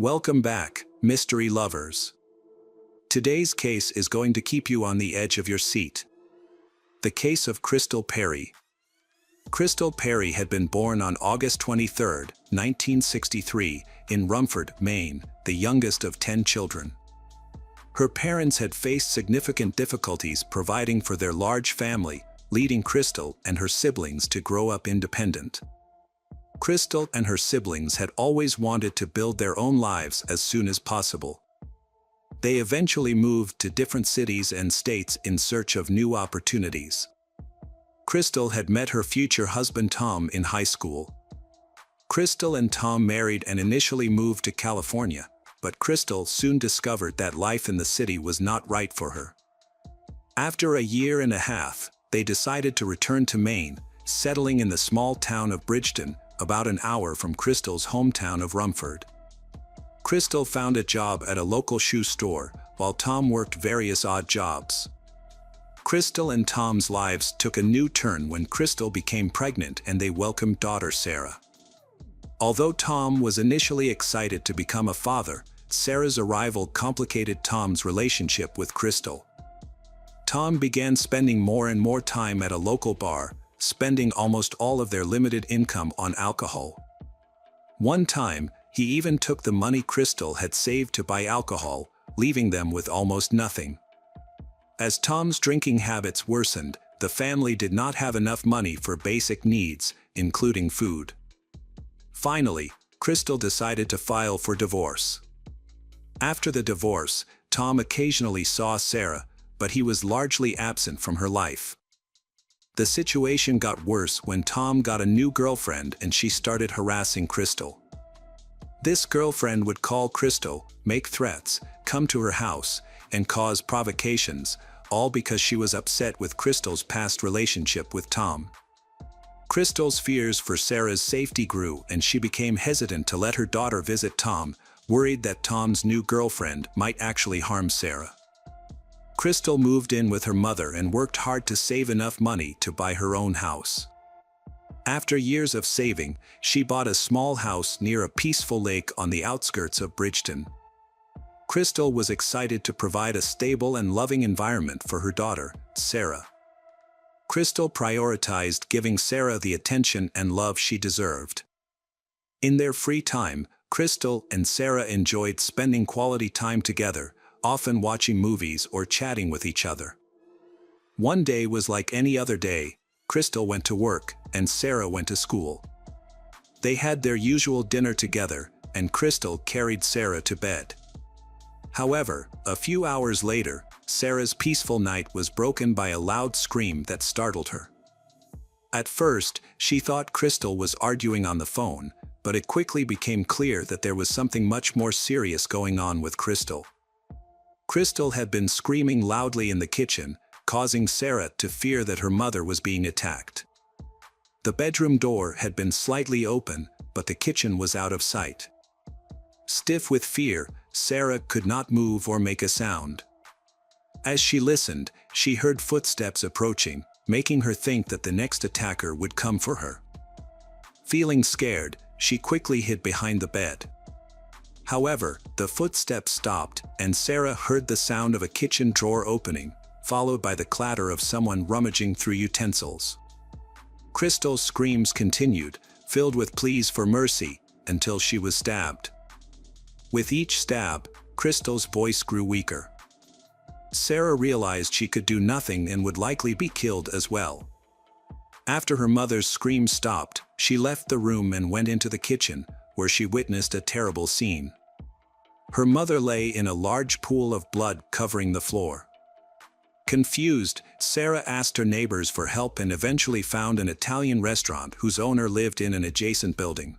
Welcome back, mystery lovers. Today's case is going to keep you on the edge of your seat. The case of Crystal Perry. Crystal Perry had been born on August 23, 1963, in Rumford, Maine, the youngest of 10 children. Her parents had faced significant difficulties providing for their large family, leading Crystal and her siblings to grow up independent. Crystal and her siblings had always wanted to build their own lives as soon as possible. They eventually moved to different cities and states in search of new opportunities. Crystal had met her future husband Tom in high school. Crystal and Tom married and initially moved to California, but Crystal soon discovered that life in the city was not right for her. After a year and a half, they decided to return to Maine, settling in the small town of Bridgeton, about an hour from Crystal's hometown of Rumford. Crystal found a job at a local shoe store, while Tom worked various odd jobs. Crystal and Tom's lives took a new turn when Crystal became pregnant and they welcomed daughter Sarah. Although Tom was initially excited to become a father, Sarah's arrival complicated Tom's relationship with Crystal. Tom began spending more and more time at a local bar, spending almost all of their limited income on alcohol. One time, he even took the money Crystal had saved to buy alcohol, leaving them with almost nothing. As Tom's drinking habits worsened, the family did not have enough money for basic needs, including food. Finally, Crystal decided to file for divorce. After the divorce, Tom occasionally saw Sarah, but he was largely absent from her life. The situation got worse when Tom got a new girlfriend and she started harassing Crystal. This girlfriend would call Crystal, make threats, come to her house, and cause provocations, all because she was upset with Crystal's past relationship with Tom. Crystal's fears for Sarah's safety grew and she became hesitant to let her daughter visit Tom, worried that Tom's new girlfriend might actually harm Sarah. Crystal moved in with her mother and worked hard to save enough money to buy her own house. After years of saving, she bought a small house near a peaceful lake on the outskirts of Bridgeton. Crystal was excited to provide a stable and loving environment for her daughter, Sarah. Crystal prioritized giving Sarah the attention and love she deserved. In their free time, Crystal and Sarah enjoyed spending quality time together, often watching movies or chatting with each other. One day was like any other day. Crystal went to work, and Sarah went to school. They had their usual dinner together, and Crystal carried Sarah to bed. However, a few hours later, Sarah's peaceful night was broken by a loud scream that startled her. At first, she thought Crystal was arguing on the phone, but it quickly became clear that there was something much more serious going on with Crystal. Crystal had been screaming loudly in the kitchen, causing Sarah to fear that her mother was being attacked. The bedroom door had been slightly open, but the kitchen was out of sight. Stiff with fear, Sarah could not move or make a sound. As she listened, she heard footsteps approaching, making her think that the next attacker would come for her. Feeling scared, she quickly hid behind the bed. However, the footsteps stopped, and Sarah heard the sound of a kitchen drawer opening, followed by the clatter of someone rummaging through utensils. Crystal's screams continued, filled with pleas for mercy, until she was stabbed. With each stab, Crystal's voice grew weaker. Sarah realized she could do nothing and would likely be killed as well. After her mother's screams stopped, she left the room and went into the kitchen, where she witnessed a terrible scene. Her mother lay in a large pool of blood covering the floor. Confused, Sarah asked her neighbors for help and eventually found an Italian restaurant whose owner lived in an adjacent building.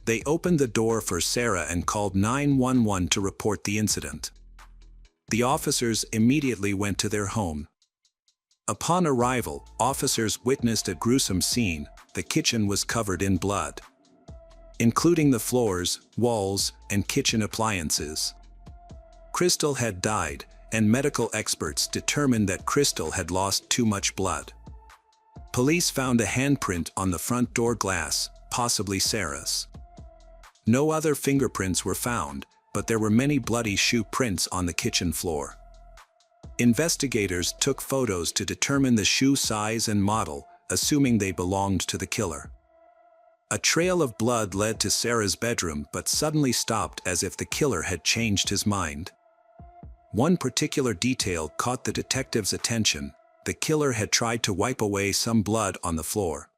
They opened the door for Sarah and called 911 to report the incident. The officers immediately went to their home. Upon arrival, officers witnessed a gruesome scene. The kitchen was covered in blood, including the floors, walls, and kitchen appliances. Crystal had died, and medical experts determined that Crystal had lost too much blood. Police found a handprint on the front door glass, possibly Sarah's. No other fingerprints were found, but there were many bloody shoe prints on the kitchen floor. Investigators took photos to determine the shoe size and model, assuming they belonged to the killer. A trail of blood led to Sarah's bedroom but suddenly stopped as if the killer had changed his mind. One particular detail caught the detective's attention. The killer had tried to wipe away some blood on the floor.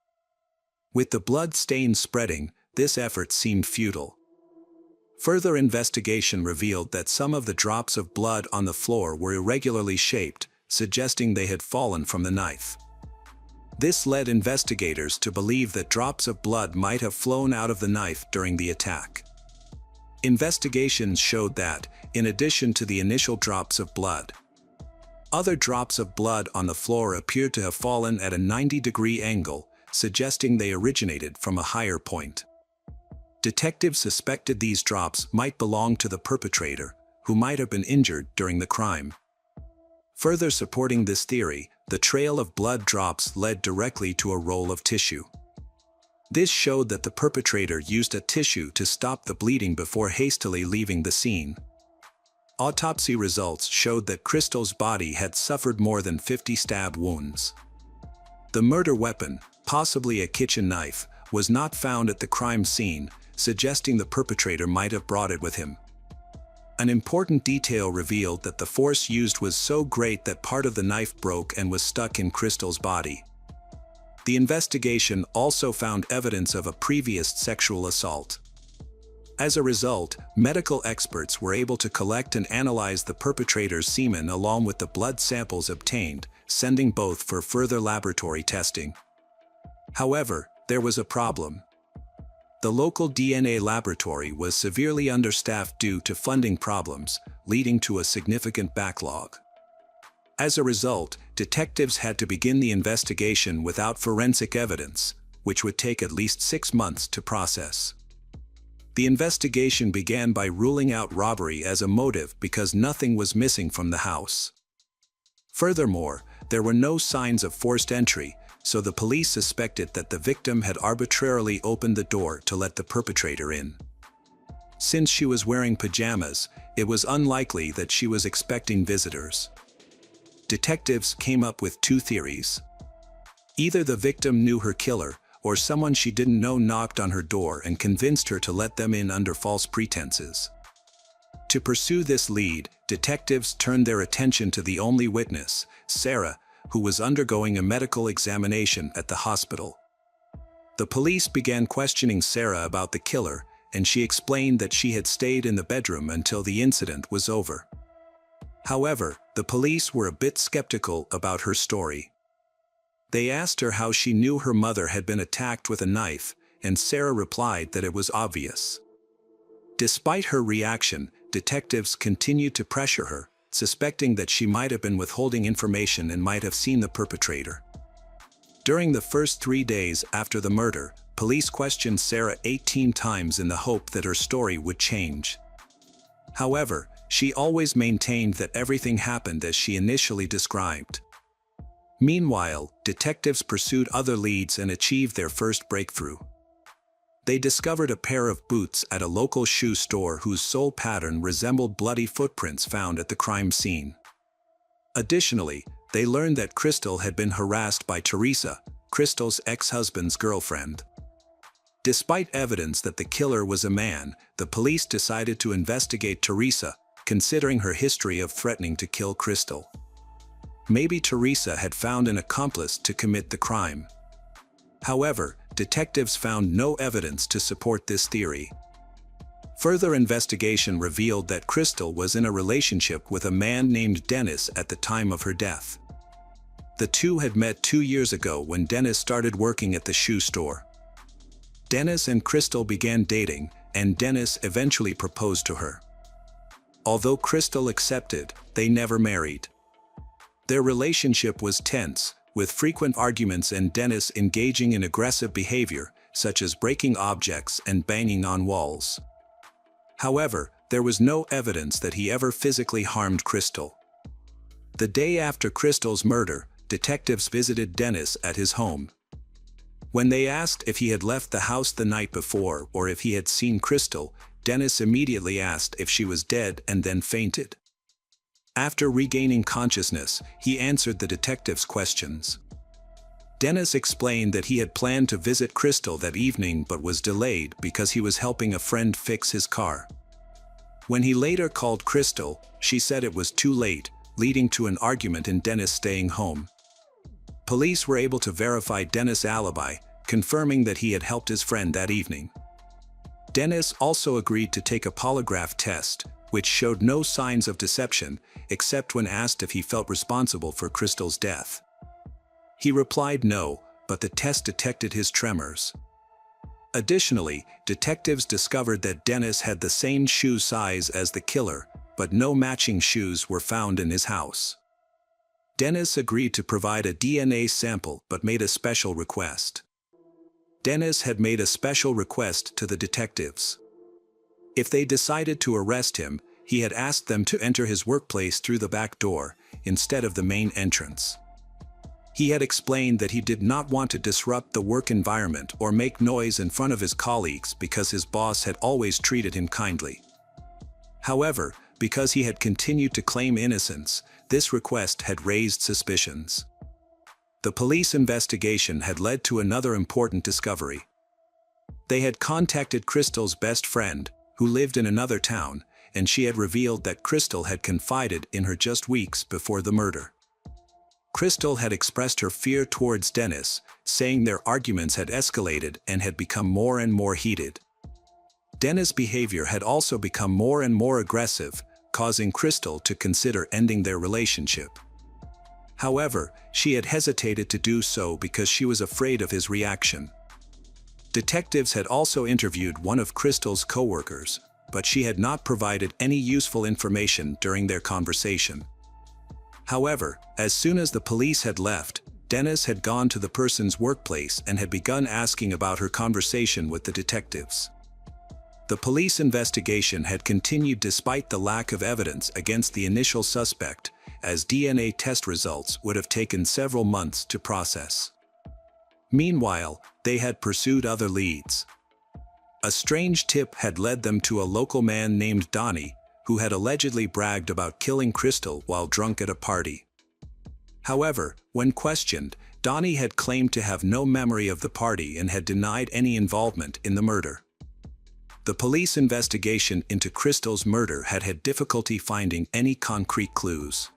With the blood stains spreading, this effort seemed futile. Further investigation revealed that some of the drops of blood on the floor were irregularly shaped, suggesting they had fallen from the knife. This led investigators to believe that drops of blood might have flown out of the knife during the attack. Investigations showed that, in addition to the initial drops of blood, other drops of blood on the floor appeared to have fallen at a 90-degree angle, suggesting they originated from a higher point. Detectives suspected these drops might belong to the perpetrator, who might have been injured during the crime. Further supporting this theory, the trail of blood drops led directly to a roll of tissue. This showed that the perpetrator used a tissue to stop the bleeding before hastily leaving the scene. Autopsy results showed that Crystal's body had suffered more than 50 stab wounds. The murder weapon, possibly a kitchen knife, was not found at the crime scene, suggesting the perpetrator might have brought it with him. An important detail revealed that the force used was so great that part of the knife broke and was stuck in Crystal's body. The investigation also found evidence of a previous sexual assault. As a result, medical experts were able to collect and analyze the perpetrator's semen along with the blood samples obtained, sending both for further laboratory testing. However, there was a problem. The local DNA laboratory was severely understaffed due to funding problems, leading to a significant backlog. As a result, detectives had to begin the investigation without forensic evidence, which would take at least 6 months to process. The investigation began by ruling out robbery as a motive because nothing was missing from the house. Furthermore, there were no signs of forced entry, so the police suspected that the victim had arbitrarily opened the door to let the perpetrator in. Since she was wearing pajamas, it was unlikely that she was expecting visitors. Detectives came up with 2 theories. Either the victim knew her killer, or someone she didn't know knocked on her door and convinced her to let them in under false pretenses. To pursue this lead, detectives turned their attention to the only witness, Sarah, who was undergoing a medical examination at the hospital. The police began questioning Sarah about the killer, and she explained that she had stayed in the bedroom until the incident was over. However, the police were a bit skeptical about her story. They asked her how she knew her mother had been attacked with a knife, and Sarah replied that it was obvious. Despite her reaction, detectives continued to pressure her, suspecting that she might have been withholding information and might have seen the perpetrator. During the first 3 days after the murder, police questioned Sarah 18 times in the hope that her story would change. However, she always maintained that everything happened as she initially described. Meanwhile, detectives pursued other leads and achieved their first breakthrough. They discovered a pair of boots at a local shoe store whose sole pattern resembled bloody footprints found at the crime scene. Additionally, they learned that Crystal had been harassed by Teresa, Crystal's ex-husband's girlfriend. Despite evidence that the killer was a man, the police decided to investigate Teresa, considering her history of threatening to kill Crystal. Maybe Teresa had found an accomplice to commit the crime. However, detectives found no evidence to support this theory. Further investigation revealed that Crystal was in a relationship with a man named Dennis at the time of her death. The two had met 2 years ago when Dennis started working at the shoe store. Dennis and Crystal began dating, and Dennis eventually proposed to her. Although Crystal accepted, they never married. Their relationship was tense, with frequent arguments and Dennis engaging in aggressive behavior, such as breaking objects and banging on walls. However, there was no evidence that he ever physically harmed Crystal. The day after Crystal's murder, detectives visited Dennis at his home. When they asked if he had left the house the night before or if he had seen Crystal, Dennis immediately asked if she was dead and then fainted. After regaining consciousness, he answered the detective's questions. Dennis explained that he had planned to visit Crystal that evening but was delayed because he was helping a friend fix his car. When he later called Crystal, she said it was too late, leading to an argument and Dennis staying home. Police were able to verify Dennis' alibi, confirming that he had helped his friend that evening. Dennis also agreed to take a polygraph test, which showed no signs of deception, except when asked if he felt responsible for Crystal's death. He replied no, but the test detected his tremors. Additionally, detectives discovered that Dennis had the same shoe size as the killer, but no matching shoes were found in his house. Dennis agreed to provide a DNA sample but made a special request. Dennis had made a special request to the detectives. If they decided to arrest him, he had asked them to enter his workplace through the back door, instead of the main entrance. He had explained that he did not want to disrupt the work environment or make noise in front of his colleagues because his boss had always treated him kindly. However, because he had continued to claim innocence, this request had raised suspicions. The police investigation had led to another important discovery. They had contacted Crystal's best friend, who lived in another town, and she had revealed that Crystal had confided in her just weeks before the murder. Crystal had expressed her fear towards Dennis, saying their arguments had escalated and had become more and more heated. Dennis' behavior had also become more and more aggressive, causing Crystal to consider ending their relationship. However, she had hesitated to do so because she was afraid of his reaction. Detectives had also interviewed one of Crystal's co-workers, but she had not provided any useful information during their conversation. However, as soon as the police had left, Dennis had gone to the person's workplace and had begun asking about her conversation with the detectives. The police investigation had continued despite the lack of evidence against the initial suspect, as DNA test results would have taken several months to process. Meanwhile, they had pursued other leads. A strange tip had led them to a local man named Donnie, who had allegedly bragged about killing Crystal while drunk at a party. However, when questioned, Donnie had claimed to have no memory of the party and had denied any involvement in the murder. The police investigation into Crystal's murder had had difficulty finding any concrete clues.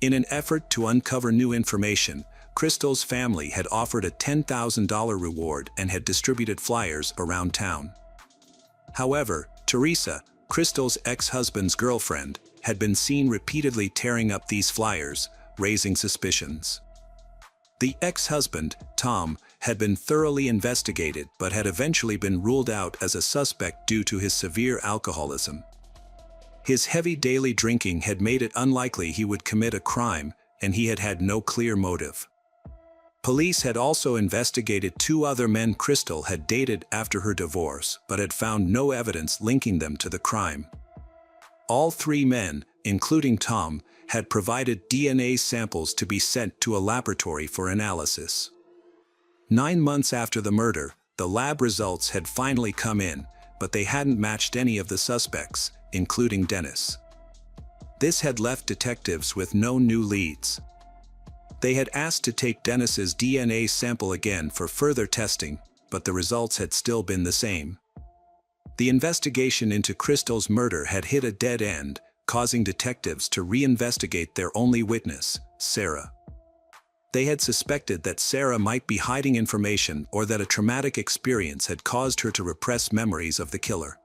In an effort to uncover new information, Crystal's family had offered a $10,000 reward and had distributed flyers around town. However, Teresa, Crystal's ex-husband's girlfriend, had been seen repeatedly tearing up these flyers, raising suspicions. The ex-husband, Tom, had been thoroughly investigated but had eventually been ruled out as a suspect due to his severe alcoholism. His heavy daily drinking had made it unlikely he would commit a crime, and he had had no clear motive. Police had also investigated two other men Crystal had dated after her divorce but had found no evidence linking them to the crime. All three men, including Tom, had provided DNA samples to be sent to a laboratory for analysis. 9 months after the murder, the lab results had finally come in, but they hadn't matched any of the suspects, including Dennis. This had left detectives with no new leads. They had asked to take Dennis's DNA sample again for further testing, but the results had still been the same. The investigation into Crystal's murder had hit a dead end, causing detectives to reinvestigate their only witness, Sarah. They had suspected that Sarah might be hiding information or that a traumatic experience had caused her to repress memories of the killer.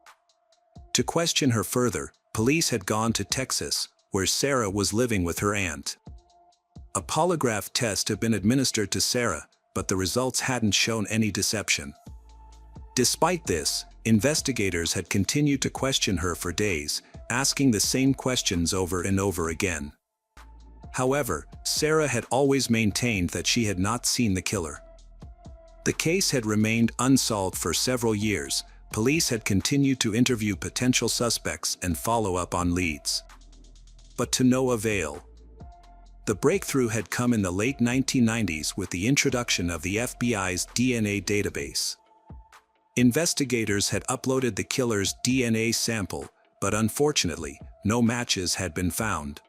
To question her further, police had gone to Texas, where Sarah was living with her aunt. A polygraph test had been administered to Sarah, but the results hadn't shown any deception. Despite this, investigators had continued to question her for days, asking the same questions over and over again. However, Sarah had always maintained that she had not seen the killer. The case had remained unsolved for several years. Police had continued to interview potential suspects and follow up on leads. But to no avail. The breakthrough had come in the late 1990s with the introduction of the FBI's DNA database. Investigators had uploaded the killer's DNA sample, but unfortunately, no matches had been found.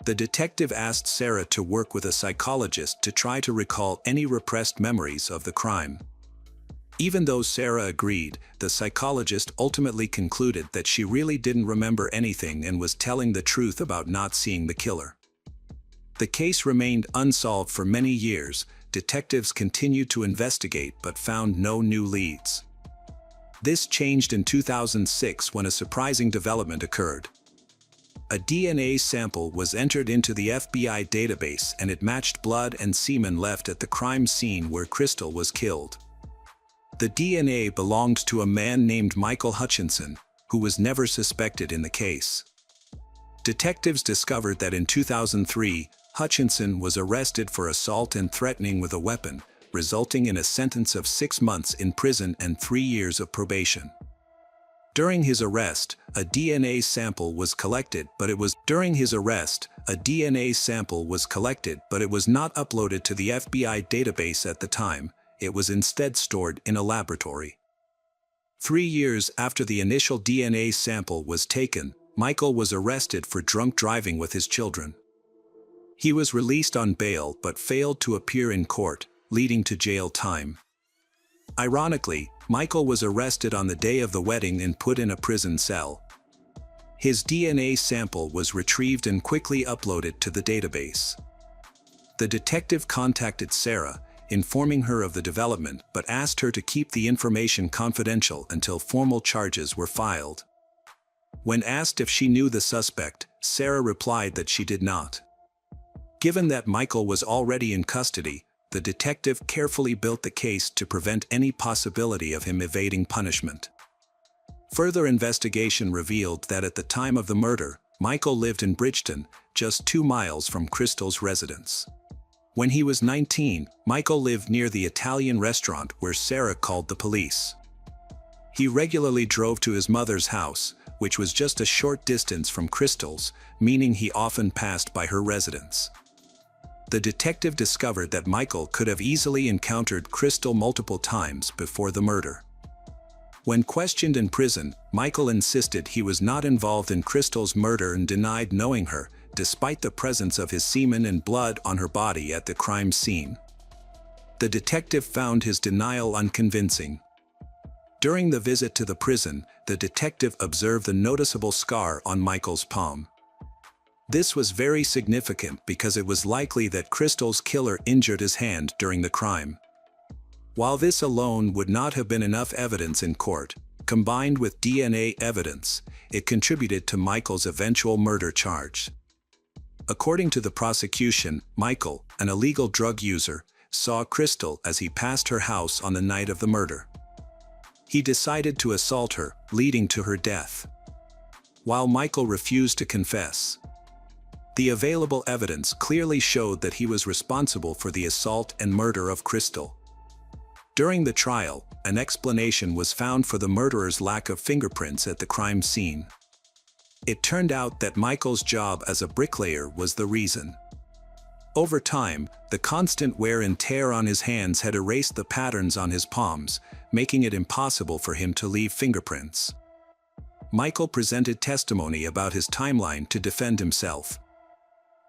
The detective asked Sarah to work with a psychologist to try to recall any repressed memories of the crime. Even though Sarah agreed, the psychologist ultimately concluded that she really didn't remember anything and was telling the truth about not seeing the killer. The case remained unsolved for many years. Detectives continued to investigate but found no new leads. This changed in 2006 when a surprising development occurred. A DNA sample was entered into the FBI database and it matched blood and semen left at the crime scene where Crystal was killed. The DNA belonged to a man named Michael Hutchinson, who was never suspected in the case. Detectives discovered that in 2003, Hutchinson was arrested for assault and threatening with a weapon, resulting in a sentence of 6 months in prison and 3 years of probation. During his arrest, a DNA sample was collected, but it was not uploaded to the FBI database at the time. It was instead stored in a laboratory. 3 years after the initial DNA sample was taken, Michael was arrested for drunk driving with his children. He was released on bail but failed to appear in court, leading to jail time. Ironically, Michael was arrested on the day of the wedding and put in a prison cell. His DNA sample was retrieved and quickly uploaded to the database. The detective contacted Sarah, informing her of the development, but asked her to keep the information confidential until formal charges were filed. When asked if she knew the suspect, Sarah replied that she did not. Given that Michael was already in custody, the detective carefully built the case to prevent any possibility of him evading punishment. Further investigation revealed that at the time of the murder, Michael lived in Bridgeton, just 2 miles from Crystal's residence. When he was 19, Michael lived near the Italian restaurant where Sarah called the police. He regularly drove to his mother's house, which was just a short distance from Crystal's, meaning he often passed by her residence. The detective discovered that Michael could have easily encountered Crystal multiple times before the murder. When questioned in prison, Michael insisted he was not involved in Crystal's murder and denied knowing her, despite the presence of his semen and blood on her body at the crime scene. The detective found his denial unconvincing. During the visit to the prison, the detective observed the noticeable scar on Michael's palm. This was very significant because it was likely that Crystal's killer injured his hand during the crime. While this alone would not have been enough evidence in court, combined with DNA evidence, it contributed to Michael's eventual murder charge. According to the prosecution, Michael, an illegal drug user, saw Crystal as he passed her house on the night of the murder. He decided to assault her, leading to her death. While Michael refused to confess, the available evidence clearly showed that he was responsible for the assault and murder of Crystal. During the trial, an explanation was found for the murderer's lack of fingerprints at the crime scene. It turned out that Michael's job as a bricklayer was the reason. Over time, the constant wear and tear on his hands had erased the patterns on his palms, making it impossible for him to leave fingerprints. Michael presented testimony about his timeline to defend himself.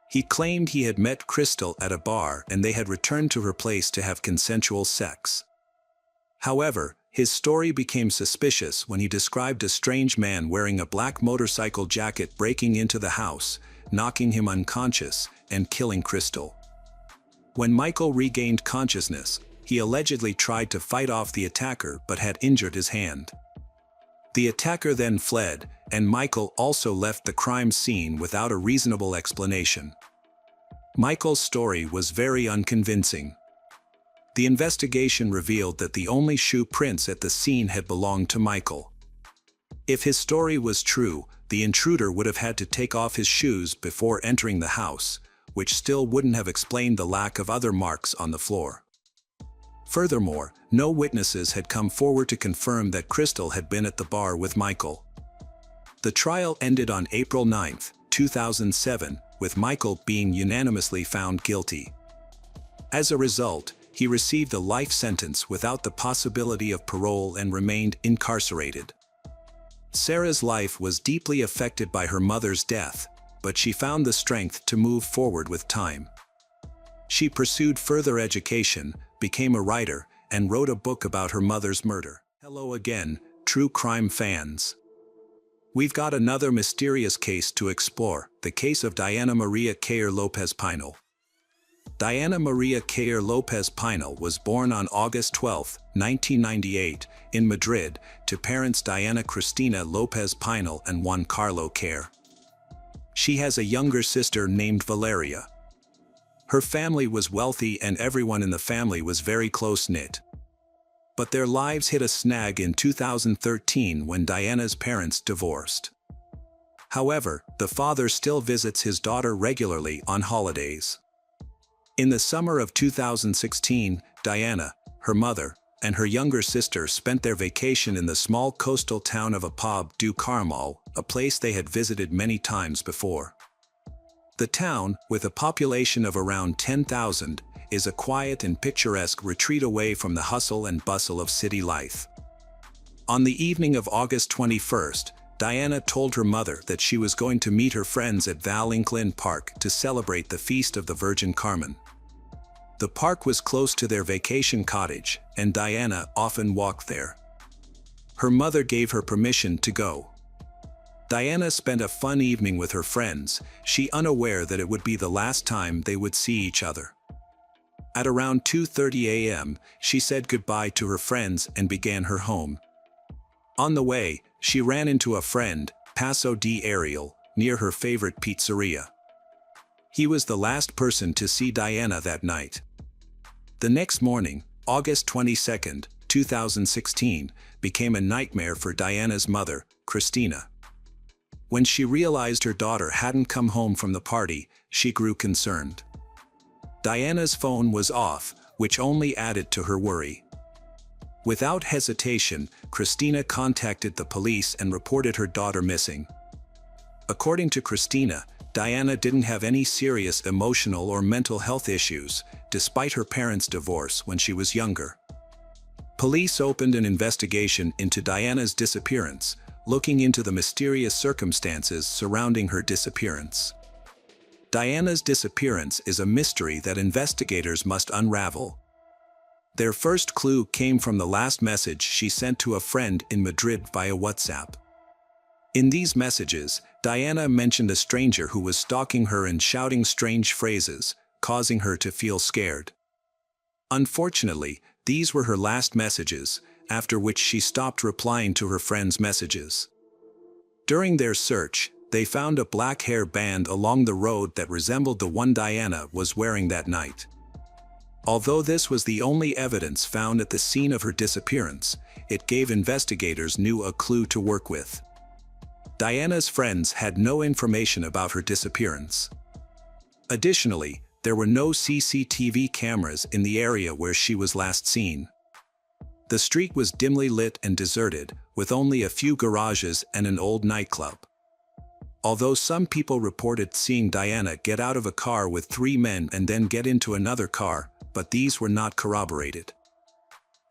He claimed he had met Crystal at a bar and they had returned to her place to have consensual sex. However, his story became suspicious when he described a strange man wearing a black motorcycle jacket breaking into the house, knocking him unconscious, and killing Crystal. When Michael regained consciousness, he allegedly tried to fight off the attacker but had injured his hand. The attacker then fled, and Michael also left the crime scene without a reasonable explanation. Michael's story was very unconvincing. The investigation revealed that the only shoe prints at the scene had belonged to Michael. If his story was true, the intruder would have had to take off his shoes before entering the house, which still wouldn't have explained the lack of other marks on the floor. Furthermore, no witnesses had come forward to confirm that Crystal had been at the bar with Michael. The trial ended on April 9, 2007, with Michael being unanimously found guilty. As a result, he received a life sentence without the possibility of parole and remained incarcerated. Sarah's life was deeply affected by her mother's death, but she found the strength to move forward with time. She pursued further education, became a writer, and wrote a book about her mother's murder. Hello again, true crime fans. We've got another mysterious case to explore, the case of Diana Maria Cayer Lopez Pinal. Diana Maria Cayer Lopez Pinal was born on August 12, 1998, in Madrid, to parents Diana Cristina Lopez Pinal and Juan Carlo Cayer. She has a younger sister named Valeria. Her family was wealthy and everyone in the family was very close-knit. But their lives hit a snag in 2013 when Diana's parents divorced. However, the father still visits his daughter regularly on holidays. In the summer of 2016, Diana, her mother, and her younger sister spent their vacation in the small coastal town of Apab du Carmel, a place they had visited many times before. The town, with a population of around 10,000, is a quiet and picturesque retreat away from the hustle and bustle of city life. On the evening of August 21st, Diana told her mother that she was going to meet her friends at Val Inclin Park to celebrate the Feast of the Virgin Carmen. The park was close to their vacation cottage, and Diana often walked there. Her mother gave her permission to go. Diana spent a fun evening with her friends, she unaware that it would be the last time they would see each other. At around 2:30 a.m., she said goodbye to her friends and began her home. On the way, she ran into a friend, Paso de Ariel, near her favorite pizzeria. He was the last person to see Diana that night. The next morning, August 22, 2016, became a nightmare for Diana's mother, Cristina. When she realized her daughter hadn't come home from the party, she grew concerned. Diana's phone was off, which only added to her worry. Without hesitation, Cristina contacted the police and reported her daughter missing. According to Cristina, Diana didn't have any serious emotional or mental health issues, despite her parents' divorce when she was younger. Police opened an investigation into Diana's disappearance, looking into the mysterious circumstances surrounding her disappearance. Diana's disappearance is a mystery that investigators must unravel. Their first clue came from the last message she sent to a friend in Madrid via WhatsApp. In these messages, Diana mentioned a stranger who was stalking her and shouting strange phrases, causing her to feel scared. Unfortunately, these were her last messages, after which she stopped replying to her friends' messages. During their search, they found a black hair band along the road that resembled the one Diana was wearing that night. Although this was the only evidence found at the scene of her disappearance, it gave investigators a clue to work with. Diana's friends had no information about her disappearance. Additionally, there were no CCTV cameras in the area where she was last seen. The street was dimly lit and deserted, with only a few garages and an old nightclub. Although some people reported seeing Diana get out of a car with 3 men and then get into another car, but these were not corroborated.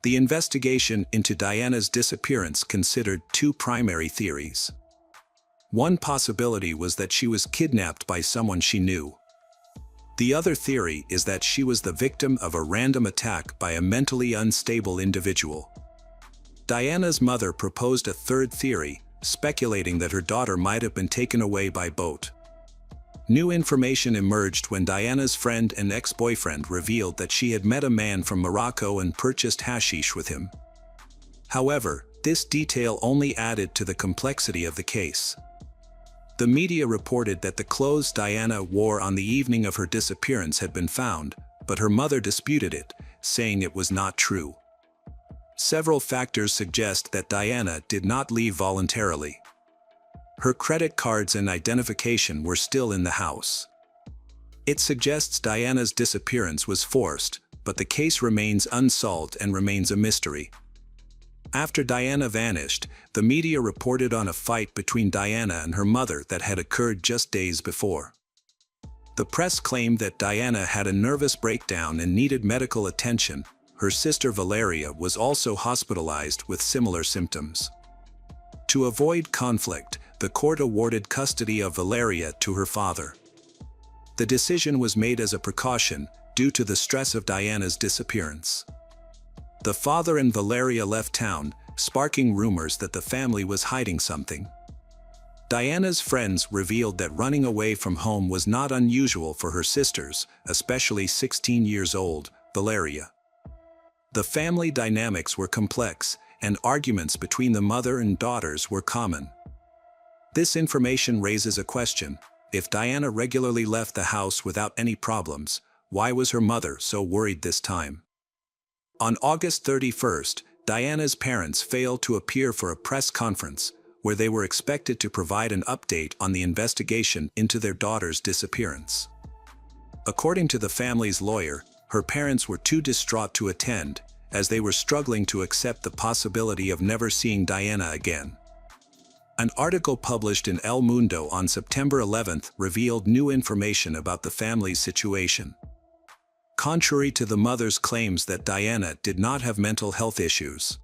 The investigation into Diana's disappearance considered 2 primary theories. One possibility was that she was kidnapped by someone she knew. The other theory is that she was the victim of a random attack by a mentally unstable individual. Diana's mother proposed a third theory, speculating that her daughter might have been taken away by boat. New information emerged when Diana's friend and ex-boyfriend revealed that she had met a man from Morocco and purchased hashish with him. However, this detail only added to the complexity of the case. The media reported that the clothes Diana wore on the evening of her disappearance had been found, but her mother disputed it, saying it was not true. Several factors suggest that Diana did not leave voluntarily. Her credit cards and identification were still in the house. It suggests Diana's disappearance was forced, but the case remains unsolved and remains a mystery. After Diana vanished, the media reported on a fight between Diana and her mother that had occurred just days before. The press claimed that Diana had a nervous breakdown and needed medical attention. Her sister Valeria was also hospitalized with similar symptoms. To avoid conflict, the court awarded custody of Valeria to her father. The decision was made as a precaution due to the stress of Diana's disappearance. The father and Valeria left town, sparking rumors that the family was hiding something. Diana's friends revealed that running away from home was not unusual for her sisters, especially 16 years old, Valeria. The family dynamics were complex, and arguments between the mother and daughters were common. This information raises a question: if Diana regularly left the house without any problems, why was her mother so worried this time? On August 31st, Diana's parents failed to appear for a press conference, where they were expected to provide an update on the investigation into their daughter's disappearance. According to the family's lawyer, her parents were too distraught to attend, as they were struggling to accept the possibility of never seeing Diana again. An article published in El Mundo on September 11th revealed new information about the family's situation. Contrary to the mother's claims that Diana did not have mental health issues,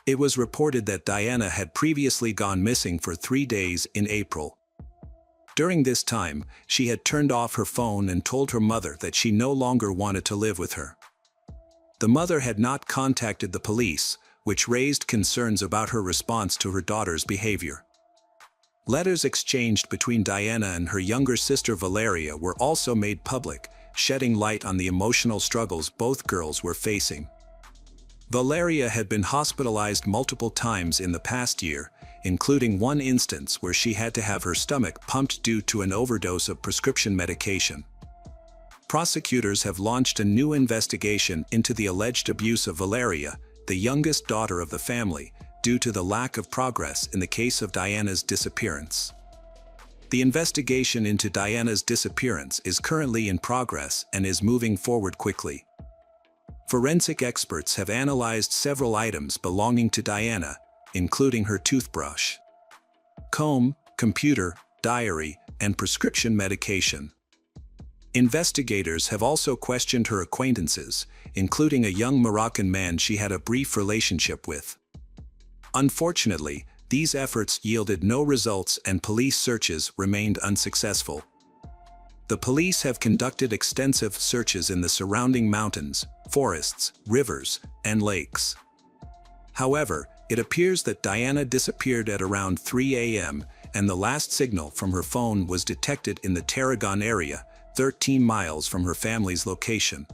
it was reported that Diana had previously gone missing for 3 days in April. During this time, she had turned off her phone and told her mother that she no longer wanted to live with her. The mother had not contacted the police, which raised concerns about her response to her daughter's behavior. Letters exchanged between Diana and her younger sister Valeria were also made public, shedding light on the emotional struggles both girls were facing. Valeria had been hospitalized multiple times in the past year, including one instance where she had to have her stomach pumped due to an overdose of prescription medication. Prosecutors have launched a new investigation into the alleged abuse of Valeria, the youngest daughter of the family, due to the lack of progress in the case of Diana's disappearance. The investigation into Diana's disappearance is currently in progress and is moving forward quickly. Forensic experts have analyzed several items belonging to Diana, including her toothbrush, comb, computer, diary, and prescription medication. Investigators have also questioned her acquaintances, including a young Moroccan man she had a brief relationship with. Unfortunately, these efforts yielded no results and police searches remained unsuccessful. The police have conducted extensive searches in the surrounding mountains, forests, rivers, and lakes. However, it appears that Diana disappeared at around 3 a.m., and the last signal from her phone was detected in the Tarragon area, 13 miles from her family's location.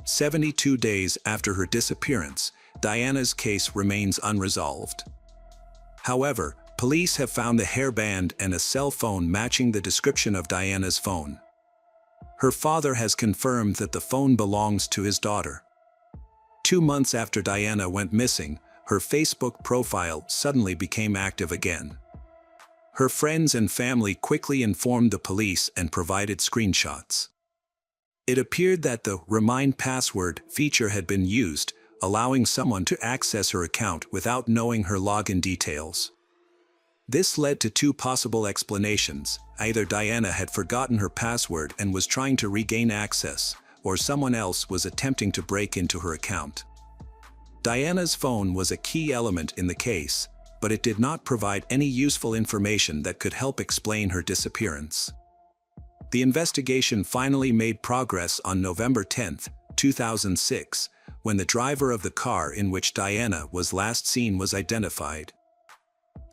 72 days after her disappearance, Diana's case remains unresolved. However, police have found a hairband and a cell phone matching the description of Diana's phone. Her father has confirmed that the phone belongs to his daughter. 2 months after Diana went missing, her Facebook profile suddenly became active again. Her friends and family quickly informed the police and provided screenshots. It appeared that the "Remind Password" feature had been used, allowing someone to access her account without knowing her login details. This led to 2 possible explanations: either Diana had forgotten her password and was trying to regain access, or someone else was attempting to break into her account. Diana's phone was a key element in the case, but it did not provide any useful information that could help explain her disappearance. The investigation finally made progress on November 10, 2006, when the driver of the car in which Diana was last seen was identified.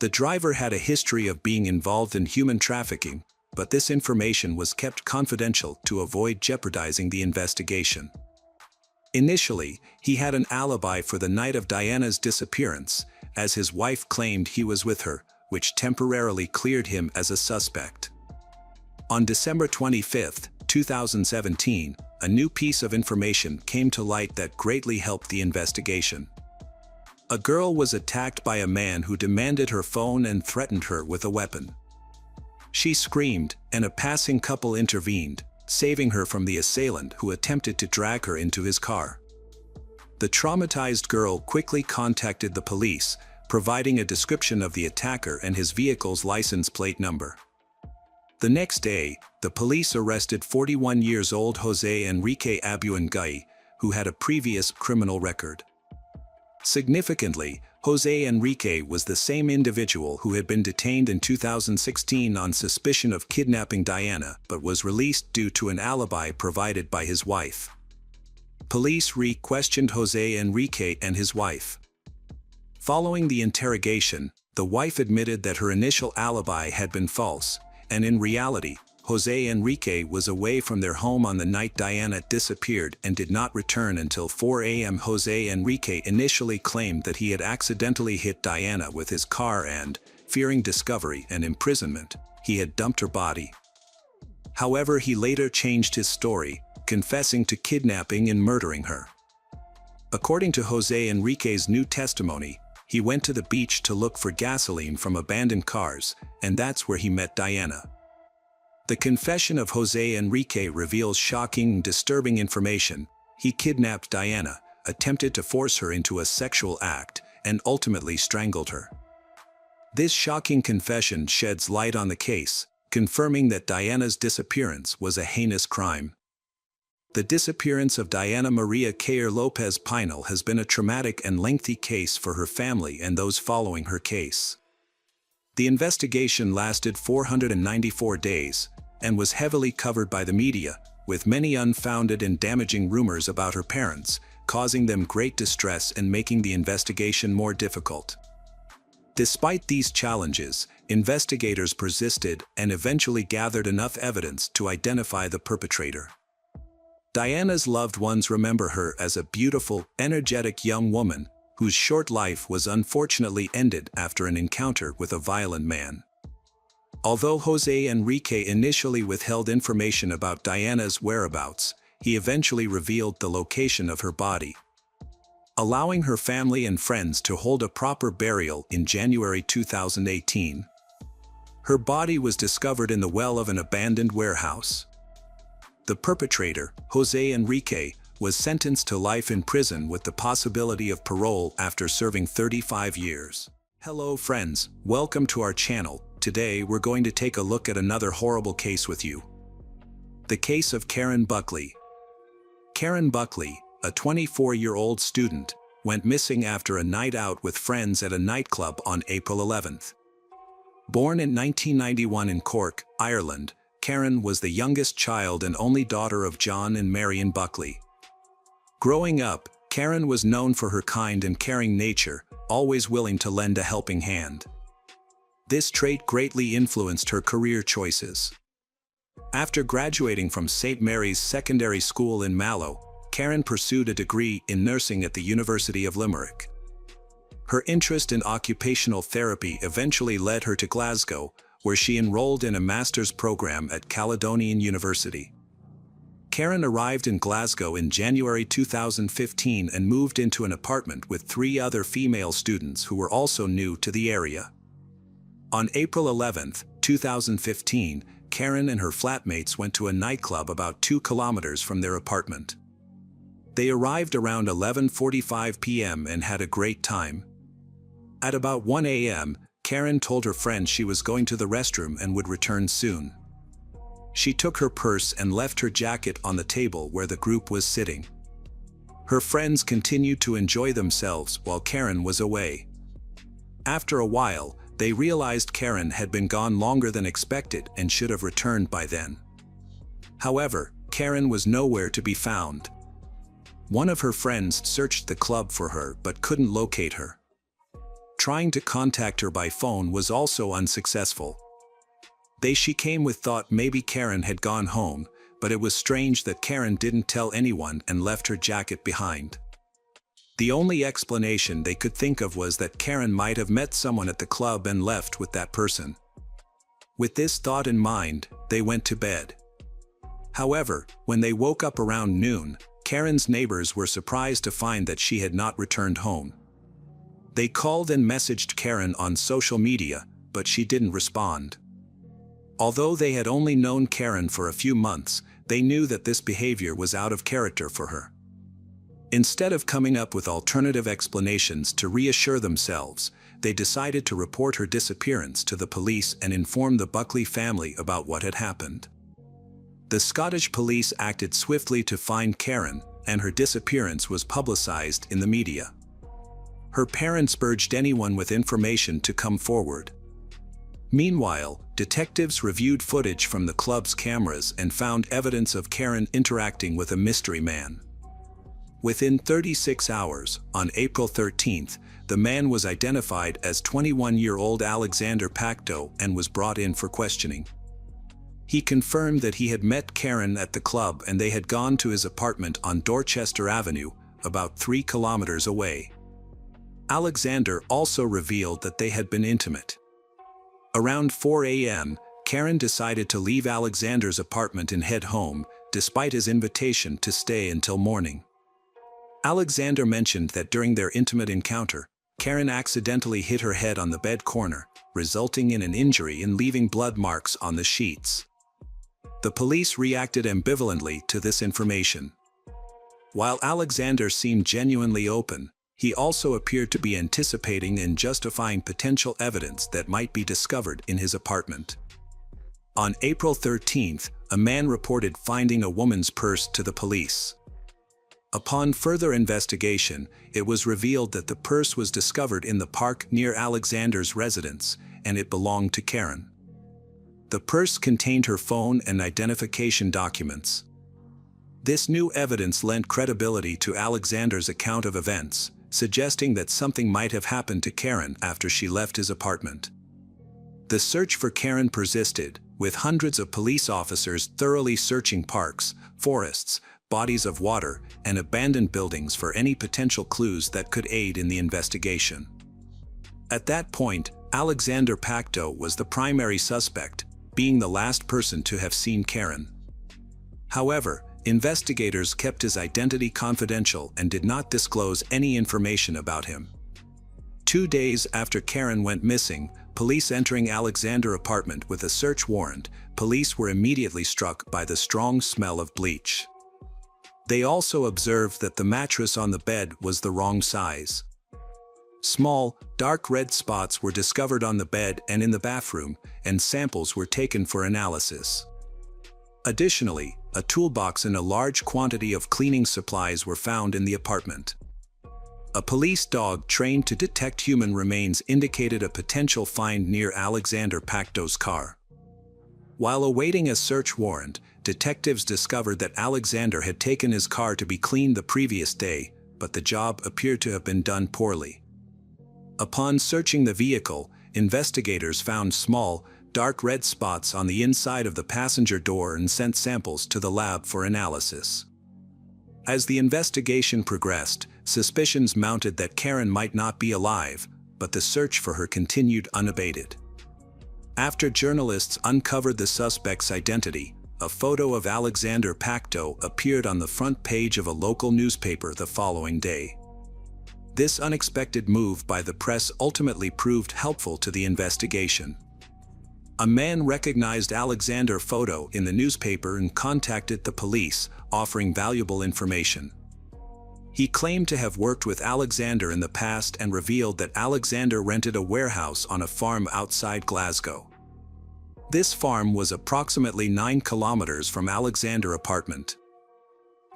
The driver had a history of being involved in human trafficking, but this information was kept confidential to avoid jeopardizing the investigation. Initially, he had an alibi for the night of Diana's disappearance, as his wife claimed he was with her, which temporarily cleared him as a suspect. On December 25, 2017, a new piece of information came to light that greatly helped the investigation. A girl was attacked by a man who demanded her phone and threatened her with a weapon. She screamed, and a passing couple intervened, saving her from the assailant who attempted to drag her into his car. The traumatized girl quickly contacted the police, providing a description of the attacker and his vehicle's license plate number. The next day, the police arrested 41-year-old Jose Enrique Abuengay, who had a previous criminal record. Significantly, Jose Enrique was the same individual who had been detained in 2016 on suspicion of kidnapping Diana but was released due to an alibi provided by his wife. Police re-questioned Jose Enrique and his wife. Following the interrogation, the wife admitted that her initial alibi had been false, and in reality, Jose Enrique was away from their home on the night Diana disappeared and did not return until 4 a.m. Jose Enrique initially claimed that he had accidentally hit Diana with his car and, fearing discovery and imprisonment, he had dumped her body. However, he later changed his story, confessing to kidnapping and murdering her. According to Jose Enrique's new testimony, he went to the beach to look for gasoline from abandoned cars, and that's where he met Diana. The confession of Jose Enrique reveals shocking and disturbing information. He kidnapped Diana, attempted to force her into a sexual act, and ultimately strangled her. This shocking confession sheds light on the case, confirming that Diana's disappearance was a heinous crime. The disappearance of Diana Maria Cayer Lopez Pinal has been a traumatic and lengthy case for her family and those following her case. The investigation lasted 494 days and was heavily covered by the media, with many unfounded and damaging rumors about her parents, causing them great distress and making the investigation more difficult. Despite these challenges, investigators persisted and eventually gathered enough evidence to identify the perpetrator. Diana's loved ones remember her as a beautiful, energetic young woman whose short life was unfortunately ended after an encounter with a violent man. Although Jose Enrique initially withheld information about Diana's whereabouts, he eventually revealed the location of her body, allowing her family and friends to hold a proper burial in January 2018. Her body was discovered in the well of an abandoned warehouse. The perpetrator, Jose Enrique, was sentenced to life in prison with the possibility of parole after serving 35 years. Hello friends, welcome to our channel. Today we're going to take a look at another horrible case with you. The case of Karen Buckley. Karen Buckley, a 24-year-old student, went missing after a night out with friends at a nightclub on April 11th. Born in 1991 in Cork, Ireland, Karen was the youngest child and only daughter of John and Marion Buckley. Growing up, Karen was known for her kind and caring nature, always willing to lend a helping hand. This trait greatly influenced her career choices. After graduating from St. Mary's Secondary School in Mallow, Karen pursued a degree in nursing at the University of Limerick. Her interest in occupational therapy eventually led her to Glasgow, where she enrolled in a master's program at Caledonian University. Karen arrived in Glasgow in January 2015 and moved into an apartment with 3 other female students who were also new to the area. On April 11, 2015, Karen and her flatmates went to a nightclub about 2 kilometers from their apartment. They arrived around 11:45 p.m. and had a great time. At about 1 a.m., Karen told her friend she was going to the restroom and would return soon. She took her purse and left her jacket on the table where the group was sitting. Her friends continued to enjoy themselves while Karen was away. After a while, they realized Karen had been gone longer than expected and should have returned by then. However, Karen was nowhere to be found. One of her friends searched the club for her but couldn't locate her. Trying to contact her by phone was also unsuccessful. She came with thought maybe Karen had gone home, but it was strange that Karen didn't tell anyone and left her jacket behind. The only explanation they could think of was that Karen might have met someone at the club and left with that person. With this thought in mind, they went to bed. However, when they woke up around noon, Karen's neighbors were surprised to find that she had not returned home. They called and messaged Karen on social media, but she didn't respond. Although they had only known Karen for a few months, they knew that this behavior was out of character for her. Instead of coming up with alternative explanations to reassure themselves, they decided to report her disappearance to the police and inform the Buckley family about what had happened. The Scottish police acted swiftly to find Karen, and her disappearance was publicized in the media. Her parents urged anyone with information to come forward. Meanwhile, detectives reviewed footage from the club's cameras and found evidence of Karen interacting with a mystery man. Within 36 hours, on April 13th, the man was identified as 21-year-old Alexander Pacto and was brought in for questioning. He confirmed that he had met Karen at the club and they had gone to his apartment on Dorchester Avenue, about 3 kilometers away. Alexander also revealed that they had been intimate. Around 4 a.m., Karen decided to leave Alexander's apartment and head home, despite his invitation to stay until morning. Alexander mentioned that during their intimate encounter, Karen accidentally hit her head on the bed corner, resulting in an injury and leaving blood marks on the sheets. The police reacted ambivalently to this information. While Alexander seemed genuinely open, he also appeared to be anticipating and justifying potential evidence that might be discovered in his apartment. On April 13th, a man reported finding a woman's purse to the police. Upon further investigation, it was revealed that the purse was discovered in the park near Alexander's residence, and it belonged to Karen. The purse contained her phone and identification documents. This new evidence lent credibility to Alexander's account of events, suggesting that something might have happened to Karen after she left his apartment. The search for Karen persisted, with hundreds of police officers thoroughly searching parks, forests, bodies of water, and abandoned buildings for any potential clues that could aid in the investigation. At that point, Alexander Pacto was the primary suspect, being the last person to have seen Karen. However, investigators kept his identity confidential and did not disclose any information about him. 2 days after Karen went missing, police entering Alexander's apartment with a search warrant, police were immediately struck by the strong smell of bleach. They also observed that the mattress on the bed was the wrong size. Small, dark red spots were discovered on the bed and in the bathroom, and samples were taken for analysis. Additionally, a toolbox and a large quantity of cleaning supplies were found in the apartment. A police dog trained to detect human remains indicated a potential find near Alexander Pacto's car. While awaiting a search warrant, detectives discovered that Alexander had taken his car to be cleaned the previous day, but the job appeared to have been done poorly. Upon searching the vehicle, investigators found small, dark red spots on the inside of the passenger door and sent samples to the lab for analysis. As the investigation progressed, suspicions mounted that Karen might not be alive, but the search for her continued unabated. After journalists uncovered the suspect's identity, a photo of Alexander Pacto appeared on the front page of a local newspaper the following day. This unexpected move by the press ultimately proved helpful to the investigation. A man recognized Alexander's photo in the newspaper and contacted the police, offering valuable information. He claimed to have worked with Alexander in the past and revealed that Alexander rented a warehouse on a farm outside Glasgow. This farm was approximately 9 kilometers from Alexander's apartment.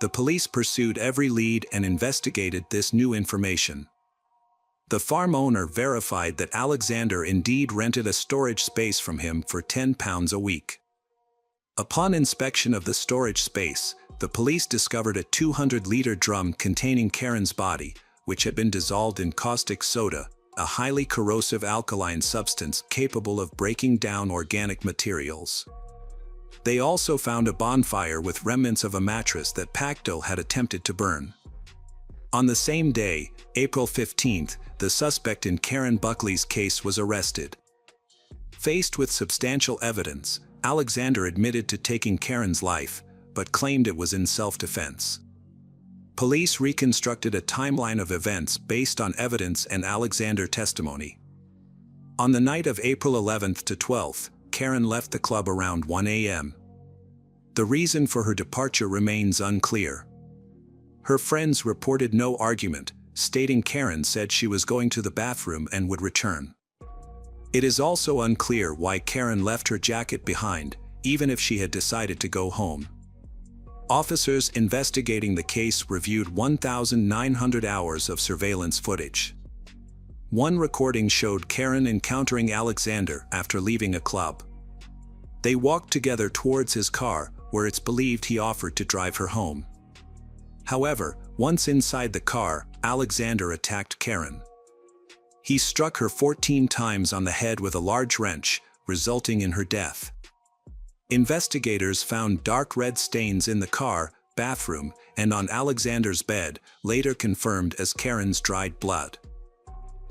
The police pursued every lead and investigated this new information. The farm owner verified that Alexander indeed rented a storage space from him for £10 a week. Upon inspection of the storage space, the police discovered a 200-liter drum containing Karen's body, which had been dissolved in caustic soda, a highly corrosive alkaline substance capable of breaking down organic materials. They also found a bonfire with remnants of a mattress that Pacto had attempted to burn. On the same day, April 15th, the suspect in Karen Buckley's case was arrested. Faced with substantial evidence, Alexander admitted to taking Karen's life, but claimed it was in self-defense. Police reconstructed a timeline of events based on evidence and Alexander's testimony. On the night of April 11th to 12th, Karen left the club around 1 a.m. The reason for her departure remains unclear. Her friends reported no argument, stating Karen said she was going to the bathroom and would return. It is also unclear why Karen left her jacket behind, even if she had decided to go home. Officers investigating the case reviewed 1,900 hours of surveillance footage. One recording showed Karen encountering Alexander after leaving a club. They walked together towards his car, where it's believed he offered to drive her home. However, once inside the car, Alexander attacked Karen. He struck her 14 times on the head with a large wrench, resulting in her death. Investigators found dark red stains in the car, bathroom, and on Alexander's bed, later confirmed as Karen's dried blood.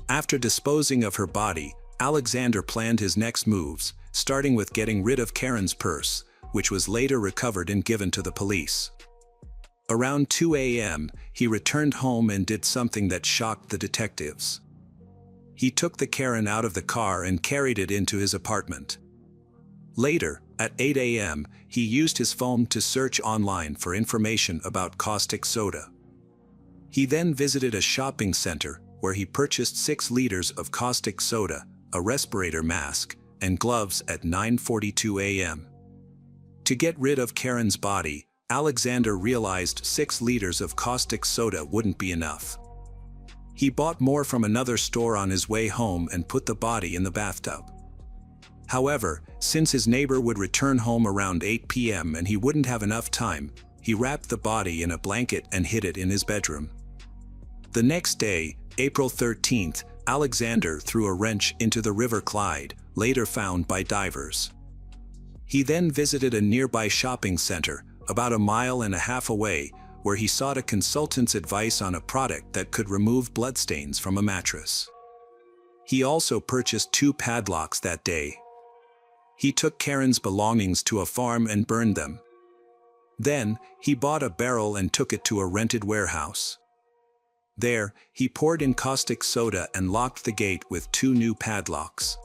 After disposing of her body, Alexander planned his next moves, starting with getting rid of Karen's purse, which was later recovered and given to the police. Around 2 a.m., he returned home and did something that shocked the detectives. He took the Karen out of the car and carried it into his apartment. Later, at 8 a.m., he used his phone to search online for information about caustic soda. He then visited a shopping center where he purchased 6 liters of caustic soda, a respirator mask, and gloves at 9:42 a.m. To get rid of Karen's body, Alexander realized 6 liters of caustic soda wouldn't be enough. He bought more from another store on his way home and put the body in the bathtub. However, since his neighbor would return home around 8 p.m. and he wouldn't have enough time, he wrapped the body in a blanket and hid it in his bedroom. The next day, April 13th, Alexander threw a wrench into the River Clyde, later found by divers. He then visited a nearby shopping center, about a mile and a half away, where he sought a consultant's advice on a product that could remove bloodstains from a mattress. He also purchased 2 padlocks that day. He took Karen's belongings to a farm and burned them. Then, he bought a barrel and took it to a rented warehouse. There, he poured in caustic soda and locked the gate with 2 new padlocks.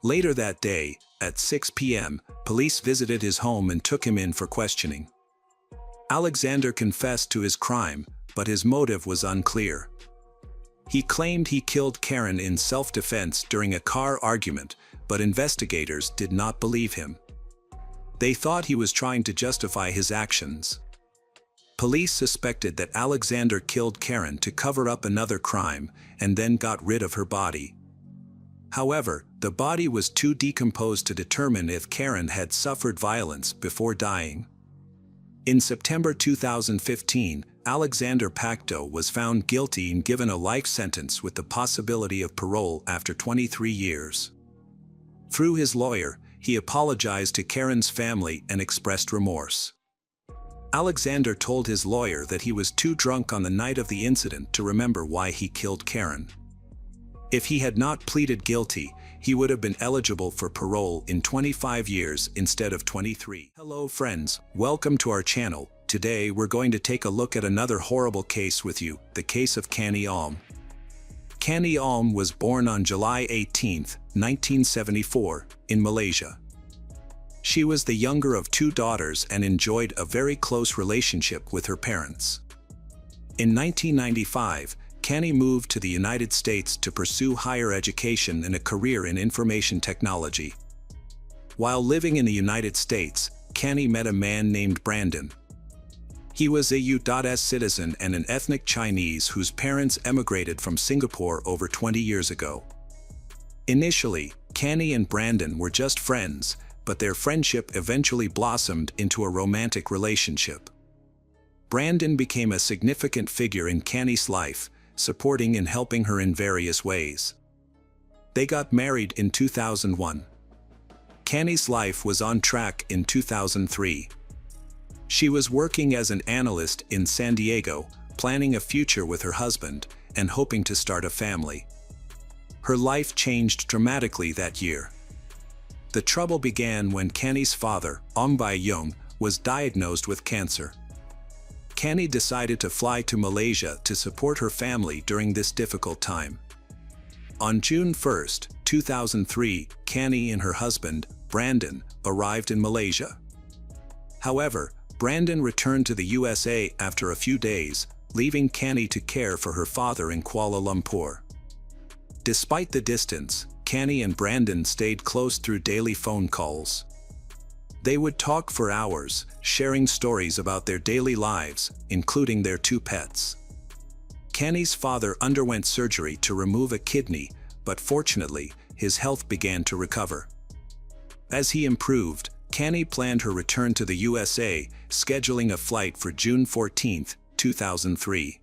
Later that day, at 6 p.m., police visited his home and took him in for questioning. Alexander confessed to his crime, but his motive was unclear. He claimed he killed Karen in self-defense during a car argument, but investigators did not believe him. They thought he was trying to justify his actions. Police suspected that Alexander killed Karen to cover up another crime and then got rid of her body. However, the body was too decomposed to determine if Karen had suffered violence before dying. In September 2015, Alexander Pacto was found guilty and given a life sentence with the possibility of parole after 23 years. Through his lawyer, he apologized to Karen's family and expressed remorse. Alexander told his lawyer that he was too drunk on the night of the incident to remember why he killed Karen. If he had not pleaded guilty, he would have been eligible for parole in 25 years instead of 23. Hello friends, welcome to our channel. Today we're going to take a look at another horrible case with you, the case of Kani Alm. Kani Alm was born on July 18, 1974, in Malaysia. She was the younger of 2 daughters and enjoyed a very close relationship with her parents. In 1995, Kani moved to the United States to pursue higher education and a career in information technology. While living in the United States, Kani met a man named Brandon. He was a U.S. citizen and an ethnic Chinese whose parents emigrated from Singapore over 20 years ago. Initially, Kani and Brandon were just friends, but their friendship eventually blossomed into a romantic relationship. Brandon became a significant figure in Kani's life, supporting and helping her in various ways. They got married in 2001. Kani's life was on track in 2003. She was working as an analyst in San Diego, planning a future with her husband, and hoping to start a family. Her life changed dramatically that year. The trouble began when Kani's father, Ong Bai Young, was diagnosed with cancer. Kani decided to fly to Malaysia to support her family during this difficult time. On June 1, 2003, Kani and her husband, Brandon, arrived in Malaysia. However, Brandon returned to the USA after a few days, leaving Canny to care for her father in Kuala Lumpur. Despite the distance, Canny and Brandon stayed close through daily phone calls. They would talk for hours, sharing stories about their daily lives, including their 2 pets. Canny's father underwent surgery to remove a kidney, but fortunately, his health began to recover. As he improved, Canny planned her return to the USA, scheduling a flight for June 14, 2003.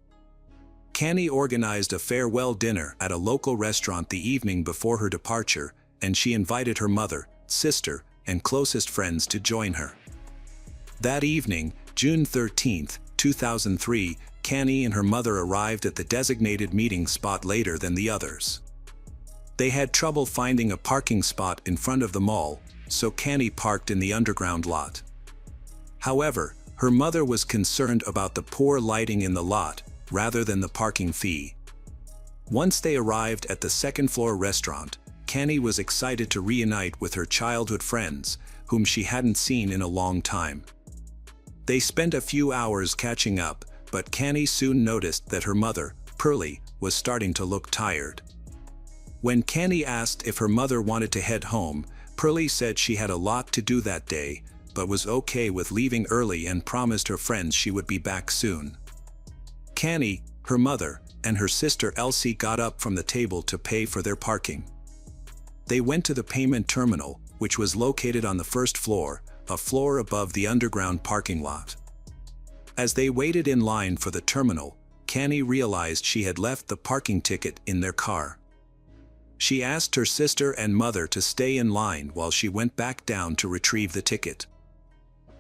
Canny organized a farewell dinner at a local restaurant the evening before her departure, and she invited her mother, sister, and closest friends to join her. That evening, June 13, 2003, Canny and her mother arrived at the designated meeting spot later than the others. They had trouble finding a parking spot in front of the mall, so Canny parked in the underground lot. However, her mother was concerned about the poor lighting in the lot, rather than the parking fee. Once they arrived at the second-floor restaurant, Canny was excited to reunite with her childhood friends, whom she hadn't seen in a long time. They spent a few hours catching up, but Canny soon noticed that her mother, Pearlie, was starting to look tired. When Canny asked if her mother wanted to head home, Pearlie said she had a lot to do that day, but was okay with leaving early and promised her friends she would be back soon. Canny, her mother, and her sister Elsie got up from the table to pay for their parking. They went to the payment terminal, which was located on the first floor, a floor above the underground parking lot. As they waited in line for the terminal, Canny realized she had left the parking ticket in their car. She asked her sister and mother to stay in line while she went back down to retrieve the ticket.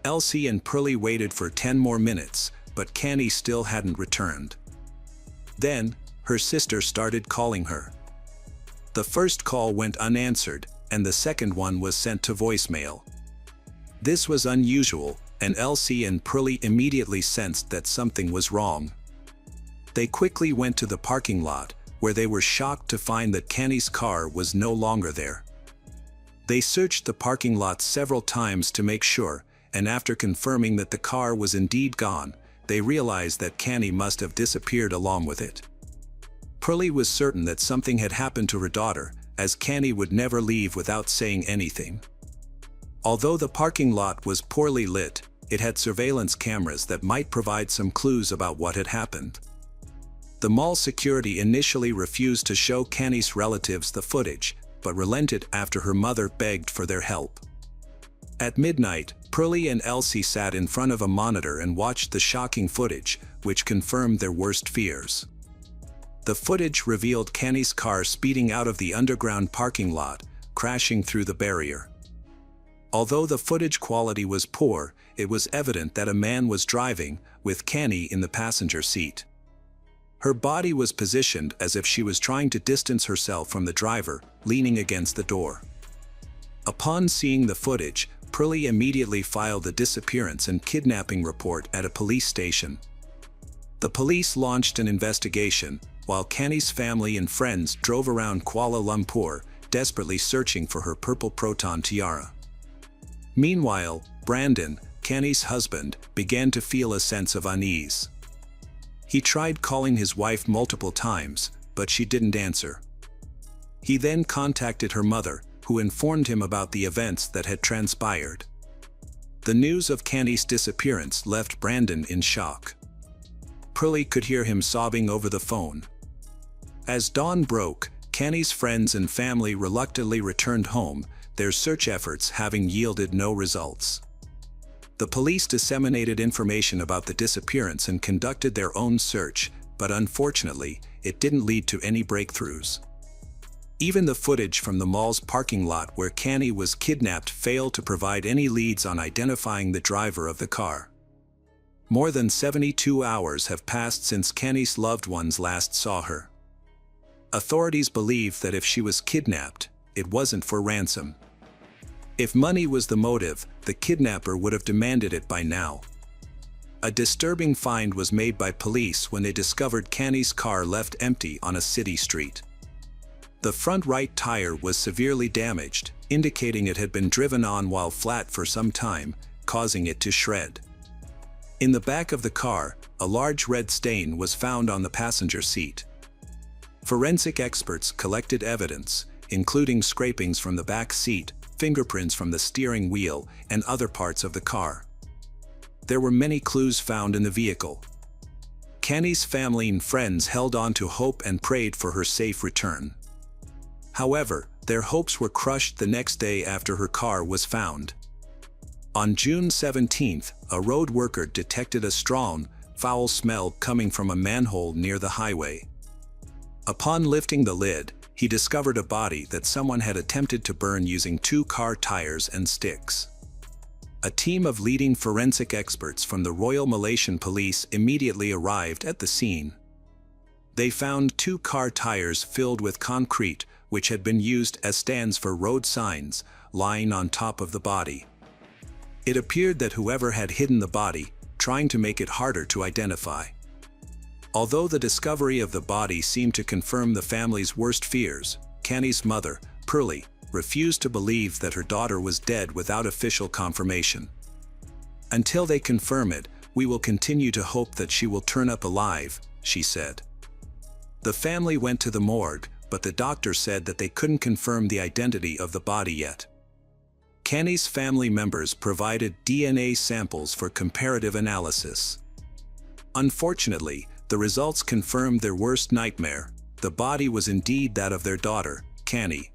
Elsie and Pearlie waited for 10 more minutes, but Canny still hadn't returned. Then, her sister started calling her. The first call went unanswered, and the second one was sent to voicemail. This was unusual, and Elsie and Pearlie immediately sensed that something was wrong. They quickly went to the parking lot, where they were shocked to find that Canny's car was no longer there. They searched the parking lot several times to make sure, and after confirming that the car was indeed gone, they realized that Canny must have disappeared along with it. Pearlie was certain that something had happened to her daughter, as Canny would never leave without saying anything. Although the parking lot was poorly lit, it had surveillance cameras that might provide some clues about what had happened. The mall security initially refused to show Canny's relatives the footage, but relented after her mother begged for their help. At midnight, Pearlie and Elsie sat in front of a monitor and watched the shocking footage, which confirmed their worst fears. The footage revealed Canny's car speeding out of the underground parking lot, crashing through the barrier. Although the footage quality was poor, it was evident that a man was driving, with Canny in the passenger seat. Her body was positioned as if she was trying to distance herself from the driver, leaning against the door. Upon seeing the footage, Pearlie immediately filed a disappearance and kidnapping report at a police station. The police launched an investigation, while Canny's family and friends drove around Kuala Lumpur, desperately searching for her purple proton tiara. Meanwhile, Brandon, Canny's husband, began to feel a sense of unease. He tried calling his wife multiple times, but she didn't answer. He then contacted her mother, who informed him about the events that had transpired. The news of Canny's disappearance left Brandon in shock. Pearlie could hear him sobbing over the phone. As dawn broke, Canny's friends and family reluctantly returned home, their search efforts having yielded no results. The police disseminated information about the disappearance and conducted their own search, but unfortunately, it didn't lead to any breakthroughs. Even the footage from the mall's parking lot where Canny was kidnapped failed to provide any leads on identifying the driver of the car. More than 72 hours have passed since Canny's loved ones last saw her. Authorities believe that if she was kidnapped, it wasn't for ransom. If money was the motive, the kidnapper would have demanded it by now. A disturbing find was made by police when they discovered Canny's car left empty on a city street. The front right tire was severely damaged, indicating it had been driven on while flat for some time, causing it to shred. In the back of the car, a large red stain was found on the passenger seat. Forensic experts collected evidence, including scrapings from the back seat, fingerprints from the steering wheel, and other parts of the car. There were many clues found in the vehicle. Kenny's family and friends held on to hope and prayed for her safe return. However, their hopes were crushed the next day after her car was found. On June 17, a road worker detected a strong, foul smell coming from a manhole near the highway. Upon lifting the lid, he discovered a body that someone had attempted to burn using 2 car tires and sticks. A team of leading forensic experts from the Royal Malaysian Police immediately arrived at the scene. They found 2 car tires filled with concrete, which had been used as stands for road signs, lying on top of the body. It appeared that whoever had hidden the body, trying to make it harder to identify. Although the discovery of the body seemed to confirm the family's worst fears, Kenny's mother, Pearlie, refused to believe that her daughter was dead without official confirmation. "Until they confirm it, we will continue to hope that she will turn up alive," she said. The family went to the morgue, but the doctor said that they couldn't confirm the identity of the body yet. Kenny's family members provided DNA samples for comparative analysis. Unfortunately, the results confirmed their worst nightmare. The body was indeed that of their daughter, Kenny.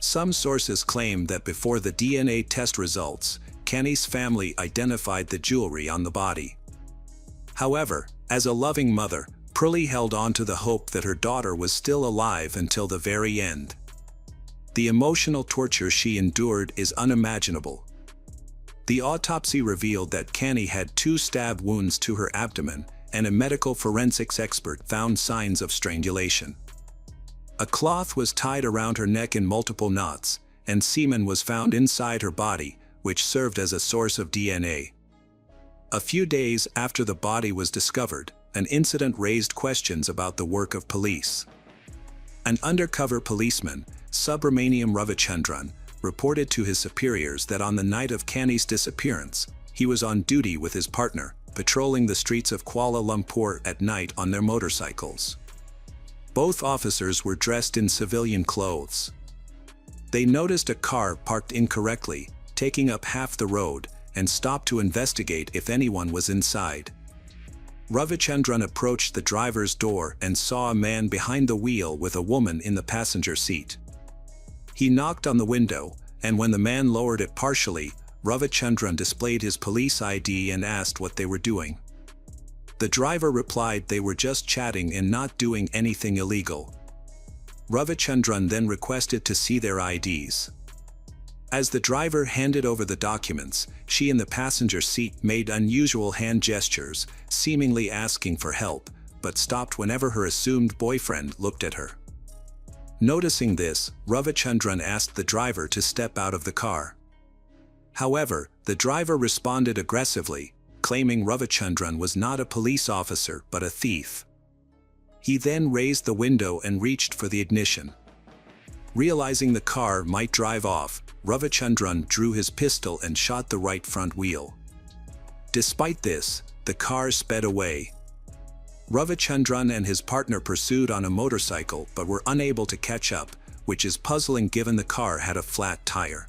Some sources claim that before the DNA test results, Kenny's family identified the jewelry on the body. However, as a loving mother, Pearlie held on to the hope that her daughter was still alive until the very end. The emotional torture she endured is unimaginable. The autopsy revealed that Kenny had 2 stab wounds to her abdomen, and a medical forensics expert found signs of strangulation. A cloth was tied around her neck in multiple knots, and semen was found inside her body, which served as a source of DNA. A few days after the body was discovered, an incident raised questions about the work of police. An undercover policeman, Subramaniam Ravichandran, reported to his superiors that on the night of Kenny's disappearance, he was on duty with his partner, patrolling the streets of Kuala Lumpur at night on their motorcycles. Both officers were dressed in civilian clothes. They noticed a car parked incorrectly, taking up half the road, and stopped to investigate if anyone was inside. Ravichandran approached the driver's door and saw a man behind the wheel with a woman in the passenger seat. He knocked on the window, and when the man lowered it partially, Ravichandran displayed his police ID and asked what they were doing. The driver replied they were just chatting and not doing anything illegal. Ravichandran then requested to see their IDs. As the driver handed over the documents, she in the passenger seat made unusual hand gestures, seemingly asking for help, but stopped whenever her assumed boyfriend looked at her. Noticing this, Ravichandran asked the driver to step out of the car. However, the driver responded aggressively, claiming Ravichandran was not a police officer but a thief. He then raised the window and reached for the ignition. Realizing the car might drive off, Ravichandran drew his pistol and shot the right front wheel. Despite this, the car sped away. Ravichandran and his partner pursued on a motorcycle but were unable to catch up, which is puzzling given the car had a flat tire.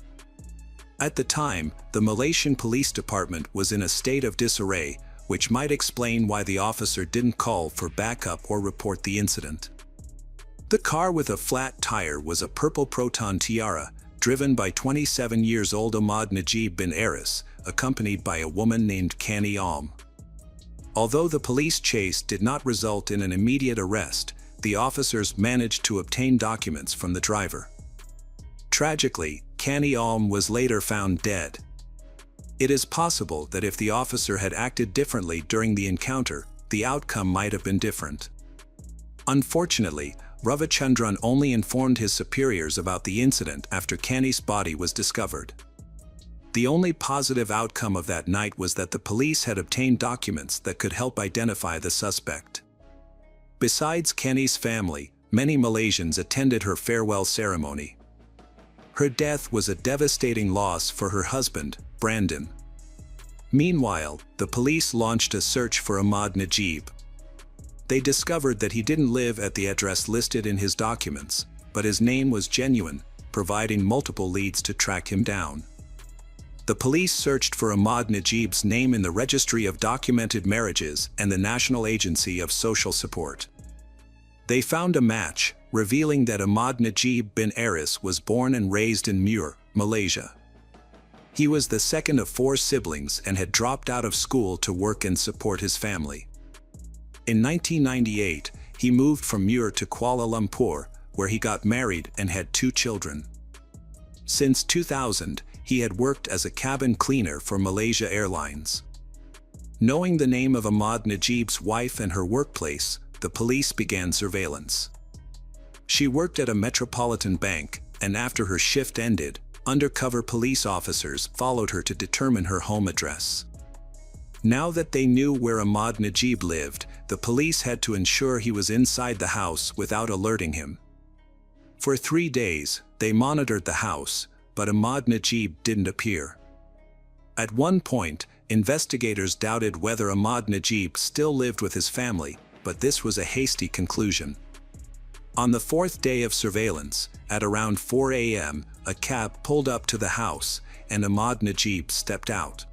At the time, the Malaysian Police Department was in a state of disarray, which might explain why the officer didn't call for backup or report the incident. The car with a flat tire was a purple Proton Tiara, driven by 27-year-old Ahmad Najib bin Aris, accompanied by a woman named Kenny Alm. Although the police chase did not result in an immediate arrest, the officers managed to obtain documents from the driver. Tragically, Kenny Alm was later found dead. It is possible that if the officer had acted differently during the encounter, the outcome might have been different. Unfortunately, Ravichandran only informed his superiors about the incident after Kenny's body was discovered. The only positive outcome of that night was that the police had obtained documents that could help identify the suspect. Besides Kenny's family, many Malaysians attended her farewell ceremony. Her death was a devastating loss for her husband, Brandon. Meanwhile, the police launched a search for Ahmad Najib. They discovered that he didn't live at the address listed in his documents, but his name was genuine, providing multiple leads to track him down. The police searched for Ahmad Najib's name in the Registry of Documented Marriages and the National Agency of Social Support. They found a match, revealing that Ahmad Najib bin Aris was born and raised in Muar, Malaysia. He was the second of 4 siblings and had dropped out of school to work and support his family. In 1998, he moved from Muar to Kuala Lumpur, where he got married and had 2 children. Since 2000, he had worked as a cabin cleaner for Malaysia Airlines. Knowing the name of Ahmad Najib's wife and her workplace, the police began surveillance. She worked at a metropolitan bank, and after her shift ended, undercover police officers followed her to determine her home address. Now that they knew where Ahmad Najib lived, the police had to ensure he was inside the house without alerting him. For 3 days, they monitored the house, but Ahmad Najib didn't appear. At one point, investigators doubted whether Ahmad Najib still lived with his family, but this was a hasty conclusion. On the 4th day of surveillance, at around 4 a.m., a cab pulled up to the house, and Ahmad Najib stepped out.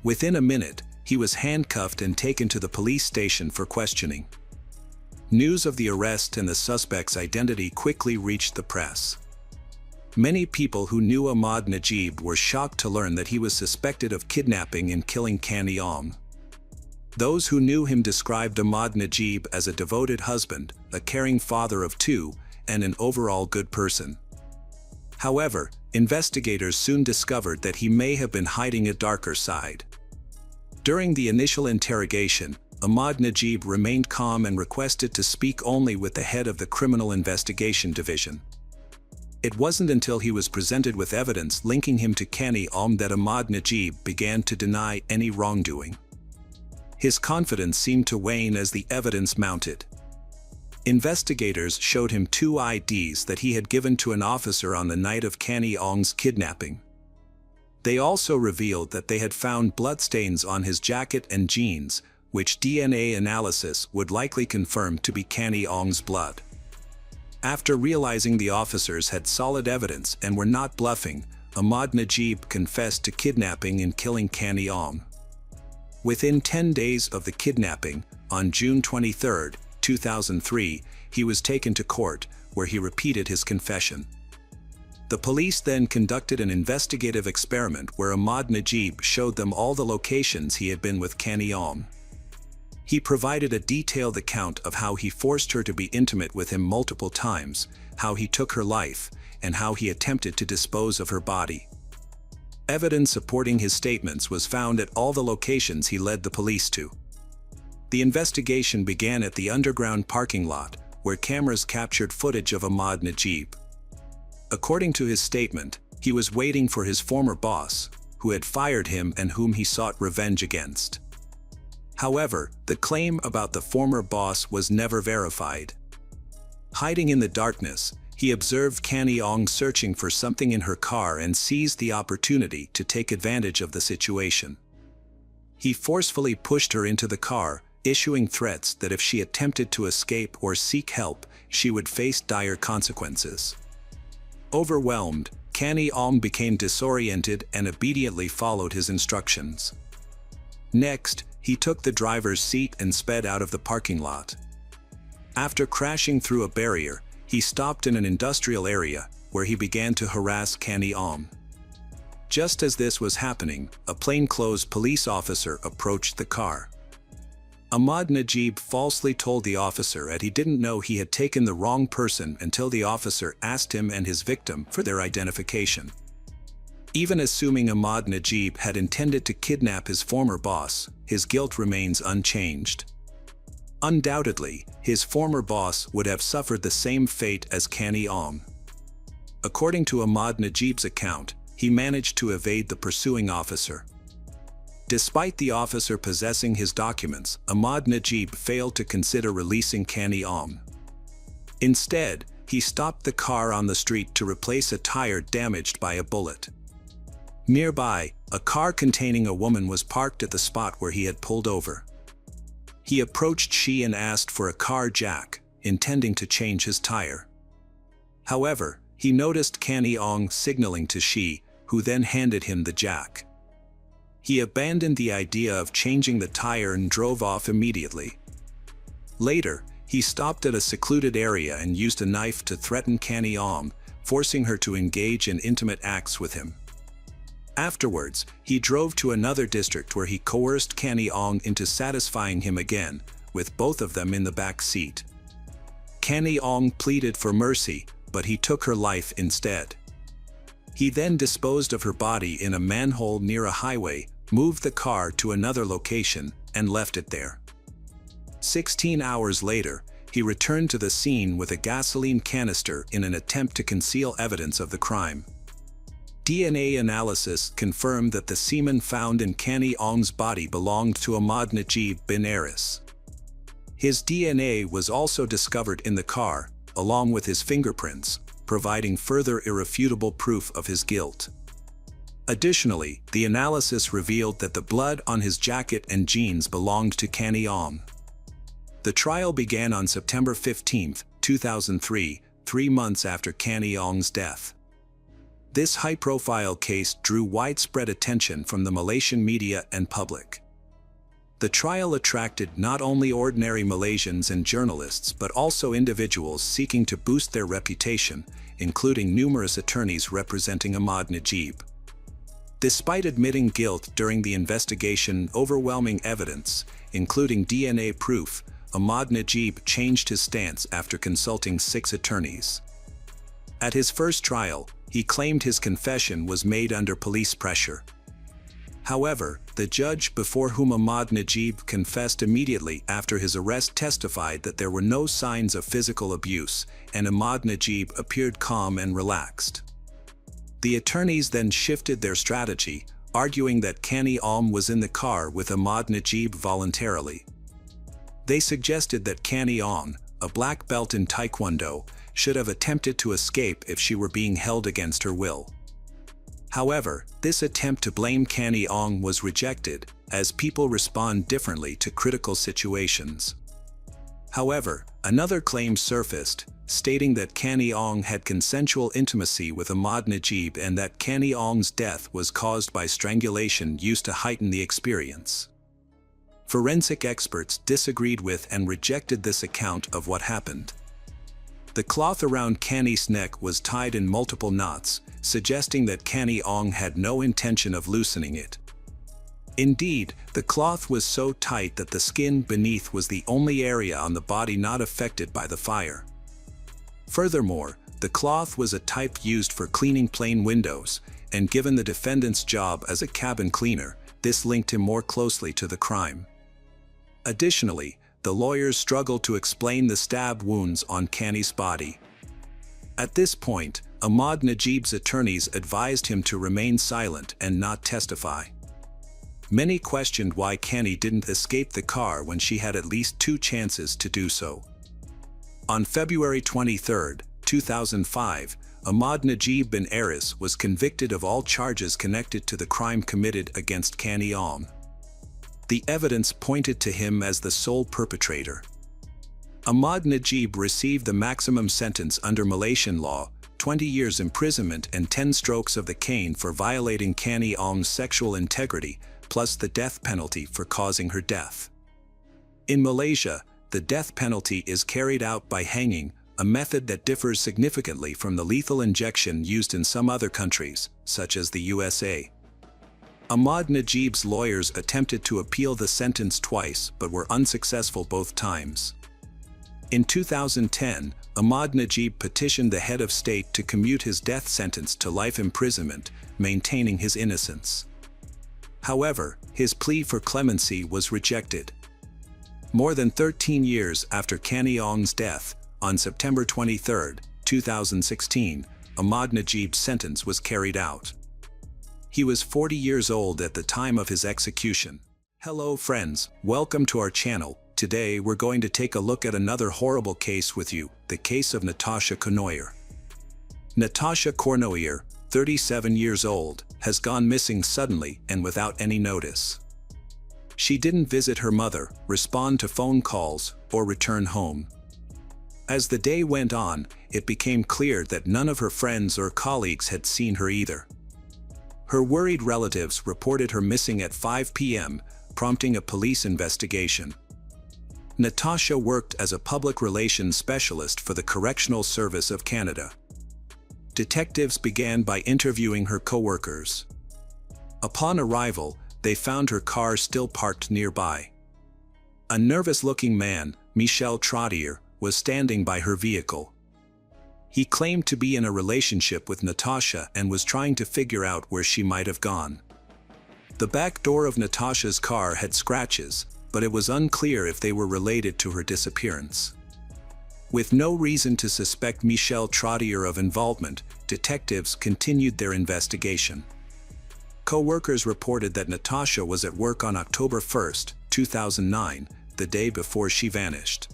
Within a minute, he was handcuffed and taken to the police station for questioning. News of the arrest and the suspect's identity quickly reached the press. Many people who knew Ahmad Najib were shocked to learn that he was suspected of kidnapping and killing Kanny Ong. Those who knew him described Ahmad Najib as a devoted husband, a caring father of 2, and an overall good person. However, investigators soon discovered that he may have been hiding a darker side. During the initial interrogation, Ahmad Najib remained calm and requested to speak only with the head of the Criminal Investigation Division. It wasn't until he was presented with evidence linking him to Kanny Ong that Ahmad Najib began to deny any wrongdoing. His confidence seemed to wane as the evidence mounted. Investigators showed him 2 IDs that he had given to an officer on the night of Kanny Ong's kidnapping. They also revealed that they had found bloodstains on his jacket and jeans, which DNA analysis would likely confirm to be Kanny Ong's blood. After realizing the officers had solid evidence and were not bluffing, Ahmad Najib confessed to kidnapping and killing Kanny Ong. Within 10 days of the kidnapping, on June 23, 2003, he was taken to court, where he repeated his confession. The police then conducted an investigative experiment where Ahmad Najib showed them all the locations he had been with Kanny Ong. He provided a detailed account of how he forced her to be intimate with him multiple times, how he took her life, and how he attempted to dispose of her body. Evidence supporting his statements was found at all the locations he led the police to. The investigation began at the underground parking lot, where cameras captured footage of Ahmad Najib. According to his statement, he was waiting for his former boss, who had fired him and whom he sought revenge against. However, the claim about the former boss was never verified. Hiding in the darkness, he observed Kanny Ong searching for something in her car and seized the opportunity to take advantage of the situation. He forcefully pushed her into the car, issuing threats that if she attempted to escape or seek help, she would face dire consequences. Overwhelmed, Kanny Ong became disoriented and obediently followed his instructions. Next, he took the driver's seat and sped out of the parking lot. After crashing through a barrier, he stopped in an industrial area, where he began to harass Kanny Ong. Just as this was happening, a plainclothes police officer approached the car. Ahmad Najib falsely told the officer that he didn't know he had taken the wrong person until the officer asked him and his victim for their identification. Even assuming Ahmad Najib had intended to kidnap his former boss, his guilt remains unchanged. Undoubtedly, his former boss would have suffered the same fate as Kanny Ong. According to Ahmad Najib's account, he managed to evade the pursuing officer. Despite the officer possessing his documents, Ahmad Najib failed to consider releasing Kanny Ong. Instead, he stopped the car on the street to replace a tire damaged by a bullet. Nearby, a car containing a woman was parked at the spot where he had pulled over. He approached she and asked for a car jack, intending to change his tire. However, he noticed Canny Ong signaling to she, who then handed him the jack. He abandoned the idea of changing the tire and drove off immediately. Later, he stopped at a secluded area and used a knife to threaten Canny Ong, forcing her to engage in intimate acts with him. Afterwards, he drove to another district where he coerced Canny Ong into satisfying him again, with both of them in the back seat. Canny Ong pleaded for mercy, but he took her life instead. He then disposed of her body in a manhole near a highway, moved the car to another location, and left it there. 16 hours later, he returned to the scene with a gasoline canister in an attempt to conceal evidence of the crime. DNA analysis confirmed that the semen found in Canny Ong's body belonged to Ahmad Najib bin Aris. His DNA was also discovered in the car, along with his fingerprints, providing further irrefutable proof of his guilt. Additionally, the analysis revealed that the blood on his jacket and jeans belonged to Canny Ong. The trial began on September 15, 2003, 3 months after Canny Ong's death. This high-profile case drew widespread attention from the Malaysian media and public. The trial attracted not only ordinary Malaysians and journalists but also individuals seeking to boost their reputation, including numerous attorneys representing Ahmad Najib. Despite admitting guilt during the investigation, overwhelming evidence, including DNA proof, Ahmad Najib changed his stance after consulting 6 attorneys. At his first trial, he claimed his confession was made under police pressure. However, the judge before whom Ahmad Najib confessed immediately after his arrest testified that there were no signs of physical abuse, and Ahmad Najib appeared calm and relaxed. The attorneys then shifted their strategy, arguing that Canny Ong was in the car with Ahmad Najib voluntarily. They suggested that Canny Ong, a black belt in Taekwondo, should have attempted to escape if she were being held against her will. However, this attempt to blame Canny Ong was rejected, as people respond differently to critical situations. However, another claim surfaced, stating that Canny Ong had consensual intimacy with Ahmad Najib and that Canny Ong's death was caused by strangulation used to heighten the experience. Forensic experts disagreed with and rejected this account of what happened. The cloth around Canny's neck was tied in multiple knots, suggesting that Canny Ong had no intention of loosening it. Indeed, the cloth was so tight that the skin beneath was the only area on the body not affected by the fire. Furthermore, the cloth was a type used for cleaning plane windows, and given the defendant's job as a cabin cleaner, this linked him more closely to the crime. Additionally, the lawyers struggled to explain the stab wounds on Canny's body. At this point, Ahmad Najib's attorneys advised him to remain silent and not testify. Many questioned why Canny didn't escape the car when she had at least 2 chances to do so. On February 23, 2005, Ahmad Najib bin Aris was convicted of all charges connected to the crime committed against Canny Ong. The evidence pointed to him as the sole perpetrator. Ahmad Najib received the maximum sentence under Malaysian law, 20 years imprisonment and 10 strokes of the cane for violating Canny Ong's sexual integrity, plus the death penalty for causing her death. In Malaysia, the death penalty is carried out by hanging, a method that differs significantly from the lethal injection used in some other countries, such as the USA. Ahmad Najib's lawyers attempted to appeal the sentence twice but were unsuccessful both times. In 2010, Ahmad Najib petitioned the head of state to commute his death sentence to life imprisonment, maintaining his innocence. However, his plea for clemency was rejected. More than 13 years after Canny Ong's death, on September 23, 2016, Ahmad Najib's sentence was carried out. He was 40 years old at the time of his execution. Hello friends, welcome to our channel. Today we're going to take a look at another horrible case with you, the case of Natasha Kornoyer. Natasha Kornoyer, 37 years old, has gone missing suddenly and without any notice. She didn't visit her mother, respond to phone calls, or return home. As the day went on, it became clear that none of her friends or colleagues had seen her either. Her worried relatives reported her missing at 5 p.m., prompting a police investigation. Natasha worked as a public relations specialist for the Correctional Service of Canada. Detectives began by interviewing her coworkers. Upon arrival, they found her car still parked nearby. A nervous-looking man, Michel Trottier, was standing by her vehicle. He claimed to be in a relationship with Natasha and was trying to figure out where she might have gone. The back door of Natasha's car had scratches, but it was unclear if they were related to her disappearance. With no reason to suspect Michel Trottier of involvement, detectives continued their investigation. Co-workers reported that Natasha was at work on October 1, 2009, the day before she vanished.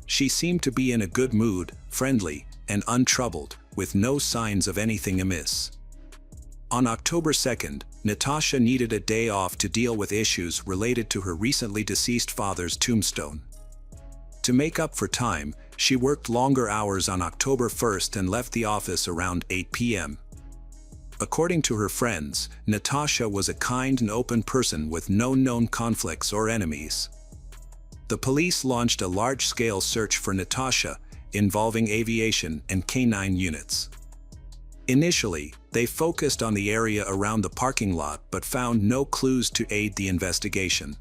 She seemed to be in a good mood, friendly, and untroubled, with no signs of anything amiss. On October 2nd, Natasha needed a day off to deal with issues related to her recently deceased father's tombstone. To make up for time, she worked longer hours on October 1st and left the office around 8 p.m. According to her friends, Natasha was a kind and open person with no known conflicts or enemies. The police launched a large-scale search for Natasha, involving aviation and canine units. Initially, they focused on the area around the parking lot but found no clues to aid the investigation.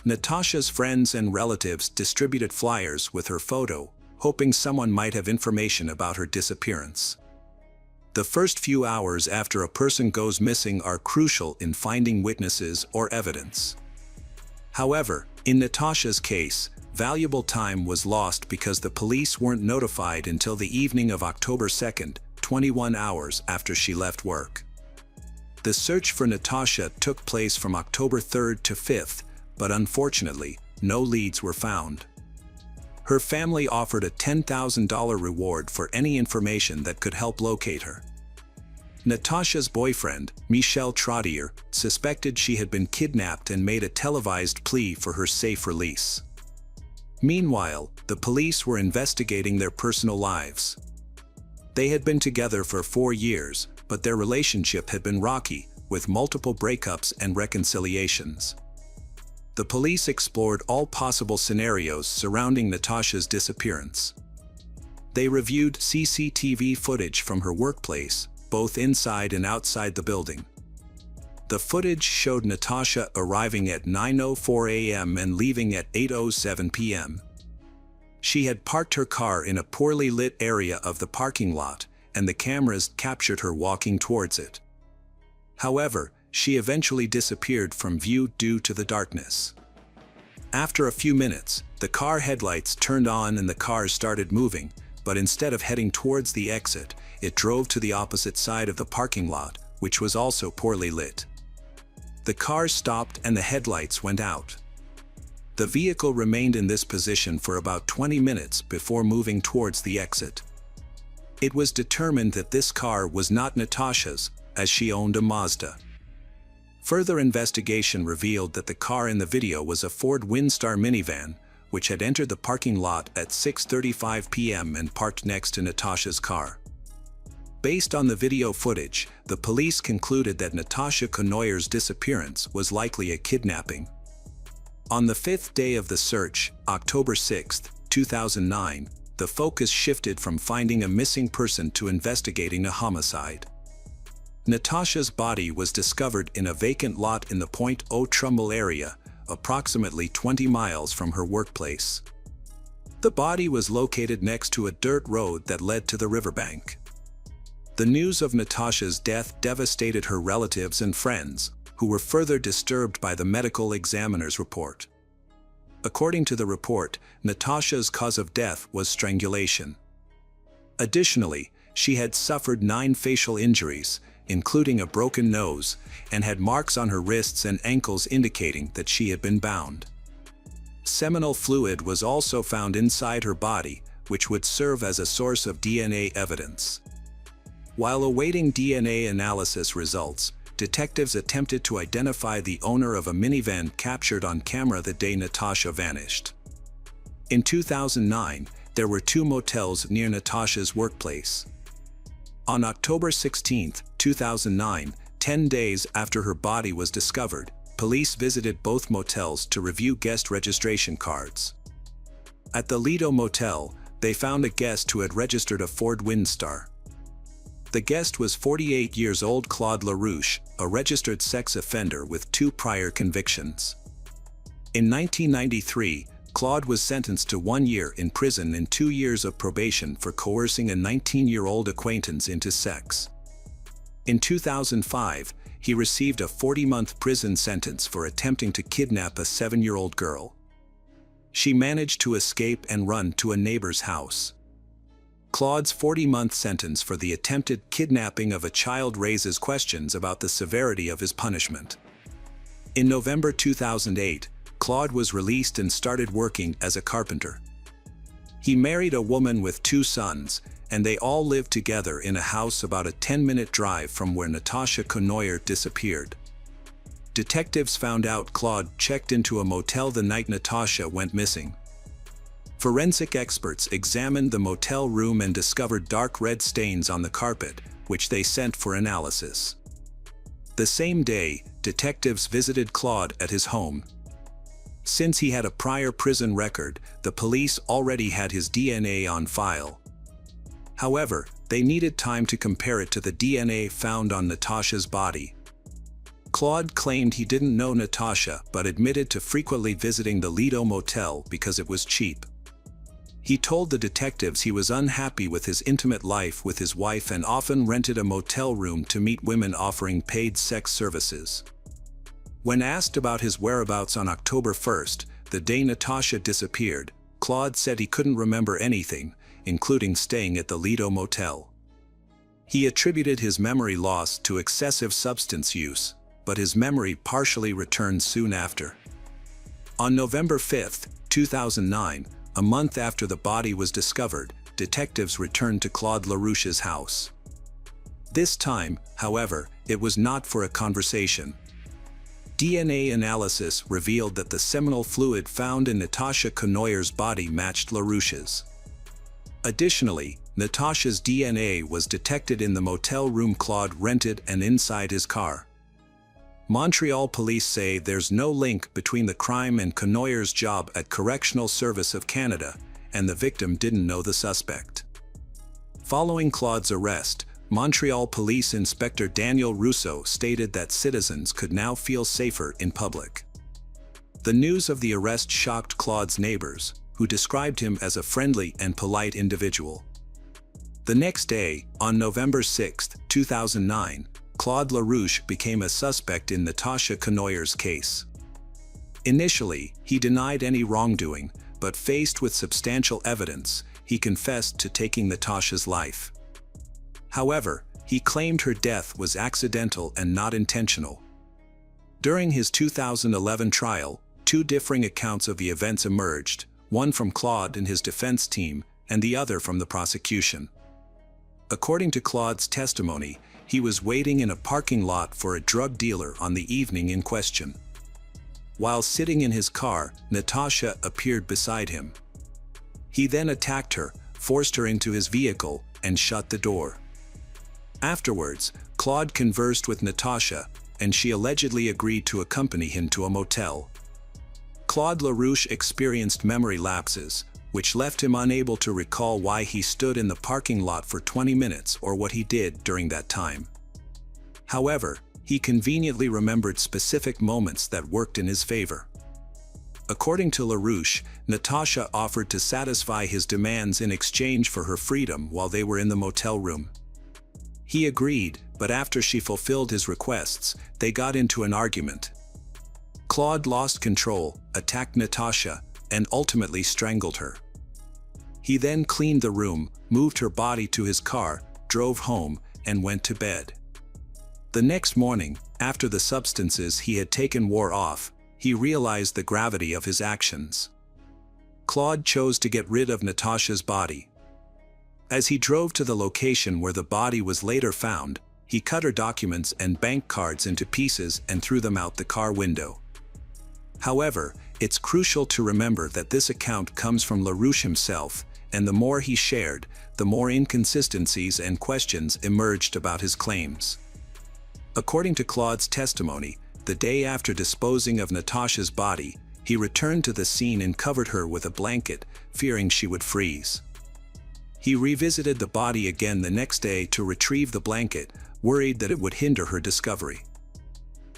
Natasha's friends and relatives distributed flyers with her photo, hoping someone might have information about her disappearance. The first few hours after a person goes missing are crucial in finding witnesses or evidence. However, in Natasha's case, valuable time was lost because the police weren't notified until the evening of October 2nd, 21 hours after she left work. The search for Natasha took place from October 3rd to 5th, but unfortunately, no leads were found. Her family offered a $10,000 reward for any information that could help locate her. Natasha's boyfriend, Michel Trottier, suspected she had been kidnapped and made a televised plea for her safe release. Meanwhile, the police were investigating their personal lives. They had been together for 4 years, but their relationship had been rocky, with multiple breakups and reconciliations. The police explored all possible scenarios surrounding Natasha's disappearance. They reviewed CCTV footage from her workplace, both inside and outside the building. The footage showed Natasha arriving at 9:04 a.m. and leaving at 8:07 p.m. She had parked her car in a poorly lit area of the parking lot, and the cameras captured her walking towards it. However, she eventually disappeared from view due to the darkness. After a few minutes, the car headlights turned on and the car started moving, but instead of heading towards the exit, it drove to the opposite side of the parking lot, which was also poorly lit. The car stopped and the headlights went out. The vehicle remained in this position for about 20 minutes before moving towards the exit. It was determined that this car was not Natasha's, as she owned a Mazda. Further investigation revealed that the car in the video was a Ford Windstar minivan, which had entered the parking lot at 6:35 p.m. and parked next to Natasha's car. Based on the video footage, the police concluded that Natasha Conoyer's disappearance was likely a kidnapping. On the 5th day of the search, October 6, 2009, the focus shifted from finding a missing person to investigating a homicide. Natasha's body was discovered in a vacant lot in the Point Au Trumbull area, approximately 20 miles from her workplace. The body was located next to a dirt road that led to the riverbank. The news of Natasha's death devastated her relatives and friends, who were further disturbed by the medical examiner's report. According to the report, Natasha's cause of death was strangulation. Additionally, she had suffered 9 facial injuries, including a broken nose, and had marks on her wrists and ankles indicating that she had been bound. Seminal fluid was also found inside her body, which would serve as a source of DNA evidence. While awaiting DNA analysis results, detectives attempted to identify the owner of a minivan captured on camera the day Natasha vanished. In 2009, there were 2 motels near Natasha's workplace. On October 16, 2009, 10 days after her body was discovered, police visited both motels to review guest registration cards. At the Lido Motel, they found a guest who had registered a Ford Windstar. The guest was 48 years old Claude LaRouche, a registered sex offender with 2 prior convictions. In 1993, Claude was sentenced to 1 year in prison and 2 years of probation for coercing a 19-year-old acquaintance into sex. In 2005, he received a 40-month prison sentence for attempting to kidnap a 7-year-old girl. She managed to escape and run to a neighbor's house. Claude's 40-month sentence for the attempted kidnapping of a child raises questions about the severity of his punishment. In November 2008, Claude was released and started working as a carpenter. He married a woman with 2 sons, and they all lived together in a house about a 10-minute drive from where Natasha Conoyer disappeared. Detectives found out Claude checked into a motel the night Natasha went missing. Forensic experts examined the motel room and discovered dark red stains on the carpet, which they sent for analysis. The same day, detectives visited Claude at his home. Since he had a prior prison record, the police already had his DNA on file. However, they needed time to compare it to the DNA found on Natasha's body. Claude claimed he didn't know Natasha but admitted to frequently visiting the Lido Motel because it was cheap. He told the detectives he was unhappy with his intimate life with his wife and often rented a motel room to meet women offering paid sex services. When asked about his whereabouts on October 1st, the day Natasha disappeared, Claude said he couldn't remember anything, including staying at the Lido Motel. He attributed his memory loss to excessive substance use, but his memory partially returned soon after. On November 5, 2009, a month after the body was discovered, detectives returned to Claude LaRouche's house. This time, however, it was not for a conversation. DNA analysis revealed that the seminal fluid found in Natasha Conoyer's body matched LaRouche's. Additionally, Natasha's DNA was detected in the motel room Claude rented and inside his car. Montreal police say there's no link between the crime and Conoyer's job at Correctional Service of Canada, and the victim didn't know the suspect. Following Claude's arrest, Montreal Police Inspector Daniel Rousseau stated that citizens could now feel safer in public. The news of the arrest shocked Claude's neighbors, who described him as a friendly and polite individual. The next day, on November 6, 2009, Claude LaRouche became a suspect in Natasha Conoyer's case. Initially, he denied any wrongdoing, but faced with substantial evidence, he confessed to taking Natasha's life. However, he claimed her death was accidental and not intentional. During his 2011 trial, 2 differing accounts of the events emerged, one from Claude and his defense team, and the other from the prosecution. According to Claude's testimony, he was waiting in a parking lot for a drug dealer on the evening in question. While sitting in his car, Natasha appeared beside him. He then attacked her, forced her into his vehicle, and shut the door. Afterwards, Claude conversed with Natasha, and she allegedly agreed to accompany him to a motel. Claude LaRouche experienced memory lapses, which left him unable to recall why he stood in the parking lot for 20 minutes or what he did during that time. However, he conveniently remembered specific moments that worked in his favor. According to LaRouche, Natasha offered to satisfy his demands in exchange for her freedom while they were in the motel room. He agreed, but after she fulfilled his requests, they got into an argument. Claude lost control, attacked Natasha, and ultimately strangled her. He then cleaned the room, moved her body to his car, drove home, and went to bed. The next morning, after the substances he had taken wore off, he realized the gravity of his actions. Claude chose to get rid of Natasha's body. As he drove to the location where the body was later found, he cut her documents and bank cards into pieces and threw them out the car window. However, it's crucial to remember that this account comes from LaRouche himself, and the more he shared, the more inconsistencies and questions emerged about his claims. According to Claude's testimony, the day after disposing of Natasha's body, he returned to the scene and covered her with a blanket, fearing she would freeze. He revisited the body again the next day to retrieve the blanket, worried that it would hinder her discovery.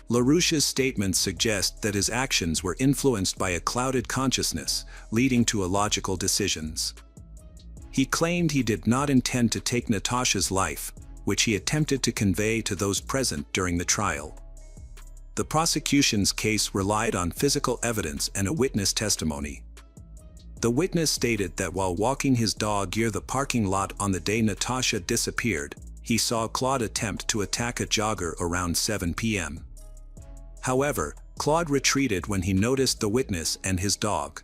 LaRouche's statements suggest that his actions were influenced by a clouded consciousness, leading to illogical decisions. He claimed he did not intend to take Natasha's life, which he attempted to convey to those present during the trial. The prosecution's case relied on physical evidence and a witness testimony. The witness stated that while walking his dog near the parking lot on the day Natasha disappeared, he saw Claude attempt to attack a jogger around 7 p.m. However, Claude retreated when he noticed the witness and his dog.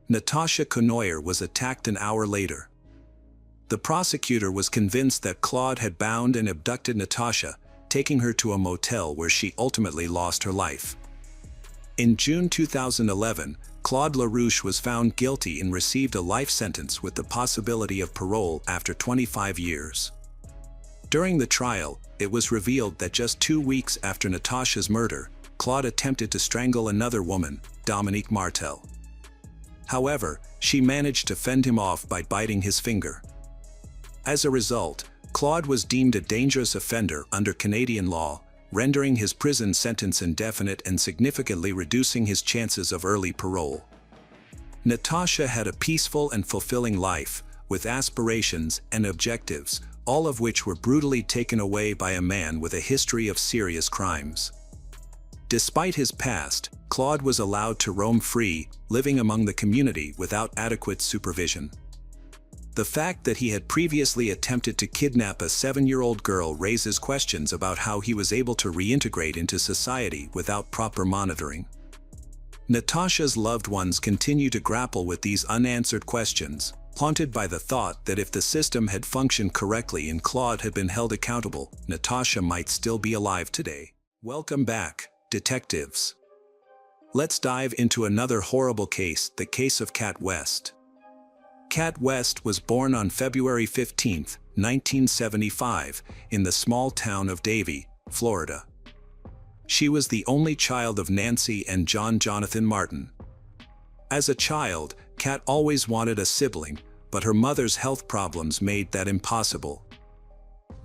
Natasha Conoyer was attacked an hour later. The prosecutor was convinced that Claude had bound and abducted Natasha, taking her to a motel where she ultimately lost her life. In June 2011, Claude LaRouche was found guilty and received a life sentence with the possibility of parole after 25 years. During the trial, it was revealed that just 2 weeks after Natasha's murder, Claude attempted to strangle another woman, Dominique Martel. However, she managed to fend him off by biting his finger. As a result, Claude was deemed a dangerous offender under Canadian law, rendering his prison sentence indefinite and significantly reducing his chances of early parole. Natasha had a peaceful and fulfilling life, with aspirations and objectives, all of which were brutally taken away by a man with a history of serious crimes. Despite his past, Claude was allowed to roam free, living among the community without adequate supervision. The fact that he had previously attempted to kidnap a 7-year-old girl raises questions about how he was able to reintegrate into society without proper monitoring. Natasha's loved ones continue to grapple with these unanswered questions, haunted by the thought that if the system had functioned correctly and Claude had been held accountable, Natasha might still be alive today. Welcome back, detectives. Let's dive into another horrible case, the case of Kat West. Kat West was born on February 15, 1975, in the small town of Davie, Florida. She was the only child of Nancy and John Jonathan Martin. As a child, Kat always wanted a sibling, but her mother's health problems made that impossible.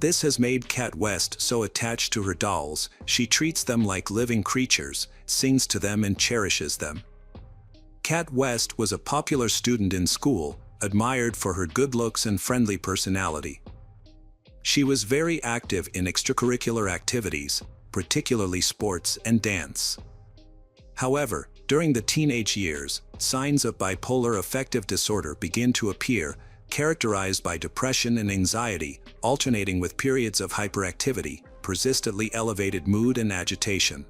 This has made Kat West so attached to her dolls, she treats them like living creatures, sings to them and cherishes them. Kat West was a popular student in school, admired for her good looks and friendly personality. She was very active in extracurricular activities, particularly sports and dance. However, during the teenage years, signs of bipolar affective disorder begin to appear, characterized by depression and anxiety, alternating with periods of hyperactivity, persistently elevated mood and agitation.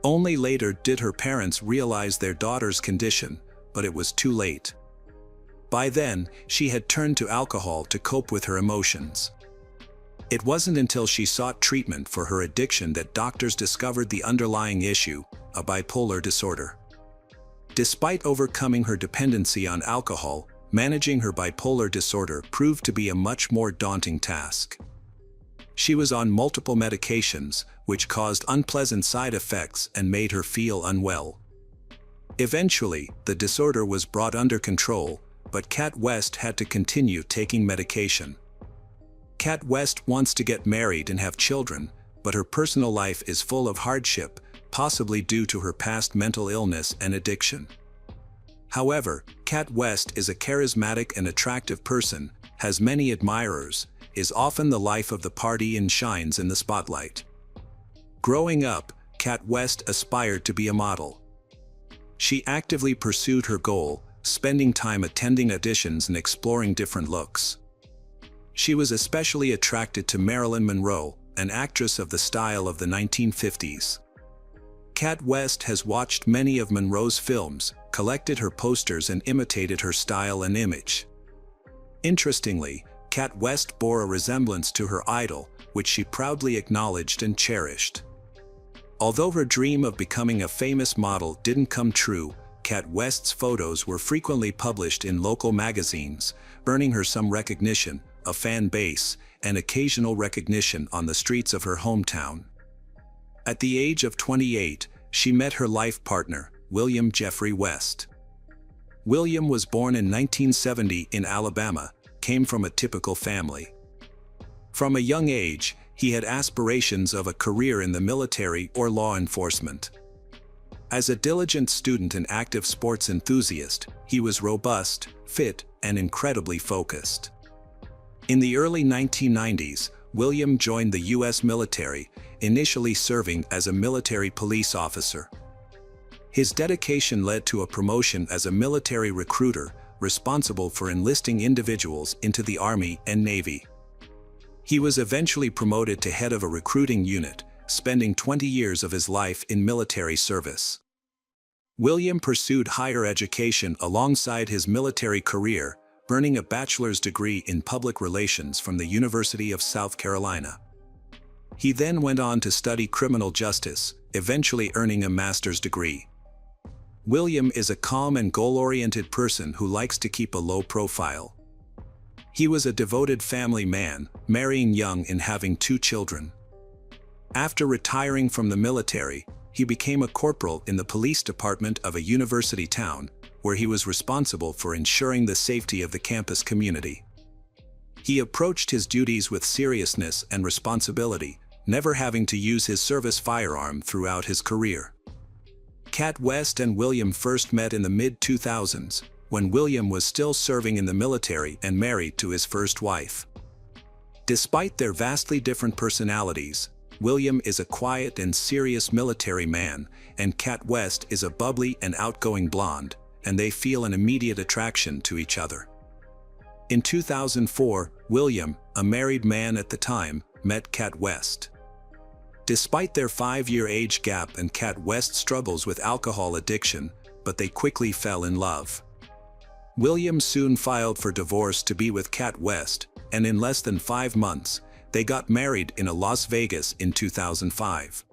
Only later did her parents realize their daughter's condition, but it was too late. By then, she had turned to alcohol to cope with her emotions. It wasn't until she sought treatment for her addiction that doctors discovered the underlying issue, a bipolar disorder. Despite overcoming her dependency on alcohol, managing her bipolar disorder proved to be a much more daunting task. She was on multiple medications, which caused unpleasant side effects and made her feel unwell. Eventually, the disorder was brought under control, but Kat West had to continue taking medication. Kat West wants to get married and have children, but her personal life is full of hardship, possibly due to her past mental illness and addiction. However, Kat West is a charismatic and attractive person, has many admirers, is often the life of the party and shines in the spotlight. Growing up, Kat West aspired to be a model. She actively pursued her goal, spending time attending auditions and exploring different looks. She was especially attracted to Marilyn Monroe, an actress of the style of the 1950s. Kat West has watched many of Monroe's films, collected her posters and imitated her style and image. Interestingly, Kat West bore a resemblance to her idol, which she proudly acknowledged and cherished. Although her dream of becoming a famous model didn't come true, Kat West's photos were frequently published in local magazines, earning her some recognition, a fan base, and occasional recognition on the streets of her hometown. At the age of 28, she met her life partner, William Jeffrey West. William was born in 1970 in Alabama, came from a typical family. From a young age, he had aspirations of a career in the military or law enforcement. As a diligent student and active sports enthusiast, he was robust, fit, and incredibly focused. In the early 1990s, William joined the U.S. military, initially serving as a military police officer. His dedication led to a promotion as a military recruiter, responsible for enlisting individuals into the Army and Navy. He was eventually promoted to head of a recruiting unit, spending 20 years of his life in military service. William pursued higher education alongside his military career, earning a bachelor's degree in public relations from the University of South Carolina. He then went on to study criminal justice, eventually earning a master's degree. William is a calm and goal-oriented person who likes to keep a low profile. He was a devoted family man, marrying young and having 2 children. After retiring from the military, he became a corporal in the police department of a university town, where he was responsible for ensuring the safety of the campus community. He approached his duties with seriousness and responsibility, never having to use his service firearm throughout his career. Kat West and William first met in the mid-2000s, when William was still serving in the military and married to his first wife. Despite their vastly different personalities, William is a quiet and serious military man, and Kat West is a bubbly and outgoing blonde, and they feel an immediate attraction to each other. In 2004, William, a married man at the time, met Kat West. Despite their 5-year age gap and Kat West struggles with alcohol addiction, but they quickly fell in love. William soon filed for divorce to be with Kat West, and in less than 5 months, they got married in Las Vegas in 2005.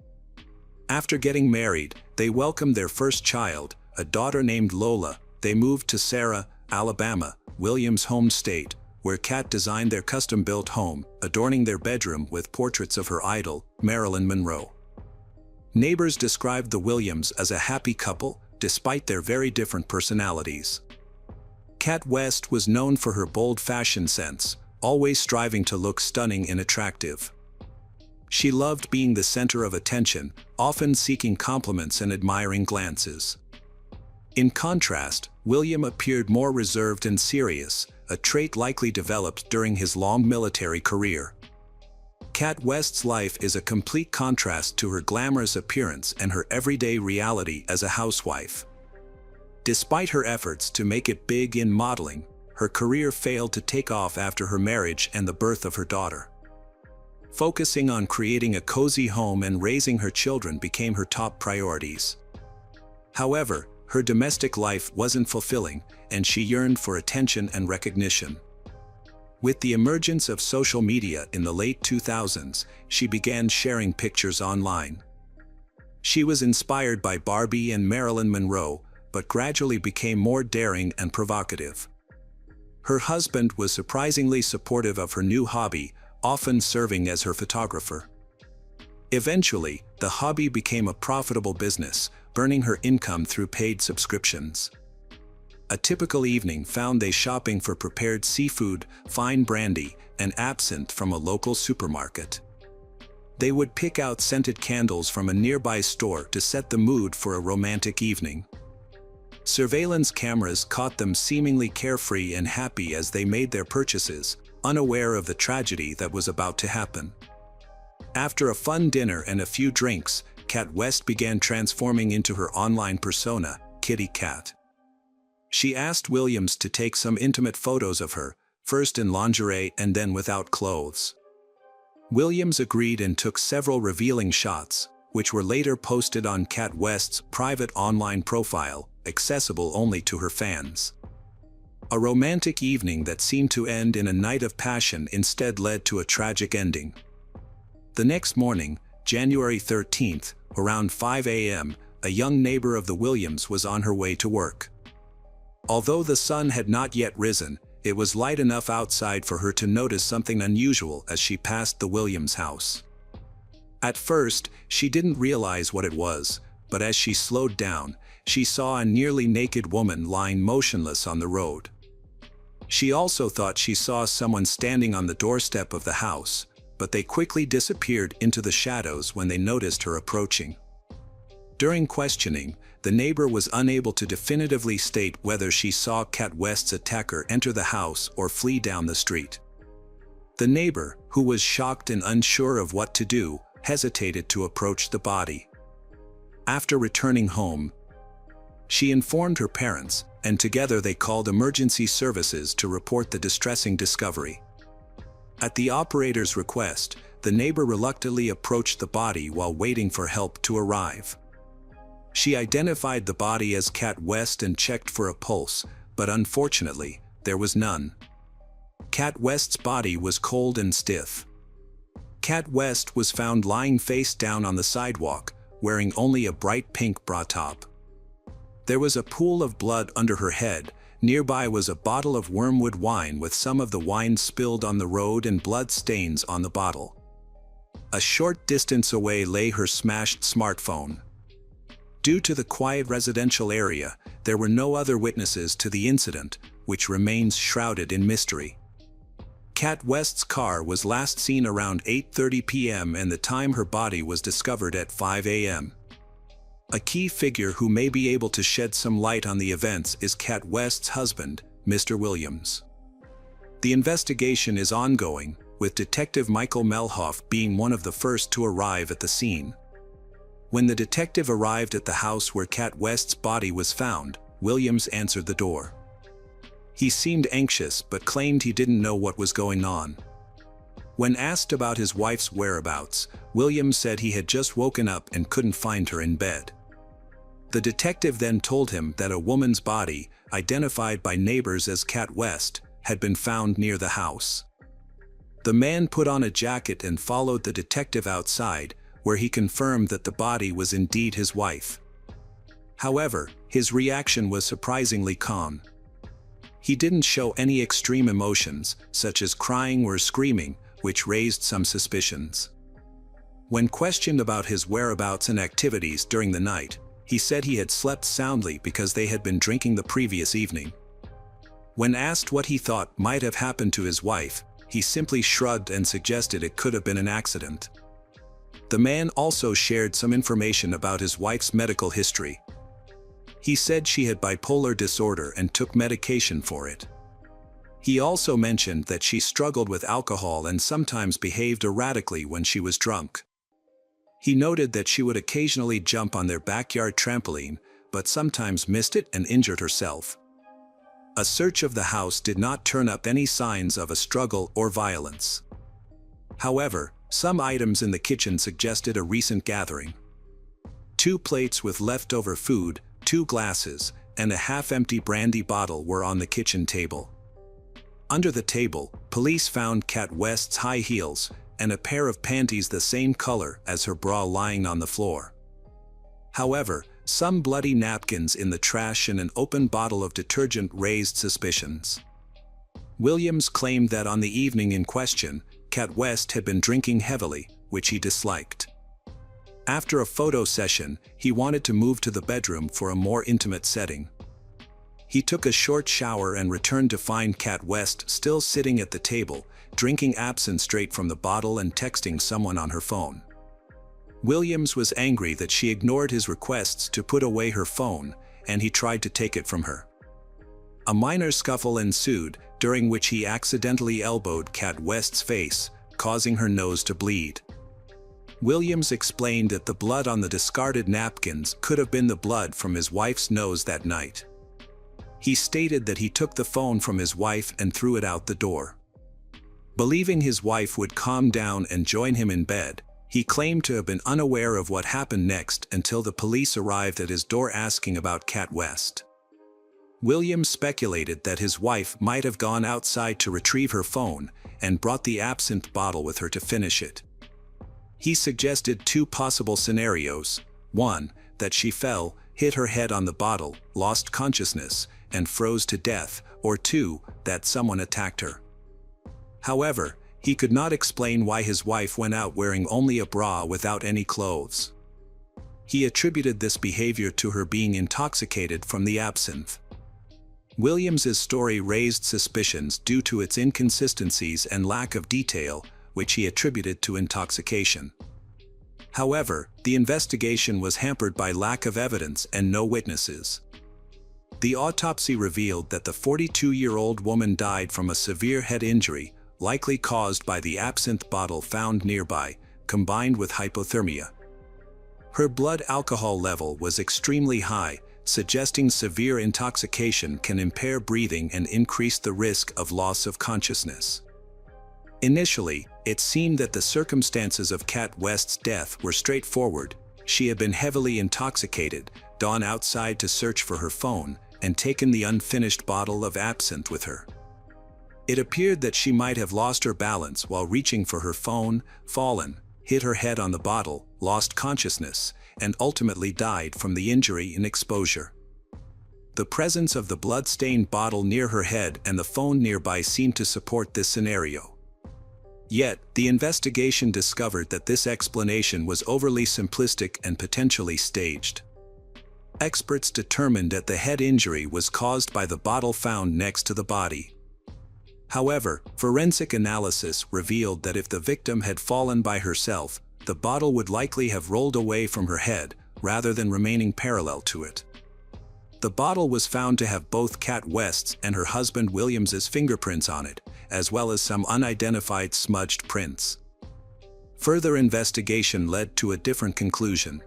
After getting married, they welcomed their first child, a daughter named Lola. They moved to Sarah, Alabama, William's home state, where Kat designed their custom-built home, adorning their bedroom with portraits of her idol, Marilyn Monroe. Neighbors described the Williams as a happy couple, despite their very different personalities. Kat West was known for her bold fashion sense, always striving to look stunning and attractive. She loved being the center of attention, often seeking compliments and admiring glances. In contrast, William appeared more reserved and serious, a trait likely developed during his long military career. Kat West's life is a complete contrast to her glamorous appearance and her everyday reality as a housewife. Despite her efforts to make it big in modeling, her career failed to take off after her marriage and the birth of her daughter. Focusing on creating a cozy home and raising her children became her top priorities. However, her domestic life wasn't fulfilling, and she yearned for attention and recognition. With the emergence of social media in the late 2000s, she began sharing pictures online. She was inspired by Barbie and Marilyn Monroe, but gradually became more daring and provocative. Her husband was surprisingly supportive of her new hobby, often serving as her photographer. Eventually, the hobby became a profitable business, earning her income through paid subscriptions. A typical evening found they shopping for prepared seafood, fine brandy, and absinthe from a local supermarket. They would pick out scented candles from a nearby store to set the mood for a romantic evening. Surveillance cameras caught them seemingly carefree and happy as they made their purchases, unaware of the tragedy that was about to happen. After a fun dinner and a few drinks, Kat West began transforming into her online persona, Kitty Cat. She asked Williams to take some intimate photos of her, first in lingerie and then without clothes. Williams agreed and took several revealing shots, which were later posted on Kat West's private online profile, accessible only to her fans. A romantic evening that seemed to end in a night of passion instead led to a tragic ending. The next morning, January 13th, around 5 a.m., a young neighbor of the Williams was on her way to work. Although the sun had not yet risen, it was light enough outside for her to notice something unusual as she passed the Williams house. At first, she didn't realize what it was, but as she slowed down, she saw a nearly naked woman lying motionless on the road. She also thought she saw someone standing on the doorstep of the house, but they quickly disappeared into the shadows when they noticed her approaching. During questioning, the neighbor was unable to definitively state whether she saw Cat West's attacker enter the house or flee down the street. The neighbor, who was shocked and unsure of what to do, hesitated to approach the body. After returning home, she informed her parents, and together they called emergency services to report the distressing discovery. At the operator's request, the neighbor reluctantly approached the body while waiting for help to arrive. She identified the body as Cat West and checked for a pulse, but unfortunately, there was none. Cat West's body was cold and stiff. Cat West was found lying face down on the sidewalk, wearing only a bright pink bra top. There was a pool of blood under her head. Nearby was a bottle of wormwood wine with some of the wine spilled on the road and blood stains on the bottle. A short distance away lay her smashed smartphone. Due to the quiet residential area, there were no other witnesses to the incident, which remains shrouded in mystery. Cat West's car was last seen around 8:30 p.m. and the time her body was discovered at 5 a.m. A key figure who may be able to shed some light on the events is Cat West's husband, Mr. Williams. The investigation is ongoing, with Detective Michael Melhoff being one of the first to arrive at the scene. When the detective arrived at the house where Cat West's body was found, Williams answered the door. He seemed anxious but claimed he didn't know what was going on. When asked about his wife's whereabouts, Williams said he had just woken up and couldn't find her in bed. The detective then told him that a woman's body, identified by neighbors as Cat West, had been found near the house. The man put on a jacket and followed the detective outside, where he confirmed that the body was indeed his wife. However, his reaction was surprisingly calm. He didn't show any extreme emotions, such as crying or screaming, which raised some suspicions. When questioned about his whereabouts and activities during the night, he said he had slept soundly because they had been drinking the previous evening. When asked what he thought might have happened to his wife, he simply shrugged and suggested it could have been an accident. The man also shared some information about his wife's medical history. He said she had bipolar disorder and took medication for it. He also mentioned that she struggled with alcohol and sometimes behaved erratically when she was drunk. He noted that she would occasionally jump on their backyard trampoline, but sometimes missed it and injured herself. A search of the house did not turn up any signs of a struggle or violence. However, some items in the kitchen suggested a recent gathering. 2 plates with leftover food, 2 glasses, and a half-empty brandy bottle were on the kitchen table. Under the table, police found Cat West's high heels and a pair of panties the same color as her bra lying on the floor. However, some bloody napkins in the trash and an open bottle of detergent raised suspicions. Williams claimed that on the evening in question, Cat West had been drinking heavily, which he disliked. After a photo session, he wanted to move to the bedroom for a more intimate setting. He took a short shower and returned to find Cat West still sitting at the table, drinking absinthe straight from the bottle and texting someone on her phone. Williams was angry that she ignored his requests to put away her phone, and he tried to take it from her. A minor scuffle ensued, during which he accidentally elbowed Cat West's face, causing her nose to bleed. Williams explained that the blood on the discarded napkins could have been the blood from his wife's nose that night. He stated that he took the phone from his wife and threw it out the door. Believing his wife would calm down and join him in bed, he claimed to have been unaware of what happened next until the police arrived at his door asking about Cat West. Williams speculated that his wife might have gone outside to retrieve her phone and brought the absinthe bottle with her to finish it. He suggested two possible scenarios: one, that she fell, hit her head on the bottle, lost consciousness, and froze to death, or two, that someone attacked her. However, he could not explain why his wife went out wearing only a bra without any clothes. He attributed this behavior to her being intoxicated from the absinthe. Williams's story raised suspicions due to its inconsistencies and lack of detail, which he attributed to intoxication. However, the investigation was hampered by lack of evidence and no witnesses. The autopsy revealed that the 42-year-old woman died from a severe head injury, likely caused by the absinthe bottle found nearby, combined with hypothermia. Her blood alcohol level was extremely high, suggesting severe intoxication can impair breathing and increase the risk of loss of consciousness. Initially, it seemed that the circumstances of Kat West's death were straightforward. She had been heavily intoxicated, gone outside to search for her phone, and taken the unfinished bottle of absinthe with her. It appeared that she might have lost her balance while reaching for her phone, fallen, hit her head on the bottle, lost consciousness, and ultimately died from the injury and exposure. The presence of the blood-stained bottle near her head and the phone nearby seemed to support this scenario. Yet, the investigation discovered that this explanation was overly simplistic and potentially staged. Experts determined that the head injury was caused by the bottle found next to the body. However, forensic analysis revealed that if the victim had fallen by herself, the bottle would likely have rolled away from her head, rather than remaining parallel to it. The bottle was found to have both Kat West's and her husband Williams's fingerprints on it, as well as some unidentified smudged prints. Further investigation led to a different conclusion.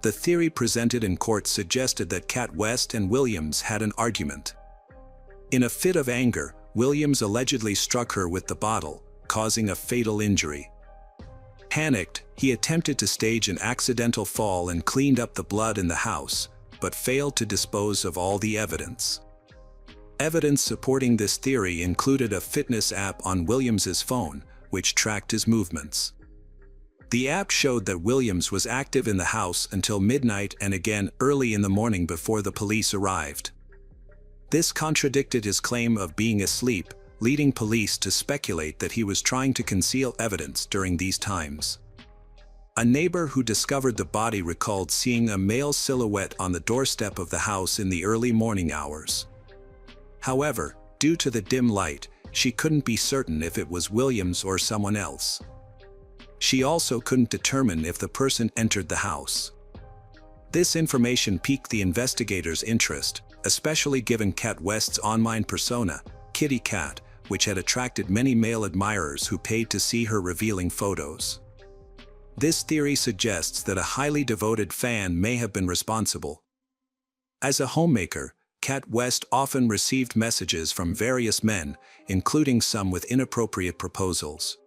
The theory presented in court suggested that Kat West and Williams had an argument. In a fit of anger, Williams allegedly struck her with the bottle, causing a fatal injury. Panicked, he attempted to stage an accidental fall and cleaned up the blood in the house, but failed to dispose of all the evidence. Evidence supporting this theory included a fitness app on Williams's phone, which tracked his movements. The app showed that Williams was active in the house until midnight and again early in the morning before the police arrived. This contradicted his claim of being asleep, leading police to speculate that he was trying to conceal evidence during these times. A neighbor who discovered the body recalled seeing a male silhouette on the doorstep of the house in the early morning hours. However, due to the dim light, she couldn't be certain if it was Williams or someone else. She also couldn't determine if the person entered the house. This information piqued the investigators' interest, especially given Kat West's online persona, Kitty Cat, which had attracted many male admirers who paid to see her revealing photos. This theory suggests that a highly devoted fan may have been responsible. As a homemaker, Kat West often received messages from various men, including some with inappropriate proposals.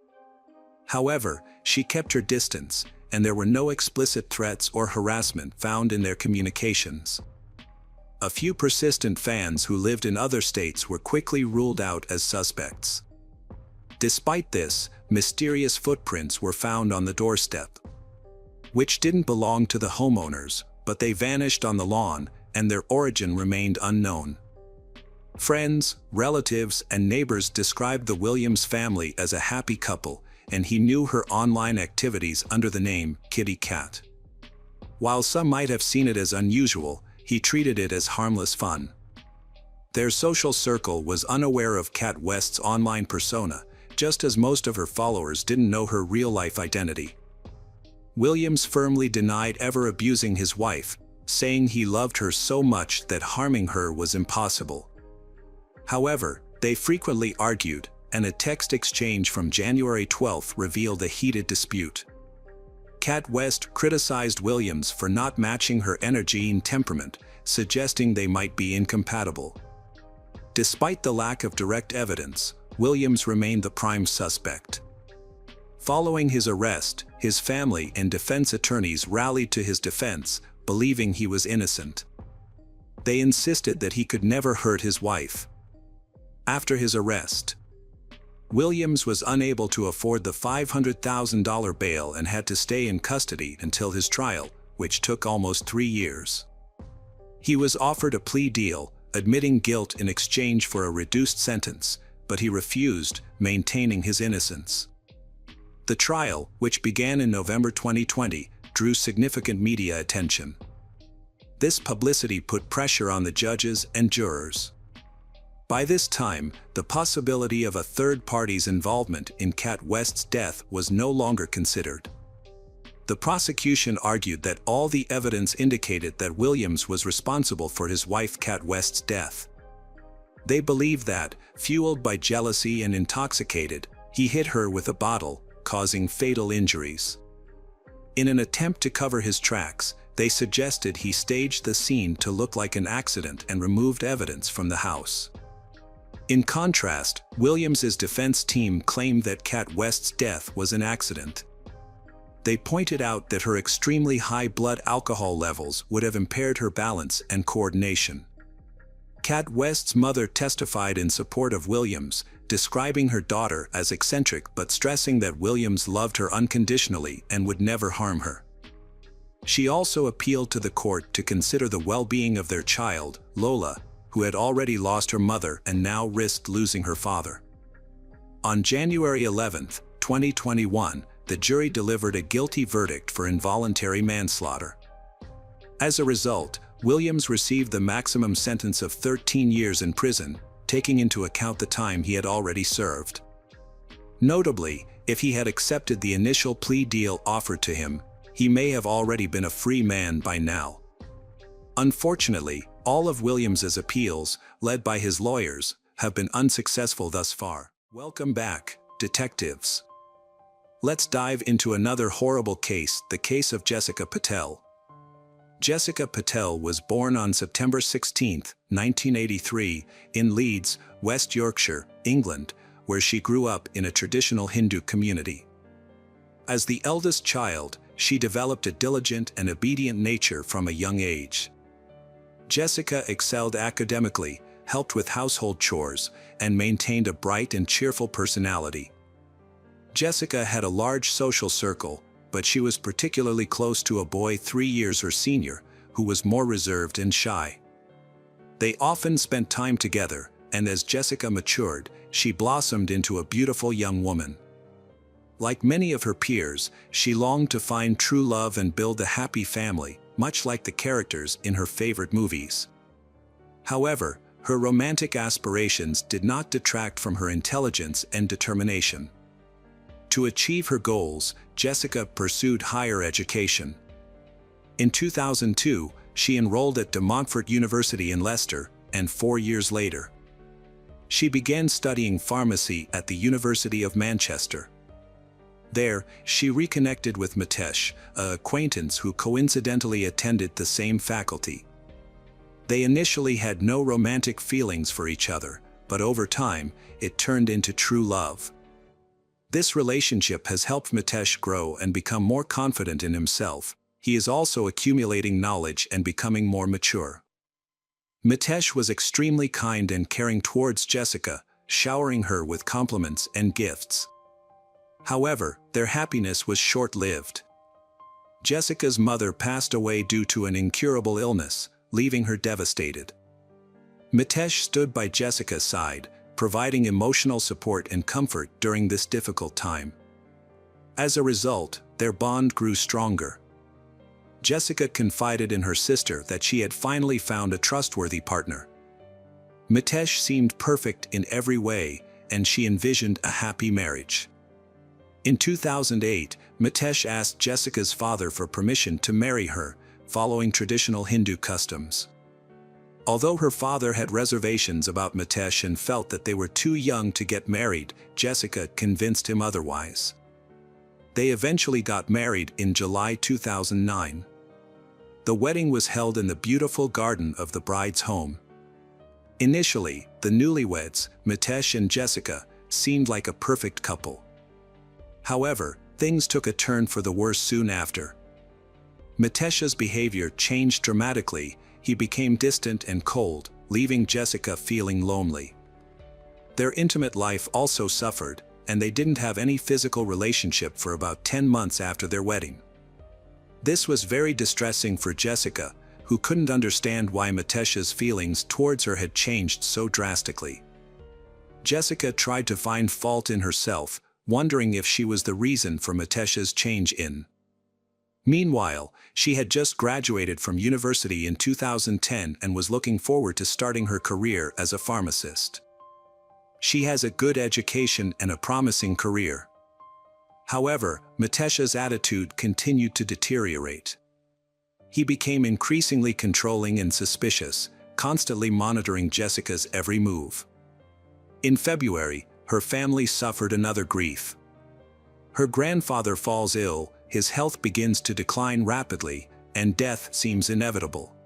However, she kept her distance, and there were no explicit threats or harassment found in their communications. A few persistent fans who lived in other states were quickly ruled out as suspects. Despite this, mysterious footprints were found on the doorstep, which didn't belong to the homeowners, but they vanished on the lawn, and their origin remained unknown. Friends, relatives, and neighbors described the Williams family as a happy couple, and he knew her online activities under the name Kitty Cat. While some might have seen it as unusual, he treated it as harmless fun. Their social circle was unaware of Kat West's online persona, just as most of her followers didn't know her real-life identity. Williams firmly denied ever abusing his wife, saying he loved her so much that harming her was impossible. However, they frequently argued, and a text exchange from January 12 revealed a heated dispute. Kat West criticized Williams for not matching her energy and temperament, suggesting they might be incompatible. Despite the lack of direct evidence, Williams remained the prime suspect. Following his arrest, his family and defense attorneys rallied to his defense, believing he was innocent. They insisted that he could never hurt his wife. After his arrest, Williams was unable to afford the $500,000 bail and had to stay in custody until his trial, which took almost 3 years. He was offered a plea deal, admitting guilt in exchange for a reduced sentence, but he refused, maintaining his innocence. The trial, which began in November 2020, drew significant media attention. This publicity put pressure on the judges and jurors. By this time, the possibility of a third party's involvement in Cat West's death was no longer considered. The prosecution argued that all the evidence indicated that Williams was responsible for his wife Cat West's death. They believed that, fueled by jealousy and intoxicated, he hit her with a bottle, causing fatal injuries. In an attempt to cover his tracks, they suggested he staged the scene to look like an accident and removed evidence from the house. In contrast, Williams's defense team claimed that Cat West's death was an accident. They pointed out that her extremely high blood alcohol levels would have impaired her balance and coordination. Cat West's mother testified in support of Williams, describing her daughter as eccentric but stressing that Williams loved her unconditionally and would never harm her. She also appealed to the court to consider the well-being of their child, Lola, who had already lost her mother and now risked losing her father. On January 11, 2021, the jury delivered a guilty verdict for involuntary manslaughter. As a result, Williams received the maximum sentence of 13 years in prison, taking into account the time he had already served. Notably, if he had accepted the initial plea deal offered to him, he may have already been a free man by now. Unfortunately, all of Williams's appeals, led by his lawyers, have been unsuccessful thus far. Welcome back, detectives. Let's dive into another horrible case, the case of Jessica Patel. Jessica Patel was born on September 16, 1983, in Leeds, West Yorkshire, England, where she grew up in a traditional Hindu community. As the eldest child, she developed a diligent and obedient nature from a young age. Jessica excelled academically, helped with household chores, and maintained a bright and cheerful personality. Jessica had a large social circle, but she was particularly close to a boy 3 years her senior, who was more reserved and shy. They often spent time together, and as Jessica matured, she blossomed into a beautiful young woman. Like many of her peers, she longed to find true love and build a happy family, much like the characters in her favorite movies. However, her romantic aspirations did not detract from her intelligence and determination. To achieve her goals, Jessica pursued higher education. In 2002, she enrolled at De Montfort University in Leicester, and 4 years later, she began studying pharmacy at the University of Manchester. There, she reconnected with Mitesh, an acquaintance who coincidentally attended the same faculty. They initially had no romantic feelings for each other, but over time, it turned into true love. This relationship has helped Mitesh grow and become more confident in himself. He is also accumulating knowledge and becoming more mature. Mitesh was extremely kind and caring towards Jessica, showering her with compliments and gifts. However, their happiness was short-lived. Jessica's mother passed away due to an incurable illness, leaving her devastated. Mitesh stood by Jessica's side, providing emotional support and comfort during this difficult time. As a result, their bond grew stronger. Jessica confided in her sister that she had finally found a trustworthy partner. Mitesh seemed perfect in every way, and she envisioned a happy marriage. In 2008, Mitesh asked Jessica's father for permission to marry her, following traditional Hindu customs. Although her father had reservations about Mitesh and felt that they were too young to get married, Jessica convinced him otherwise. They eventually got married in July 2009. The wedding was held in the beautiful garden of the bride's home. Initially, the newlyweds, Mitesh and Jessica, seemed like a perfect couple. However, things took a turn for the worse soon after. Mitesh's behavior changed dramatically, he became distant and cold, leaving Jessica feeling lonely. Their intimate life also suffered, and they didn't have any physical relationship for about 10 months after their wedding. This was very distressing for Jessica, who couldn't understand why Mitesh's feelings towards her had changed so drastically. Jessica tried to find fault in herself, wondering if she was the reason for Mitesh's change in. Meanwhile, she had just graduated from university in 2010 and was looking forward to starting her career as a pharmacist. She has a good education and a promising career. However, Mitesh's attitude continued to deteriorate. He became increasingly controlling and suspicious, constantly monitoring Jessica's every move. In February, her family suffered another grief. Her grandfather falls ill, his health begins to decline rapidly, and death seems inevitable.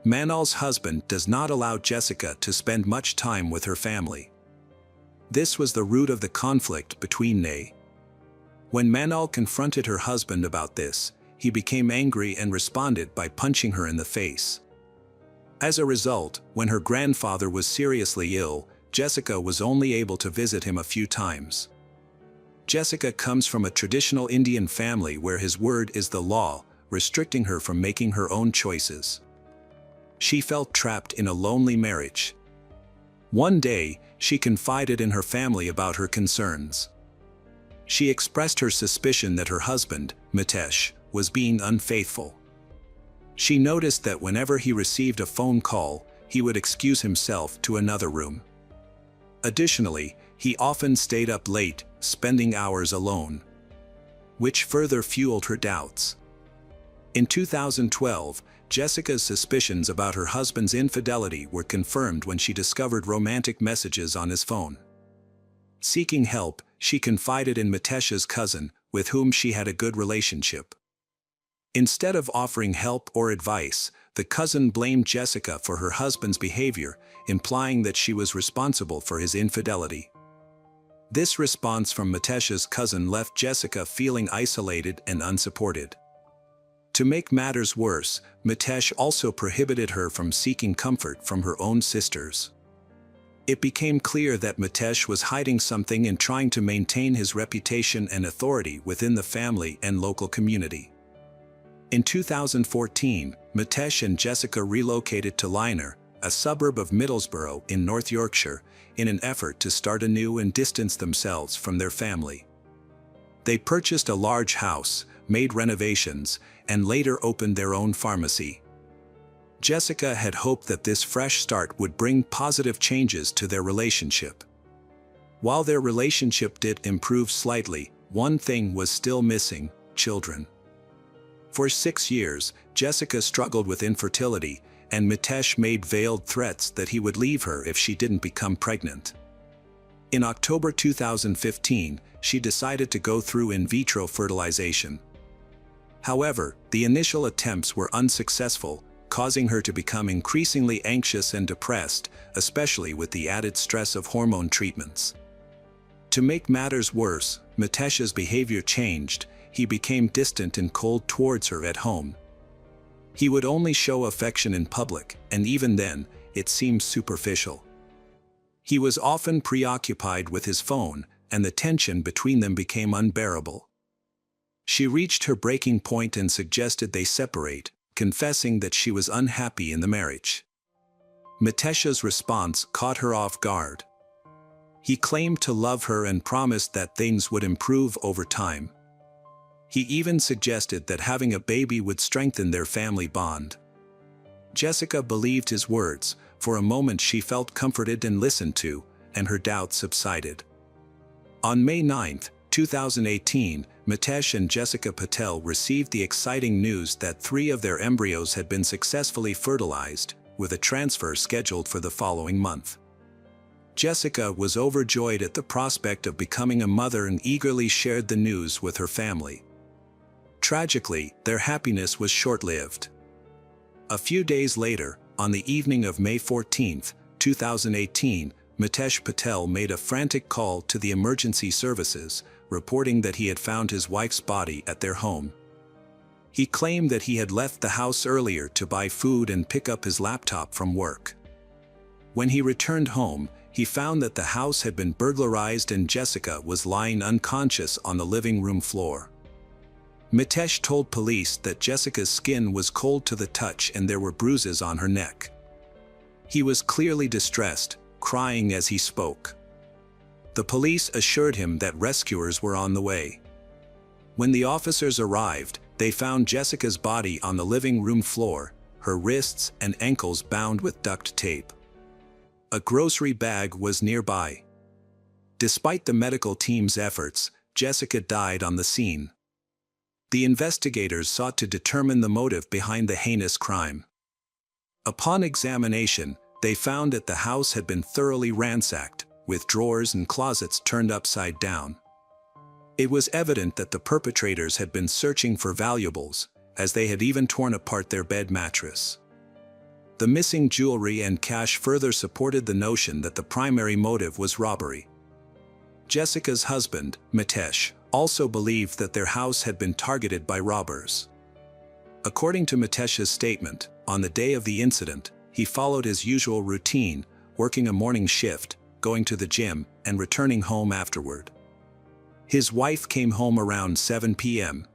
Manal's husband does not allow Jessica to spend much time with her family. This was the root of the conflict between they. When Manal confronted her husband about this, he became angry and responded by punching her in the face. As a result, when her grandfather was seriously ill, Jessica was only able to visit him a few times. Jessica comes from a traditional Indian family where his word is the law, restricting her from making her own choices. She felt trapped in a lonely marriage. One day, she confided in her family about her concerns. She expressed her suspicion that her husband, Mitesh, was being unfaithful. She noticed that whenever he received a phone call, he would excuse himself to another room. Additionally, he often stayed up late, spending hours alone, which further fueled her doubts. In 2012, Jessica's suspicions about her husband's infidelity were confirmed when she discovered romantic messages on his phone. Seeking help, she confided in Mitesh's cousin, with whom she had a good relationship. Instead of offering help or advice, the cousin blamed Jessica for her husband's behavior, implying that she was responsible for his infidelity. This response from Mitesh's cousin left Jessica feeling isolated and unsupported. To make matters worse, Mitesh also prohibited her from seeking comfort from her own sisters. It became clear that Mitesh was hiding something and trying to maintain his reputation and authority within the family and local community. In 2014, Mitesh and Jessica relocated to Lynor, a suburb of Middlesbrough in North Yorkshire, in an effort to start anew and distance themselves from their family. They purchased a large house, made renovations, and later opened their own pharmacy. Jessica had hoped that this fresh start would bring positive changes to their relationship. While their relationship did improve slightly, one thing was still missing: children. For 6 years, Jessica struggled with infertility, and Mitesh made veiled threats that he would leave her if she didn't become pregnant. In October 2015, she decided to go through in vitro fertilization. However, the initial attempts were unsuccessful, causing her to become increasingly anxious and depressed, especially with the added stress of hormone treatments. To make matters worse, Mitesh's behavior changed. He became distant and cold towards her at home. He would only show affection in public, and even then, it seemed superficial. He was often preoccupied with his phone, and the tension between them became unbearable. She reached her breaking point and suggested they separate, confessing that she was unhappy in the marriage. Mitesh's response caught her off guard. He claimed to love her and promised that things would improve over time. He even suggested that having a baby would strengthen their family bond. Jessica believed his words. For a moment she felt comforted and listened to, and her doubts subsided. On May 9, 2018, Mitesh and Jessica Patel received the exciting news that 3 of their embryos had been successfully fertilized, with a transfer scheduled for the following month. Jessica was overjoyed at the prospect of becoming a mother and eagerly shared the news with her family. Tragically, their happiness was short-lived. A few days later, on the evening of May 14, 2018, Mitesh Patel made a frantic call to the emergency services, reporting that he had found his wife's body at their home. He claimed that he had left the house earlier to buy food and pick up his laptop from work. When he returned home, he found that the house had been burglarized and Jessica was lying unconscious on the living room floor. Mitesh told police that Jessica's skin was cold to the touch and there were bruises on her neck. He was clearly distressed, crying as he spoke. The police assured him that rescuers were on the way. When the officers arrived, they found Jessica's body on the living room floor, her wrists and ankles bound with duct tape. A grocery bag was nearby. Despite the medical team's efforts, Jessica died on the scene. The investigators sought to determine the motive behind the heinous crime. Upon examination, they found that the house had been thoroughly ransacked, with drawers and closets turned upside down. It was evident that the perpetrators had been searching for valuables, as they had even torn apart their bed mattress. The missing jewelry and cash further supported the notion that the primary motive was robbery. Jessica's husband, Mitesh, also believed that their house had been targeted by robbers. According to Mitesh's statement, on the day of the incident, he followed his usual routine, working a morning shift, going to the gym, and returning home afterward. His wife came home around 7 p.m.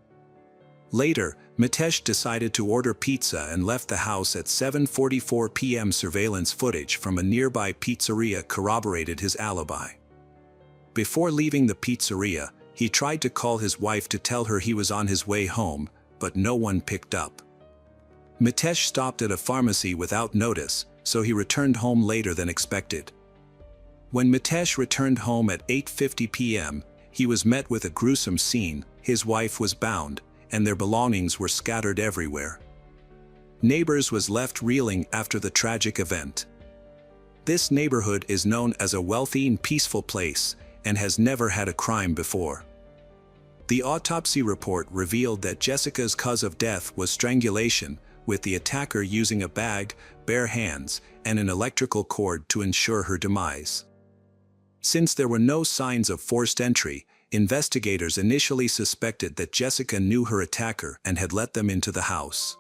Later, Mitesh decided to order pizza and left the house at 7:44 p.m. Surveillance footage from a nearby pizzeria corroborated his alibi. Before leaving the pizzeria, he tried to call his wife to tell her he was on his way home, but no one picked up. Mitesh stopped at a pharmacy without notice, so he returned home later than expected. When Mitesh returned home at 8:50 p.m., he was met with a gruesome scene. His wife was bound, and their belongings were scattered everywhere. Neighbors was left reeling after the tragic event. This neighborhood is known as a wealthy and peaceful place, and has never had a crime before. The autopsy report revealed that Jessica's cause of death was strangulation, with the attacker using a bag, bare hands, and an electrical cord to ensure her demise. Since there were no signs of forced entry, investigators initially suspected that Jessica knew her attacker and had let them into the house.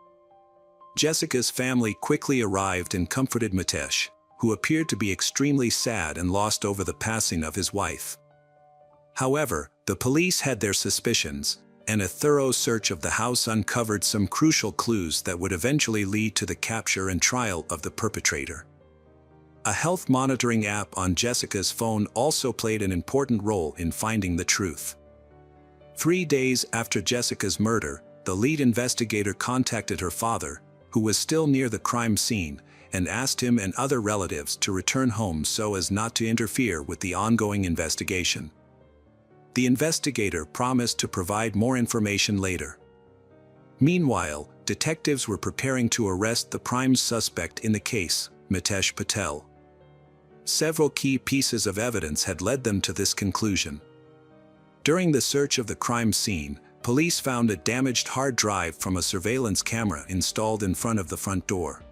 Jessica's family quickly arrived and comforted Mitesh, who appeared to be extremely sad and lost over the passing of his wife. However, the police had their suspicions, and a thorough search of the house uncovered some crucial clues that would eventually lead to the capture and trial of the perpetrator. A health monitoring app on Jessica's phone also played an important role in finding the truth. 3 days after Jessica's murder, the lead investigator contacted her father, who was still near the crime scene, and asked him and other relatives to return home so as not to interfere with the ongoing investigation. The investigator promised to provide more information later. Meanwhile, detectives were preparing to arrest the prime suspect in the case, Mitesh Patel. Several key pieces of evidence had led them to this conclusion. During the search of the crime scene, police found a damaged hard drive from a surveillance camera installed in front of the front door.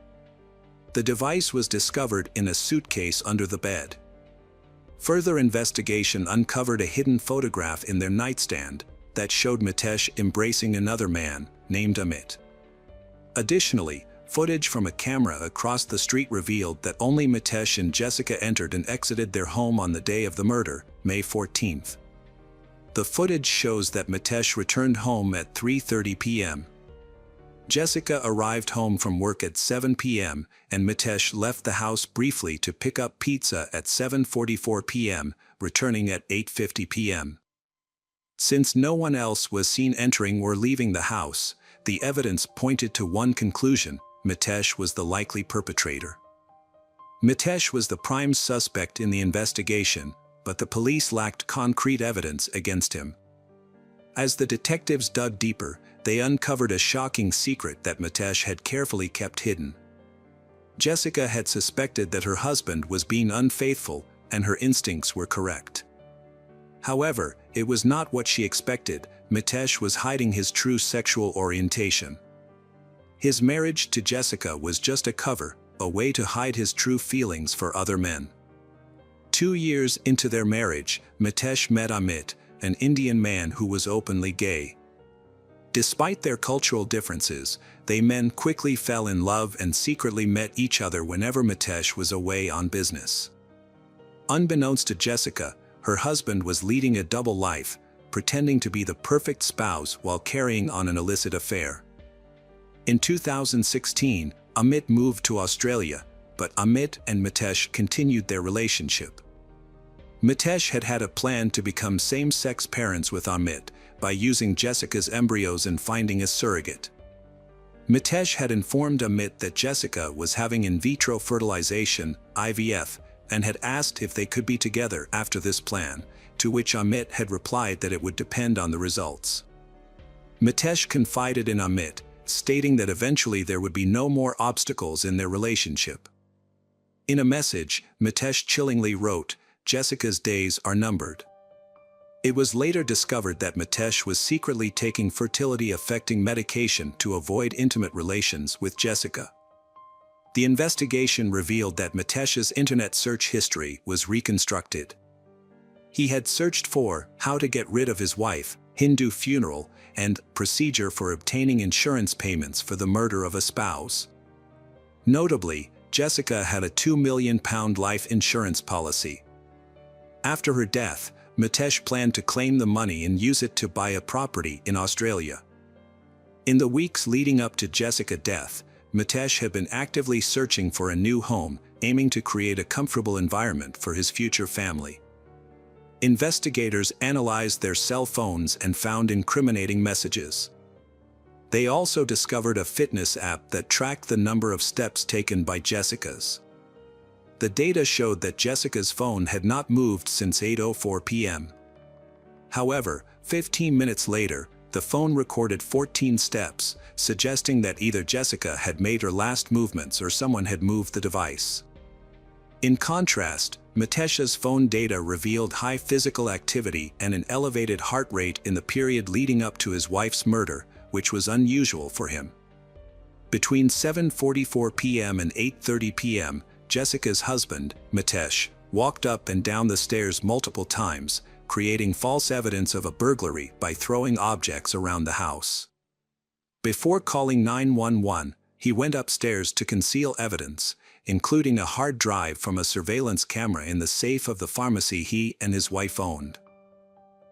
The device was discovered in a suitcase under the bed. Further investigation uncovered a hidden photograph in their nightstand that showed Mitesh embracing another man, named Amit. Additionally, footage from a camera across the street revealed that only Mitesh and Jessica entered and exited their home on the day of the murder, May 14th. The footage shows that Mitesh returned home at 3:30 p.m. Jessica arrived home from work at 7 p.m., and Mitesh left the house briefly to pick up pizza at 7:44 p.m., returning at 8:50 p.m. Since no one else was seen entering or leaving the house, the evidence pointed to one conclusion: Mitesh was the likely perpetrator. Mitesh was the prime suspect in the investigation, but the police lacked concrete evidence against him. As the detectives dug deeper, they uncovered a shocking secret that Mitesh had carefully kept hidden. Jessica had suspected that her husband was being unfaithful, and her instincts were correct. However, it was not what she expected. Mitesh was hiding his true sexual orientation. His marriage to Jessica was just a cover, a way to hide his true feelings for other men. 2 years into their marriage, Mitesh met Amit, an Indian man who was openly gay. Despite their cultural differences, they men quickly fell in love and secretly met each other whenever Mitesh was away on business. Unbeknownst to Jessica, her husband was leading a double life, pretending to be the perfect spouse while carrying on an illicit affair. In 2016, Amit moved to Australia, but Amit and Mitesh continued their relationship. Mitesh had had a plan to become same-sex parents with Amit by using Jessica's embryos and finding a surrogate. Mitesh had informed Amit that Jessica was having in vitro fertilization, IVF, and had asked if they could be together after this plan, to which Amit had replied that it would depend on the results. Mitesh confided in Amit, stating that eventually there would be no more obstacles in their relationship. In a message, Mitesh chillingly wrote, "Jessica's days are numbered." It was later discovered that Mitesh was secretly taking fertility-affecting medication to avoid intimate relations with Jessica. The investigation revealed that Mitesh's internet search history was reconstructed. He had searched for "how to get rid of his wife," Hindu funeral, and procedure for obtaining insurance payments for the murder of a spouse. Notably, Jessica had a £2 million life insurance policy. After her death, Mitesh planned to claim the money and use it to buy a property in Australia. In the weeks leading up to Jessica's death, Mitesh had been actively searching for a new home, aiming to create a comfortable environment for his future family. Investigators analyzed their cell phones and found incriminating messages. They also discovered a fitness app that tracked the number of steps taken by Jessica's. The data showed that Jessica's phone had not moved since 8:04 p.m. However, 15 minutes later, the phone recorded 14 steps, suggesting that either Jessica had made her last movements or someone had moved the device. In contrast, Mitesh's phone data revealed high physical activity and an elevated heart rate in the period leading up to his wife's murder, which was unusual for him. Between 7:44 p.m. and 8:30 p.m., Jessica's husband, Mitesh, walked up and down the stairs multiple times, creating false evidence of a burglary by throwing objects around the house. Before calling 911, he went upstairs to conceal evidence, including a hard drive from a surveillance camera in the safe of the pharmacy he and his wife owned.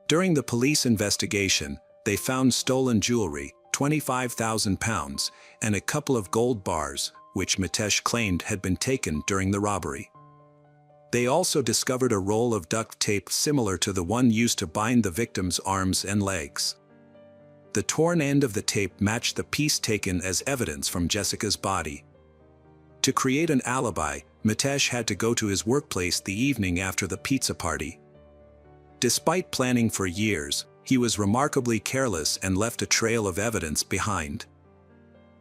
During the police investigation, they found stolen jewelry, £25,000, and a couple of gold bars, which Mitesh claimed had been taken during the robbery. They also discovered a roll of duct tape similar to the one used to bind the victim's arms and legs. The torn end of the tape matched the piece taken as evidence from Jessica's body. To create an alibi, Mitesh had to go to his workplace the evening after the pizza party. Despite planning for years, he was remarkably careless and left a trail of evidence behind.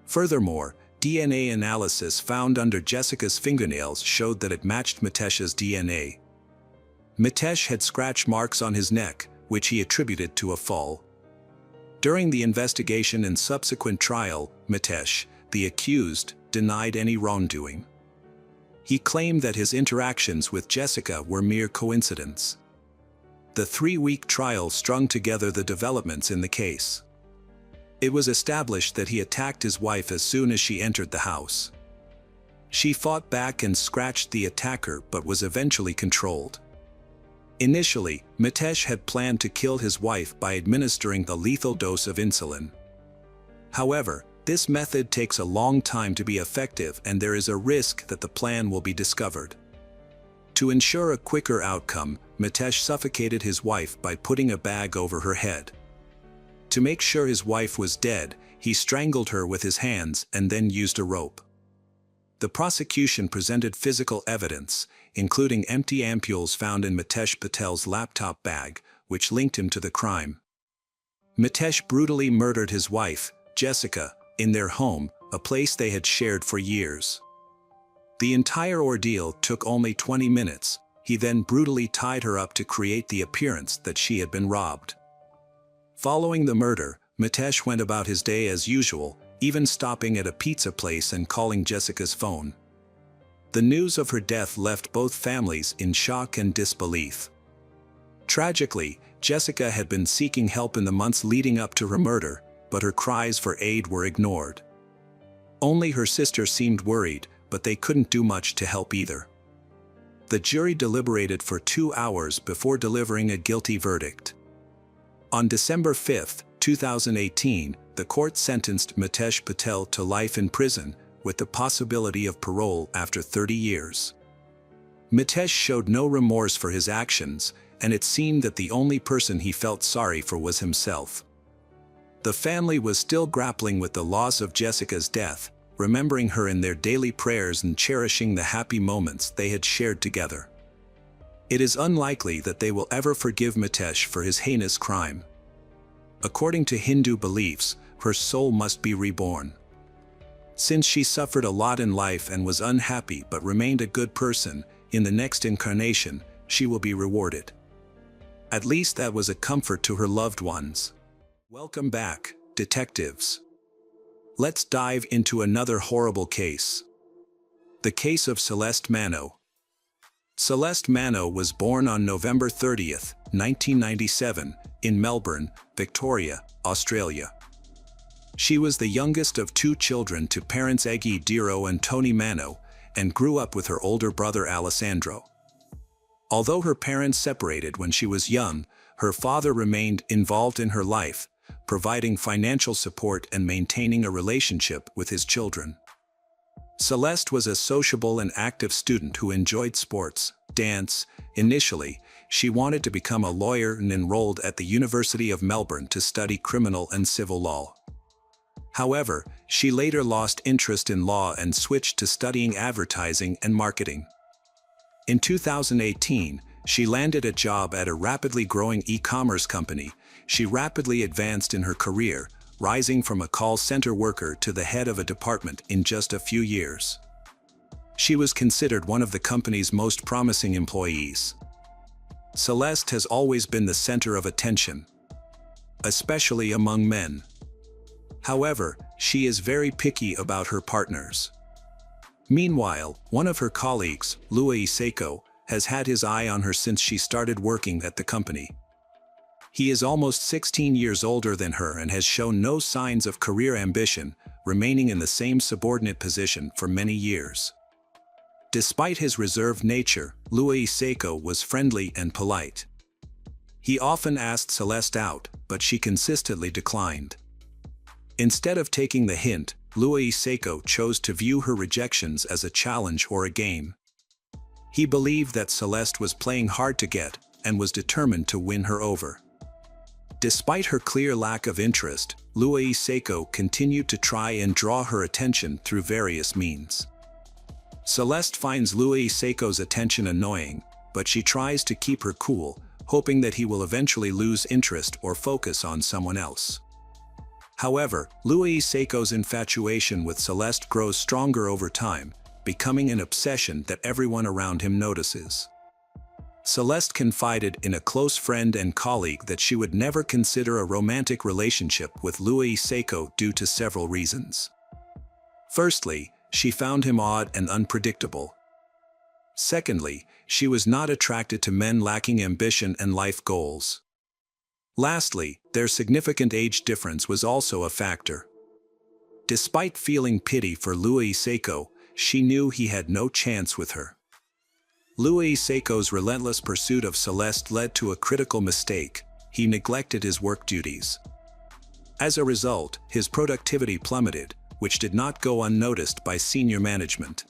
Furthermore, DNA analysis found under Jessica's fingernails showed that it matched Mitesh's DNA. Mitesh had scratch marks on his neck, which he attributed to a fall. During the investigation and subsequent trial, Mitesh, the accused, denied any wrongdoing. He claimed that his interactions with Jessica were mere coincidence. The 3-week trial strung together the developments in the case. It was established that he attacked his wife as soon as she entered the house. She fought back and scratched the attacker but was eventually controlled. Initially, Mitesh had planned to kill his wife by administering a lethal dose of insulin. However, this method takes a long time to be effective and there is a risk that the plan will be discovered. To ensure a quicker outcome, Mitesh suffocated his wife by putting a bag over her head. To make sure his wife was dead, he strangled her with his hands and then used a rope. The prosecution presented physical evidence, including empty ampules found in Mitesh Patel's laptop bag, which linked him to the crime. Mitesh brutally murdered his wife, Jessica, in their home, a place they had shared for years. The entire ordeal took only 20 minutes. He then brutally tied her up to create the appearance that she had been robbed. Following the murder, Mitesh went about his day as usual, even stopping at a pizza place and calling Jessica's phone. The news of her death left both families in shock and disbelief. Tragically, Jessica had been seeking help in the months leading up to her murder, but her cries for aid were ignored. Only her sister seemed worried, but they couldn't do much to help either. The jury deliberated for 2 hours before delivering a guilty verdict. On December 5, 2018, the court sentenced Mitesh Patel to life in prison, with the possibility of parole after 30 years. Mitesh showed no remorse for his actions, and it seemed that the only person he felt sorry for was himself. The family was still grappling with the loss of Jessica's death, remembering her in their daily prayers and cherishing the happy moments they had shared together. It is unlikely that they will ever forgive Mitesh for his heinous crime. According to Hindu beliefs, her soul must be reborn. Since she suffered a lot in life and was unhappy but remained a good person, in the next incarnation, she will be rewarded. At least that was a comfort to her loved ones. Welcome back, detectives. Let's dive into another horrible case. The case of Celeste Mano. Celeste Mano was born on November 30, 1997, in Melbourne, Victoria, Australia. She was the youngest of 2 children to parents Eggy Diro and Tony Mano, and grew up with her older brother Alessandro. Although her parents separated when she was young, her father remained involved in her life, providing financial support and maintaining a relationship with his children. Celeste was a sociable and active student who enjoyed sports, dance. Initially, she wanted to become a lawyer and enrolled at the University of Melbourne to study criminal and civil law. However, she later lost interest in law and switched to studying advertising and marketing. In 2018, she landed a job at a rapidly growing e-commerce company. She rapidly advanced in her career, rising from a call center worker to the head of a department in just a few years. She was considered one of the company's most promising employees. Celeste has always been the center of attention, especially among men. However, she is very picky about her partners. Meanwhile, one of her colleagues, Louis Seiko, has had his eye on her since she started working at the company. He is almost 16 years older than her and has shown no signs of career ambition, remaining in the same subordinate position for many years. Despite his reserved nature, Louis Seiko was friendly and polite. He often asked Celeste out, but she consistently declined. Instead of taking the hint, Louis Seiko chose to view her rejections as a challenge or a game. He believed that Celeste was playing hard to get and was determined to win her over. Despite her clear lack of interest, Louis Seiko continued to try and draw her attention through various means. Celeste finds Louis Seiko's attention annoying, but she tries to keep her cool, hoping that he will eventually lose interest or focus on someone else. However, Louis Seiko's infatuation with Celeste grows stronger over time, becoming an obsession that everyone around him notices. Celeste confided in a close friend and colleague that she would never consider a romantic relationship with Louis Seiko due to several reasons. Firstly, she found him odd and unpredictable. Secondly, she was not attracted to men lacking ambition and life goals. Lastly, their significant age difference was also a factor. Despite feeling pity for Louis Seiko, she knew he had no chance with her. Louis Seiko's relentless pursuit of Celeste led to a critical mistake: he neglected his work duties. As a result, his productivity plummeted, which did not go unnoticed by senior management.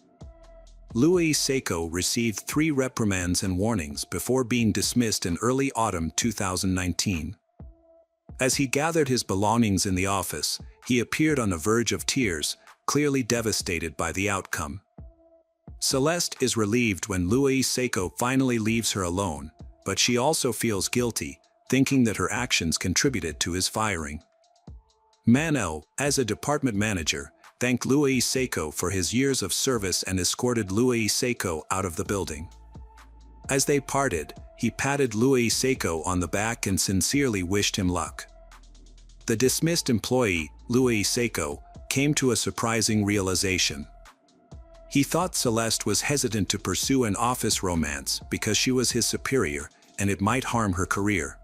Louis Seiko received 3 reprimands and warnings before being dismissed in early autumn 2019. As he gathered his belongings in the office, he appeared on the verge of tears, clearly devastated by the outcome. Celeste is relieved when Louis Seiko finally leaves her alone, but she also feels guilty, thinking that her actions contributed to his firing. Mano, as a department manager, thanked Louis Seiko for his years of service and escorted Louis Seiko out of the building. As they parted, he patted Louis Seiko on the back and sincerely wished him luck. The dismissed employee, Louis Seiko, came to a surprising realization. He thought Celeste was hesitant to pursue an office romance because she was his superior, and it might harm her career.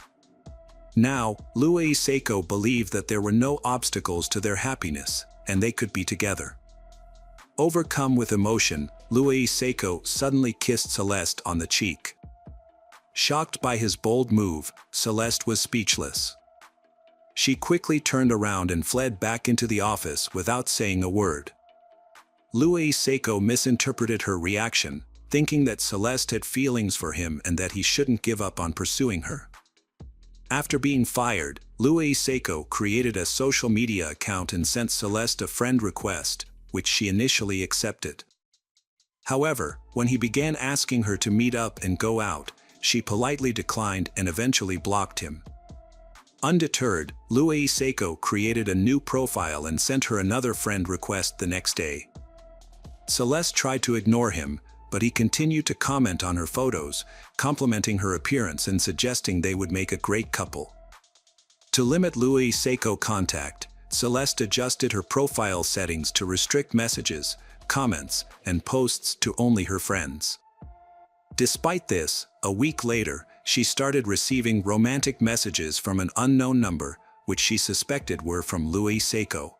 Now, Louis Seiko believed that there were no obstacles to their happiness, and they could be together. Overcome with emotion, Louis Seiko suddenly kissed Celeste on the cheek. Shocked by his bold move, Celeste was speechless. She quickly turned around and fled back into the office without saying a word. Louis Seiko misinterpreted her reaction, thinking that Celeste had feelings for him and that he shouldn't give up on pursuing her. After being fired, Louis Seiko created a social media account and sent Celeste a friend request, which she initially accepted. However, when he began asking her to meet up and go out, she politely declined and eventually blocked him. Undeterred, Louis Seiko created a new profile and sent her another friend request the next day. Celeste tried to ignore him, but he continued to comment on her photos, complimenting her appearance and suggesting they would make a great couple. To limit Louis Seiko contact, Celeste adjusted her profile settings to restrict messages, comments, and posts to only her friends. Despite this, a week later, she started receiving romantic messages from an unknown number, which she suspected were from Louis Seiko.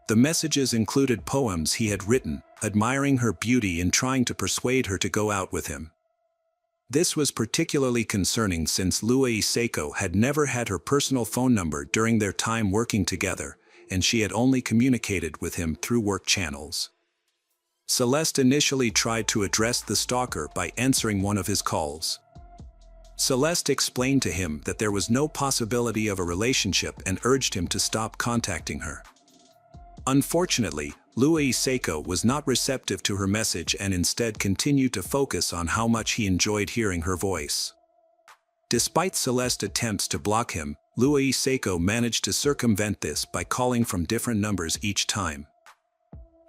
The messages included poems he had written, admiring her beauty and trying to persuade her to go out with him. This was particularly concerning since Louis Seiko had never had her personal phone number during their time working together, and she had only communicated with him through work channels. Celeste initially tried to address the stalker by answering one of his calls. Celeste explained to him that there was no possibility of a relationship and urged him to stop contacting her. Unfortunately, Louis Seiko was not receptive to her message and instead continued to focus on how much he enjoyed hearing her voice. Despite Celeste's attempts to block him, Louis Seiko managed to circumvent this by calling from different numbers each time.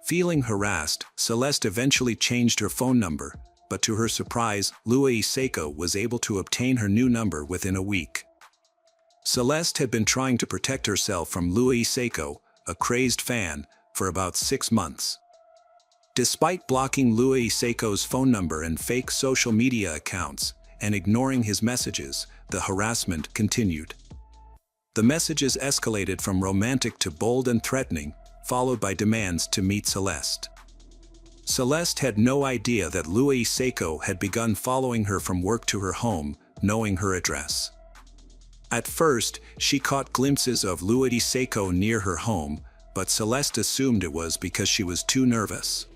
Feeling harassed, Celeste eventually changed her phone number, but to her surprise, Louis Seiko was able to obtain her new number within a week. Celeste had been trying to protect herself from Louis Seiko, a crazed fan, for about 6 months. Despite blocking Louis Seiko's phone number and fake social media accounts, and ignoring his messages, the harassment continued. The messages escalated from romantic to bold and threatening, followed by demands to meet Celeste. Celeste had no idea that Louis Seiko had begun following her from work to her home, knowing her address. At first, she caught glimpses of Louis Seiko near her home, but Celeste assumed it was because she was too nervous.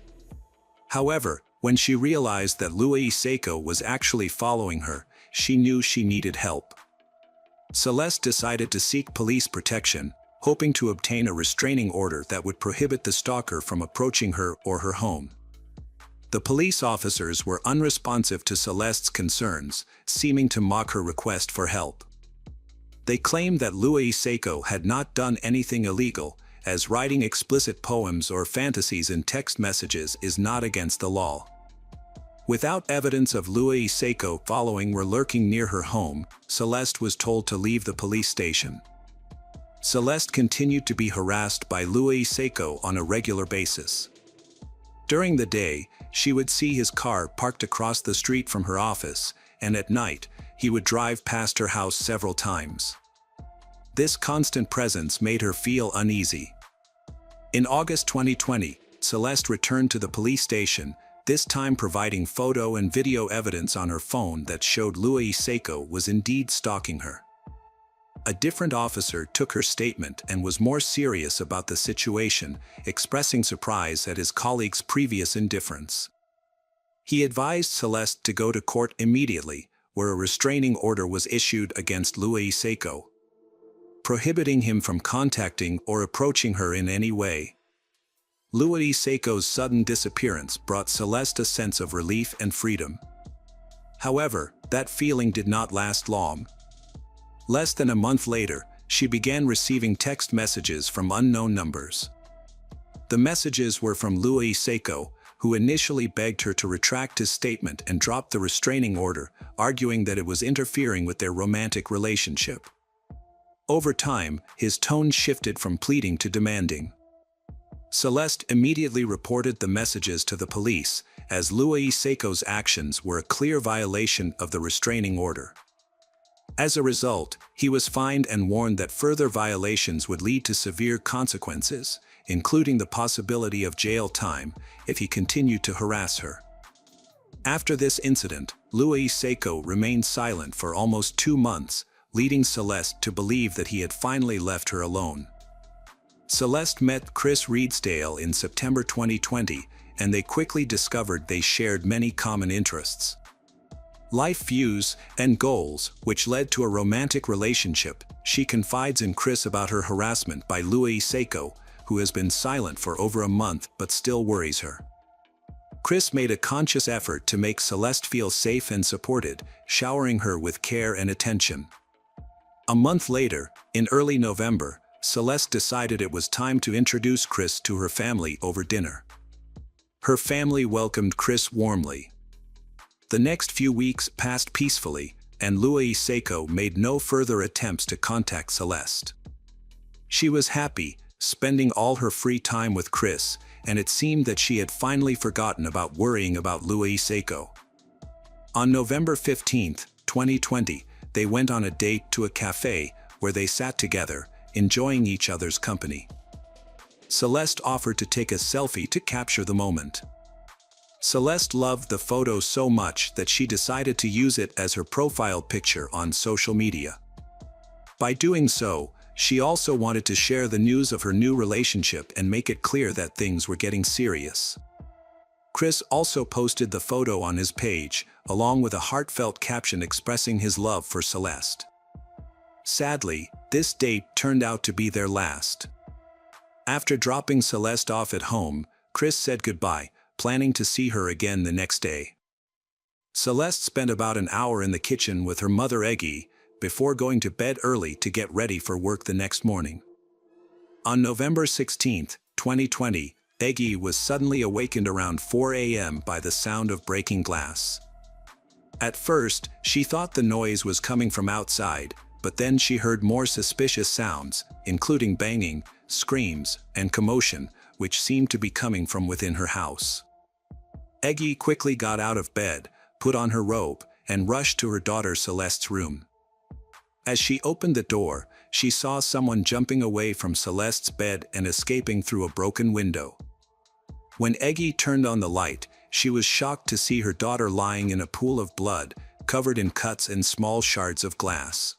However, when she realized that Louis Seiko was actually following her, she knew she needed help. Celeste decided to seek police protection, hoping to obtain a restraining order that would prohibit the stalker from approaching her or her home. The police officers were unresponsive to Celeste's concerns, seeming to mock her request for help. They claimed that Louis Seiko had not done anything illegal, as writing explicit poems or fantasies in text messages is not against the law. Without evidence of Louis Seiko following or lurking near her home, Celeste was told to leave the police station. Celeste continued to be harassed by Louis Seiko on a regular basis. During the day, she would see his car parked across the street from her office, and at night, he would drive past her house several times. This constant presence made her feel uneasy. In August 2020, Celeste returned to the police station, this time providing photo and video evidence on her phone that showed Louis Seiko was indeed stalking her. A different officer took her statement and was more serious about the situation, expressing surprise at his colleague's previous indifference. He advised Celeste to go to court immediately, where a restraining order was issued against Louis Seiko, prohibiting him from contacting or approaching her in any way. Louis Seiko's sudden disappearance brought Celeste a sense of relief and freedom. However, that feeling did not last long. Less than a month later, she began receiving text messages from unknown numbers. The messages were from Louis Seiko, who initially begged her to retract his statement and drop the restraining order, arguing that it was interfering with their romantic relationship. Over time, his tone shifted from pleading to demanding. Celeste immediately reported the messages to the police, as Louis Seiko's actions were a clear violation of the restraining order. As a result, he was fined and warned that further violations would lead to severe consequences, including the possibility of jail time if he continued to harass her. After this incident, Louis Seco remained silent for almost 2 months, leading Celeste to believe that he had finally left her alone. Celeste met Chris Reedsdale in September 2020, and they quickly discovered they shared many common interests. Life views and goals, which led to a romantic relationship. She confides in Chris about her harassment by Louis Seco, who has been silent for over a month but still worries her. Chris made a conscious effort to make Celeste feel safe and supported, showering her with care and attention. A month later, in early November, Celeste decided it was time to introduce Chris to her family over dinner. Her family welcomed Chris warmly. The next few weeks passed peacefully, and Louis Seco made no further attempts to contact Celeste. She was happy, spending all her free time with Chris, and it seemed that she had finally forgotten about worrying about Louis Seco. On November 15, 2020, they went on a date to a cafe where they sat together, enjoying each other's company. Celeste offered to take a selfie to capture the moment. Celeste loved the photo so much that she decided to use it as her profile picture on social media. By doing so, she also wanted to share the news of her new relationship and make it clear that things were getting serious. Chris also posted the photo on his page, along with a heartfelt caption expressing his love for Celeste. Sadly, this date turned out to be their last. After dropping Celeste off at home, Chris said goodbye, planning to see her again the next day. Celeste spent about an hour in the kitchen with her mother Eggy, before going to bed early to get ready for work the next morning. On November 16, 2020, Eggy was suddenly awakened around 4 a.m. by the sound of breaking glass. At first, she thought the noise was coming from outside, but then she heard more suspicious sounds, including banging, screams, and commotion, which seemed to be coming from within her house. Eggy quickly got out of bed, put on her robe, and rushed to her daughter Celeste's room. As she opened the door, she saw someone jumping away from Celeste's bed and escaping through a broken window. When Eggy turned on the light, she was shocked to see her daughter lying in a pool of blood, covered in cuts and small shards of glass.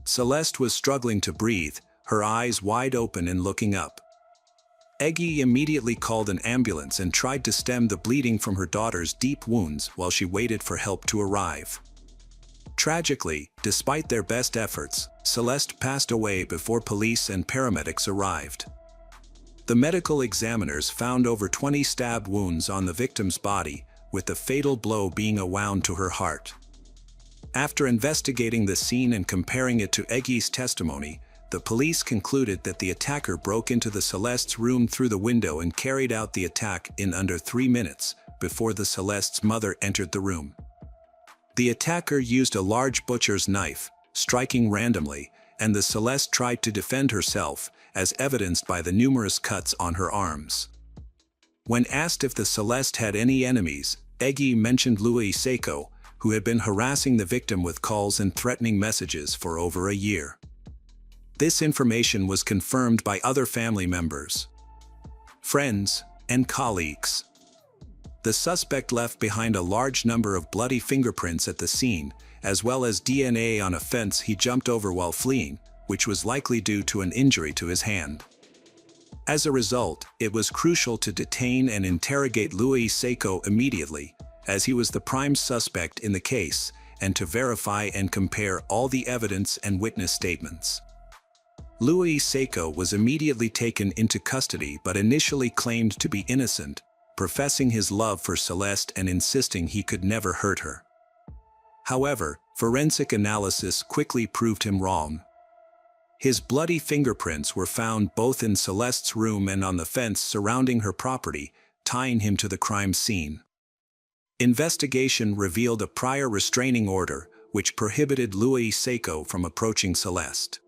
Celeste was struggling to breathe, her eyes wide open and looking up. Eggy immediately called an ambulance and tried to stem the bleeding from her daughter's deep wounds while she waited for help to arrive. Tragically, despite their best efforts, Celeste passed away before police and paramedics arrived. The medical examiners found over 20 stab wounds on the victim's body, with the fatal blow being a wound to her heart. After investigating the scene and comparing it to Eggy's testimony, the police concluded that the attacker broke into the Celeste's room through the window and carried out the attack in under 3 minutes, before the Celeste's mother entered the room. The attacker used a large butcher's knife, striking randomly, and the Celeste tried to defend herself, as evidenced by the numerous cuts on her arms. When asked if the Celeste had any enemies, Eggy mentioned Louis Seco, who had been harassing the victim with calls and threatening messages for over a year. This information was confirmed by other family members, friends, and colleagues. The suspect left behind a large number of bloody fingerprints at the scene, as well as DNA on a fence he jumped over while fleeing, which was likely due to an injury to his hand. As a result, it was crucial to detain and interrogate Louis Seco immediately, as he was the prime suspect in the case, and to verify and compare all the evidence and witness statements. Louis Seco was immediately taken into custody but initially claimed to be innocent, professing his love for Celeste and insisting he could never hurt her. However, forensic analysis quickly proved him wrong. His bloody fingerprints were found both in Celeste's room and on the fence surrounding her property, tying him to the crime scene. Investigation revealed a prior restraining order, which prohibited Louis Seco from approaching Celeste.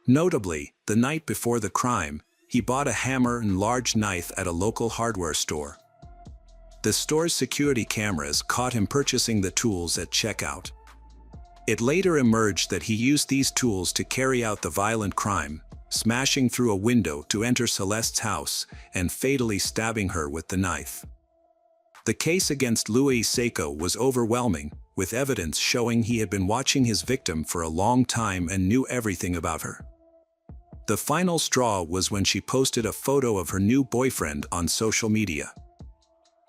Notably, the night before the crime, he bought a hammer and large knife at a local hardware store. The store's security cameras caught him purchasing the tools at checkout. It later emerged that he used these tools to carry out the violent crime, smashing through a window to enter Celeste's house and fatally stabbing her with the knife. The case against Louis Seiko was overwhelming, with evidence showing he had been watching his victim for a long time and knew everything about her. The final straw was when she posted a photo of her new boyfriend on social media.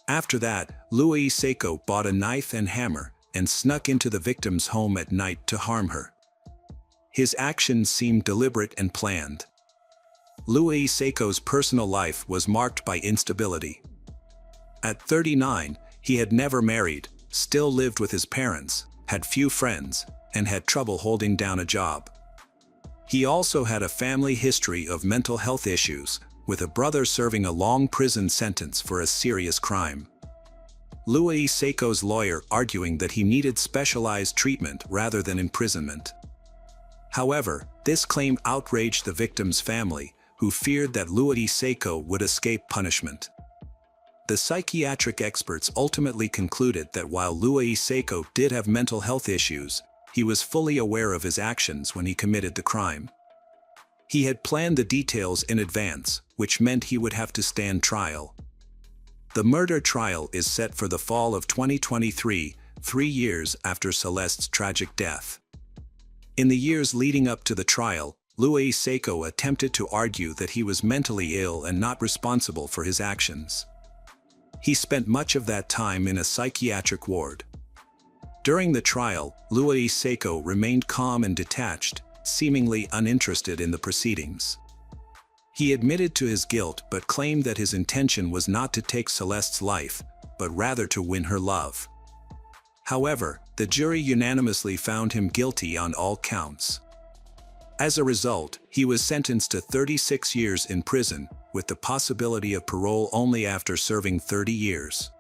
After that, Louis Seiko bought a knife and hammer and snuck into the victim's home at night to harm her. His actions seemed deliberate and planned. Louis Seiko's personal life was marked by instability. At 39, he had never married, still lived with his parents, had few friends, and had trouble holding down a job. He also had a family history of mental health issues, with a brother serving a long prison sentence for a serious crime. Louis Seiko's lawyer arguing that he needed specialized treatment rather than imprisonment. However, this claim outraged the victim's family, who feared that Louis Seiko would escape punishment. The psychiatric experts ultimately concluded that while Louis Seiko did have mental health issues, he was fully aware of his actions when he committed the crime. He had planned the details in advance, which meant he would have to stand trial. The murder trial is set for the fall of 2023, 3 years after Celeste's tragic death. In the years leading up to the trial, Louis Seiko attempted to argue that he was mentally ill and not responsible for his actions. He spent much of that time in a psychiatric ward. During the trial, Louis Seiko remained calm and detached, seemingly uninterested in the proceedings. He admitted to his guilt but claimed that his intention was not to take Celeste's life, but rather to win her love. However, the jury unanimously found him guilty on all counts. As a result, he was sentenced to 36 years in prison, with the possibility of parole only after serving 30 years.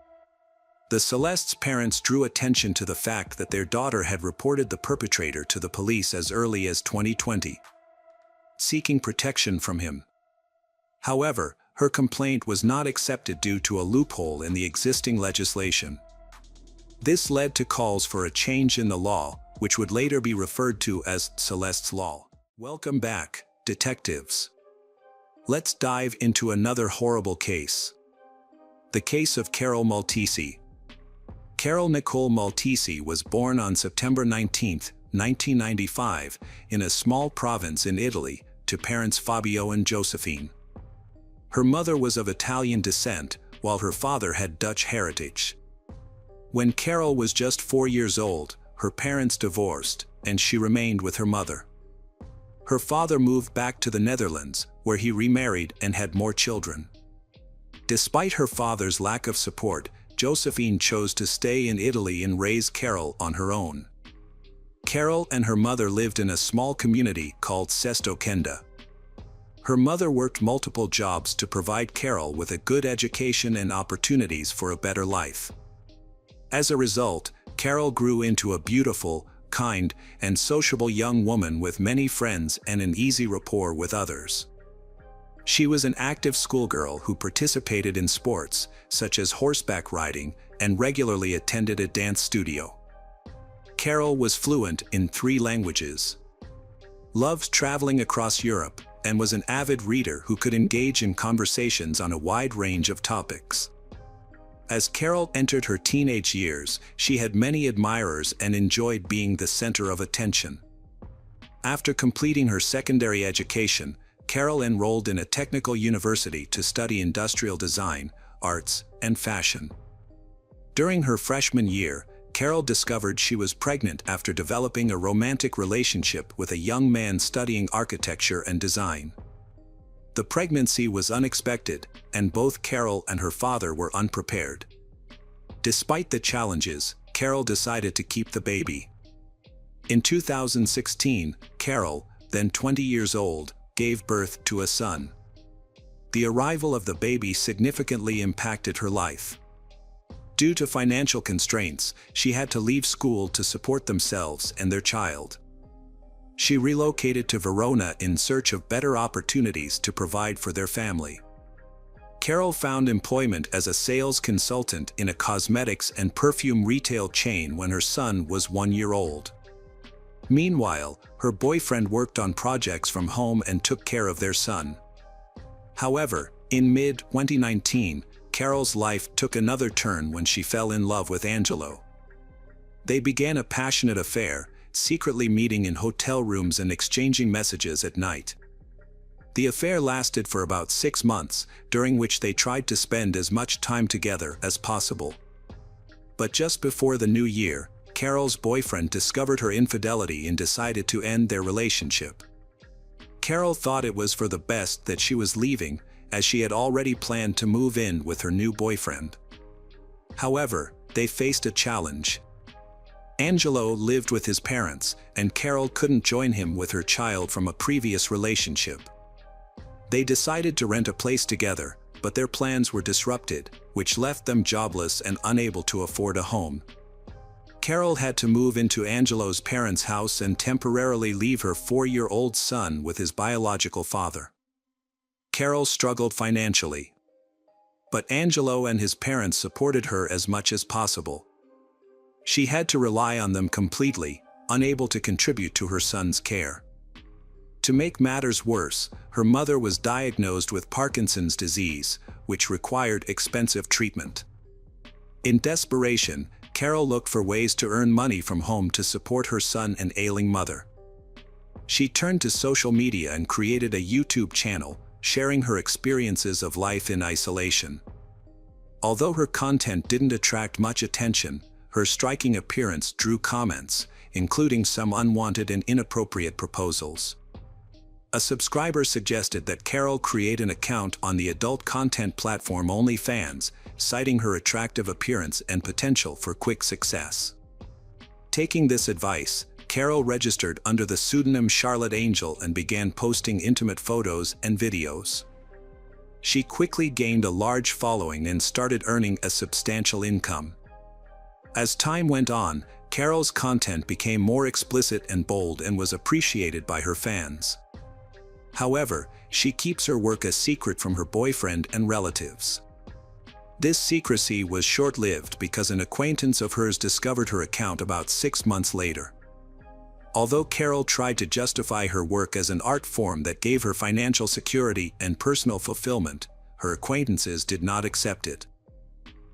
The Celeste's parents drew attention to the fact that their daughter had reported the perpetrator to the police as early as 2020, seeking protection from him. However, her complaint was not accepted due to a loophole in the existing legislation. This led to calls for a change in the law, which would later be referred to as Celeste's Law. Welcome back, detectives. Let's dive into another horrible case. The case of Carol Maltesi. Carol Nicole Maltesi was born on September 19, 1995, in a small province in Italy, to parents Fabio and Josephine. Her mother was of Italian descent, while her father had Dutch heritage. When Carol was just 4 years old, her parents divorced, and she remained with her mother. Her father moved back to the Netherlands, where he remarried and had more children. Despite her father's lack of support, Josephine chose to stay in Italy and raise Carol on her own. Carol and her mother lived in a small community called Sesto Kenda. Her mother worked multiple jobs to provide Carol with a good education and opportunities for a better life. As a result, Carol grew into a beautiful, kind, and sociable young woman with many friends and an easy rapport with others. She was an active schoolgirl who participated in sports, such as horseback riding, and regularly attended a dance studio. Carol was fluent in 3 languages, loved traveling across Europe, and was an avid reader who could engage in conversations on a wide range of topics. As Carol entered her teenage years, she had many admirers and enjoyed being the center of attention. After completing her secondary education, Carol enrolled in a technical university to study industrial design, arts, and fashion. During her freshman year, Carol discovered she was pregnant after developing a romantic relationship with a young man studying architecture and design. The pregnancy was unexpected, and both Carol and her father were unprepared. Despite the challenges, Carol decided to keep the baby. In 2016, Carol, then 20 years old, gave birth to a son. The arrival of the baby significantly impacted her life. Due to financial constraints, she had to leave school to support themselves and their child. She relocated to Verona in search of better opportunities to provide for their family. Carol found employment as a sales consultant in a cosmetics and perfume retail chain when her son was 1 year old. Meanwhile, her boyfriend worked on projects from home and took care of their son. However, in mid-2019, Carol's life took another turn when she fell in love with Angelo. They began a passionate affair, secretly meeting in hotel rooms and exchanging messages at night. The affair lasted for about 6 months, during which they tried to spend as much time together as possible. But just before the new year, Carol's boyfriend discovered her infidelity and decided to end their relationship. Carol thought it was for the best that she was leaving, as she had already planned to move in with her new boyfriend. However, they faced a challenge. Angelo lived with his parents, and Carol couldn't join him with her child from a previous relationship. They decided to rent a place together, but their plans were disrupted, which left them jobless and unable to afford a home. Carol had to move into Angelo's parents' house and temporarily leave her 4-year-old son with his biological father. Carol struggled financially, but Angelo and his parents supported her as much as possible. She had to rely on them completely, unable to contribute to her son's care. To make matters worse, her mother was diagnosed with Parkinson's disease, which required expensive treatment. In desperation, Carol looked for ways to earn money from home to support her son and ailing mother. She turned to social media and created a YouTube channel, sharing her experiences of life in isolation. Although her content didn't attract much attention, her striking appearance drew comments, including some unwanted and inappropriate proposals. A subscriber suggested that Carol create an account on the adult content platform OnlyFans, citing her attractive appearance and potential for quick success. Taking this advice, Carol registered under the pseudonym Charlotte Angel and began posting intimate photos and videos. She quickly gained a large following and started earning a substantial income. As time went on, Carol's content became more explicit and bold and was appreciated by her fans. However, she keeps her work a secret from her boyfriend and relatives. This secrecy was short-lived because an acquaintance of hers discovered her account about 6 months later. Although Carol tried to justify her work as an art form that gave her financial security and personal fulfillment, her acquaintances did not accept it.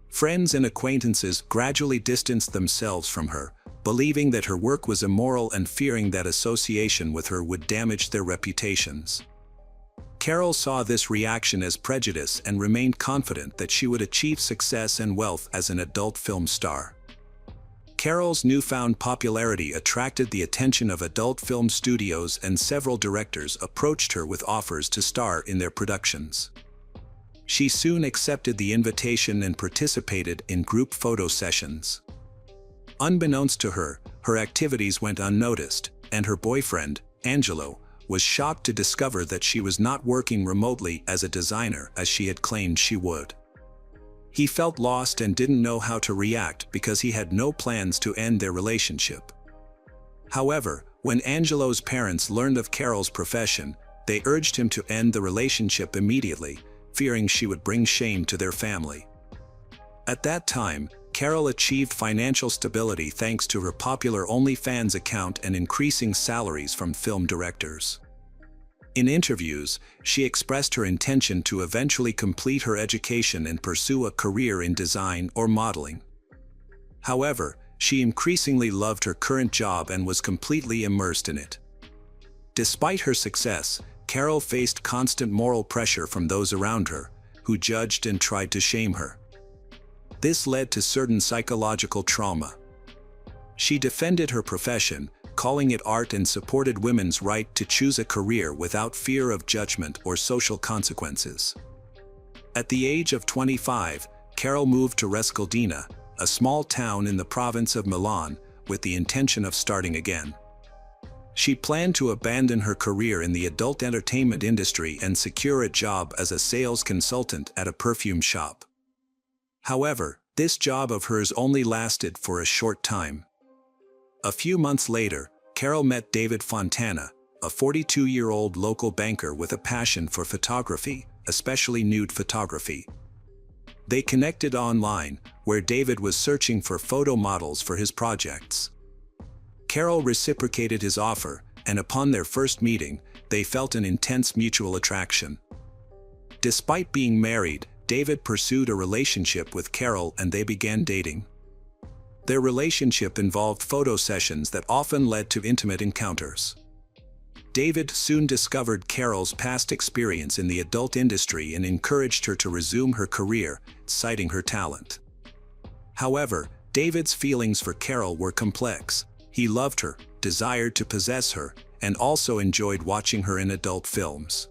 Friends and acquaintances gradually distanced themselves from her, believing that her work was immoral and fearing that association with her would damage their reputations. Carol saw this reaction as prejudice and remained confident that she would achieve success and wealth as an adult film star. Carol's newfound popularity attracted the attention of adult film studios, and several directors approached her with offers to star in their productions. She soon accepted the invitation and participated in group photo sessions. Unbeknownst to her, her activities went unnoticed, and her boyfriend, Angelo, was shocked to discover that she was not working remotely as a designer as she had claimed she would. He felt lost and didn't know how to react because he had no plans to end their relationship. However, when Angelo's parents learned of Carol's profession, they urged him to end the relationship immediately, fearing she would bring shame to their family. At that time, Carol achieved financial stability thanks to her popular OnlyFans account and increasing salaries from film directors. In interviews, she expressed her intention to eventually complete her education and pursue a career in design or modeling. However, she increasingly loved her current job and was completely immersed in it. Despite her success, Carol faced constant moral pressure from those around her, who judged and tried to shame her. This led to certain psychological trauma. She defended her profession, calling it art, and supported women's right to choose a career without fear of judgment or social consequences. At the age of 25, Carol moved to Rescaldina, a small town in the province of Milan, with the intention of starting again. She planned to abandon her career in the adult entertainment industry and secure a job as a sales consultant at a perfume shop. However, this job of hers only lasted for a short time. A few months later, Carol met David Fontana, a 42-year-old local banker with a passion for photography, especially nude photography. They connected online, where David was searching for photo models for his projects. Carol reciprocated his offer, and upon their first meeting, they felt an intense mutual attraction. Despite being married, David pursued a relationship with Carol and they began dating. Their relationship involved photo sessions that often led to intimate encounters. David soon discovered Carol's past experience in the adult industry and encouraged her to resume her career, citing her talent. However, David's feelings for Carol were complex. He loved her, desired to possess her, and also enjoyed watching her in adult films.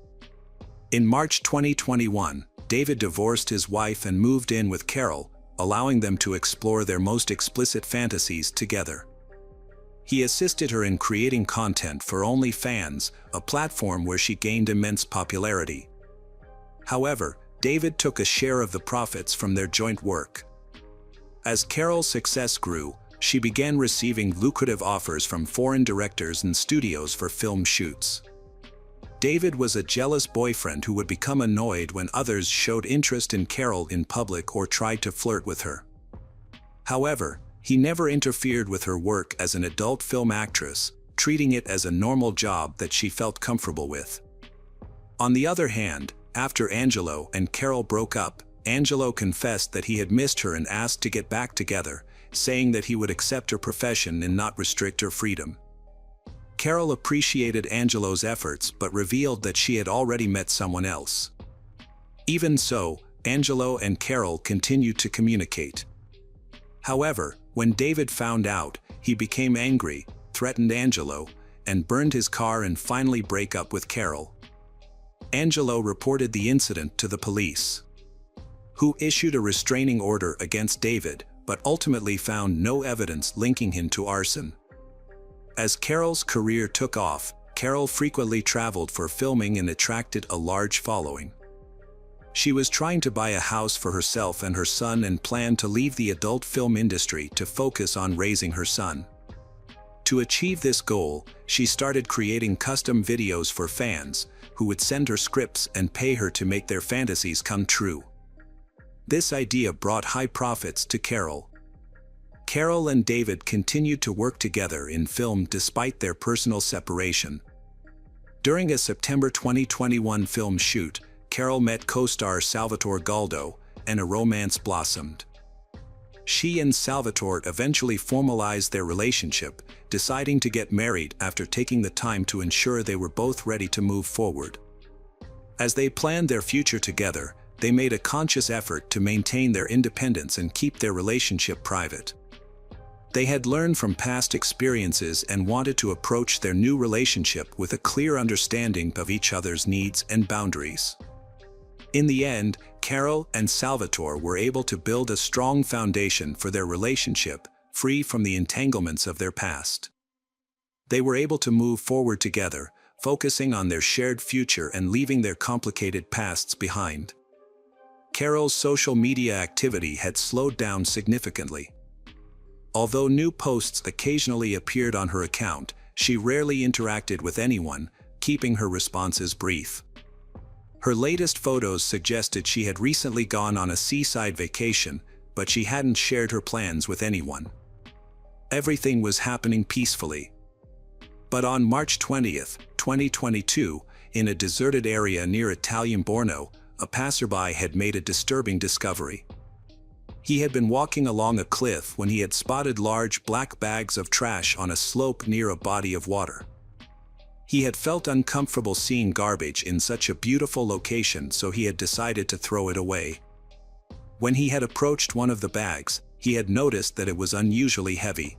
In March 2021, David divorced his wife and moved in with Carol, allowing them to explore their most explicit fantasies together. He assisted her in creating content for OnlyFans, a platform where she gained immense popularity. However, David took a share of the profits from their joint work. As Carol's success grew, she began receiving lucrative offers from foreign directors and studios for film shoots. David was a jealous boyfriend who would become annoyed when others showed interest in Carol in public or tried to flirt with her. However, he never interfered with her work as an adult film actress, treating it as a normal job that she felt comfortable with. On the other hand, after Angelo and Carol broke up, Angelo confessed that he had missed her and asked to get back together, saying that he would accept her profession and not restrict her freedom. Carol appreciated Angelo's efforts but revealed that she had already met someone else. Even so, Angelo and Carol continued to communicate. However, when David found out, he became angry, threatened Angelo, and burned his car and finally broke up with Carol. Angelo reported the incident to the police, who issued a restraining order against David, but ultimately found no evidence linking him to arson. As Carol's career took off, Carol frequently traveled for filming and attracted a large following. She was trying to buy a house for herself and her son and planned to leave the adult film industry to focus on raising her son. To achieve this goal, she started creating custom videos for fans, who would send her scripts and pay her to make their fantasies come true. This idea brought high profits to Carol. Carol and David continued to work together in film despite their personal separation. During a September 2021 film shoot, Carol met co-star Salvatore Galdo, and a romance blossomed. She and Salvatore eventually formalized their relationship, deciding to get married after taking the time to ensure they were both ready to move forward. As they planned their future together, they made a conscious effort to maintain their independence and keep their relationship private. They had learned from past experiences and wanted to approach their new relationship with a clear understanding of each other's needs and boundaries. In the end, Carol and Salvatore were able to build a strong foundation for their relationship, free from the entanglements of their past. They were able to move forward together, focusing on their shared future and leaving their complicated pasts behind. Carol's social media activity had slowed down significantly. Although new posts occasionally appeared on her account, she rarely interacted with anyone, keeping her responses brief. Her latest photos suggested she had recently gone on a seaside vacation, but she hadn't shared her plans with anyone. Everything was happening peacefully. But on March 20, 2022, in a deserted area near Italian Borno, a passerby had made a disturbing discovery. He had been walking along a cliff when he had spotted large black bags of trash on a slope near a body of water. He had felt uncomfortable seeing garbage in such a beautiful location, so he had decided to throw it away. When he had approached one of the bags, he had noticed that it was unusually heavy.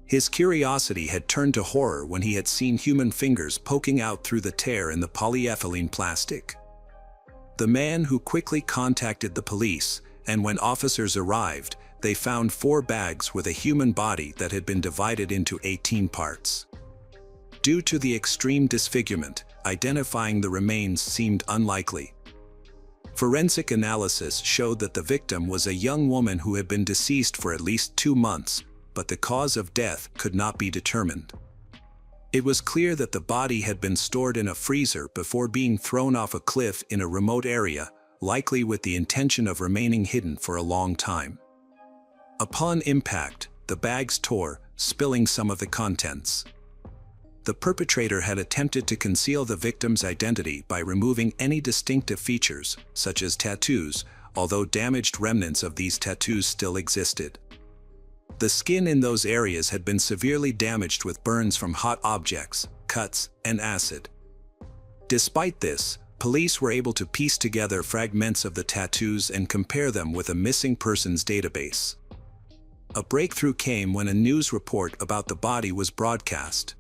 His curiosity had turned to horror when he had seen human fingers poking out through the tear in the polyethylene plastic. The man who quickly contacted the police, and when officers arrived, they found 4 bags with a human body that had been divided into 18 parts. Due to the extreme disfigurement, identifying the remains seemed unlikely. Forensic analysis showed that the victim was a young woman who had been deceased for at least 2 months, but the cause of death could not be determined. It was clear that the body had been stored in a freezer before being thrown off a cliff in a remote area, likely with the intention of remaining hidden for a long time. Upon impact, the bags tore, spilling some of the contents. The perpetrator had attempted to conceal the victim's identity by removing any distinctive features, such as tattoos, although damaged remnants of these tattoos still existed. The skin in those areas had been severely damaged with burns from hot objects, cuts, and acid. Despite this, police were able to piece together fragments of the tattoos and compare them with a missing persons database. A breakthrough came when a news report about the body was broadcast,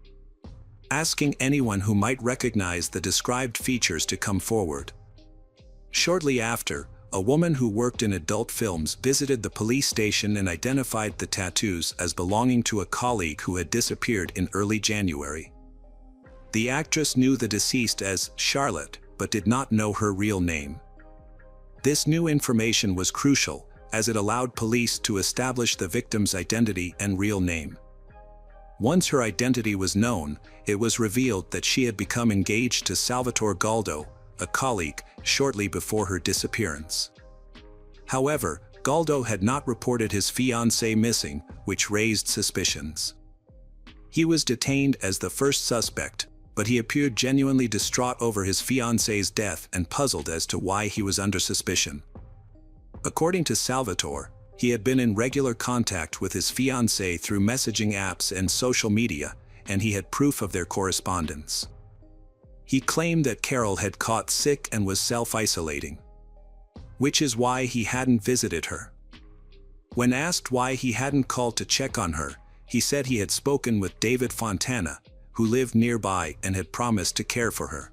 asking anyone who might recognize the described features to come forward. Shortly after, a woman who worked in adult films visited the police station and identified the tattoos as belonging to a colleague who had disappeared in early January. The actress knew the deceased as Charlotte, but did not know her real name. This new information was crucial, as it allowed police to establish the victim's identity and real name. Once her identity was known, it was revealed that she had become engaged to Salvatore Galdo, a colleague, shortly before her disappearance. However, Galdo had not reported his fiancée missing, which raised suspicions. He was detained as the first suspect, but he appeared genuinely distraught over his fiancée's death and puzzled as to why he was under suspicion. According to Salvatore, he had been in regular contact with his fiancée through messaging apps and social media, and he had proof of their correspondence. He claimed that Carol had caught sick and was self-isolating, which is why he hadn't visited her. When asked why he hadn't called to check on her, he said he had spoken with David Fontana, who lived nearby and had promised to care for her.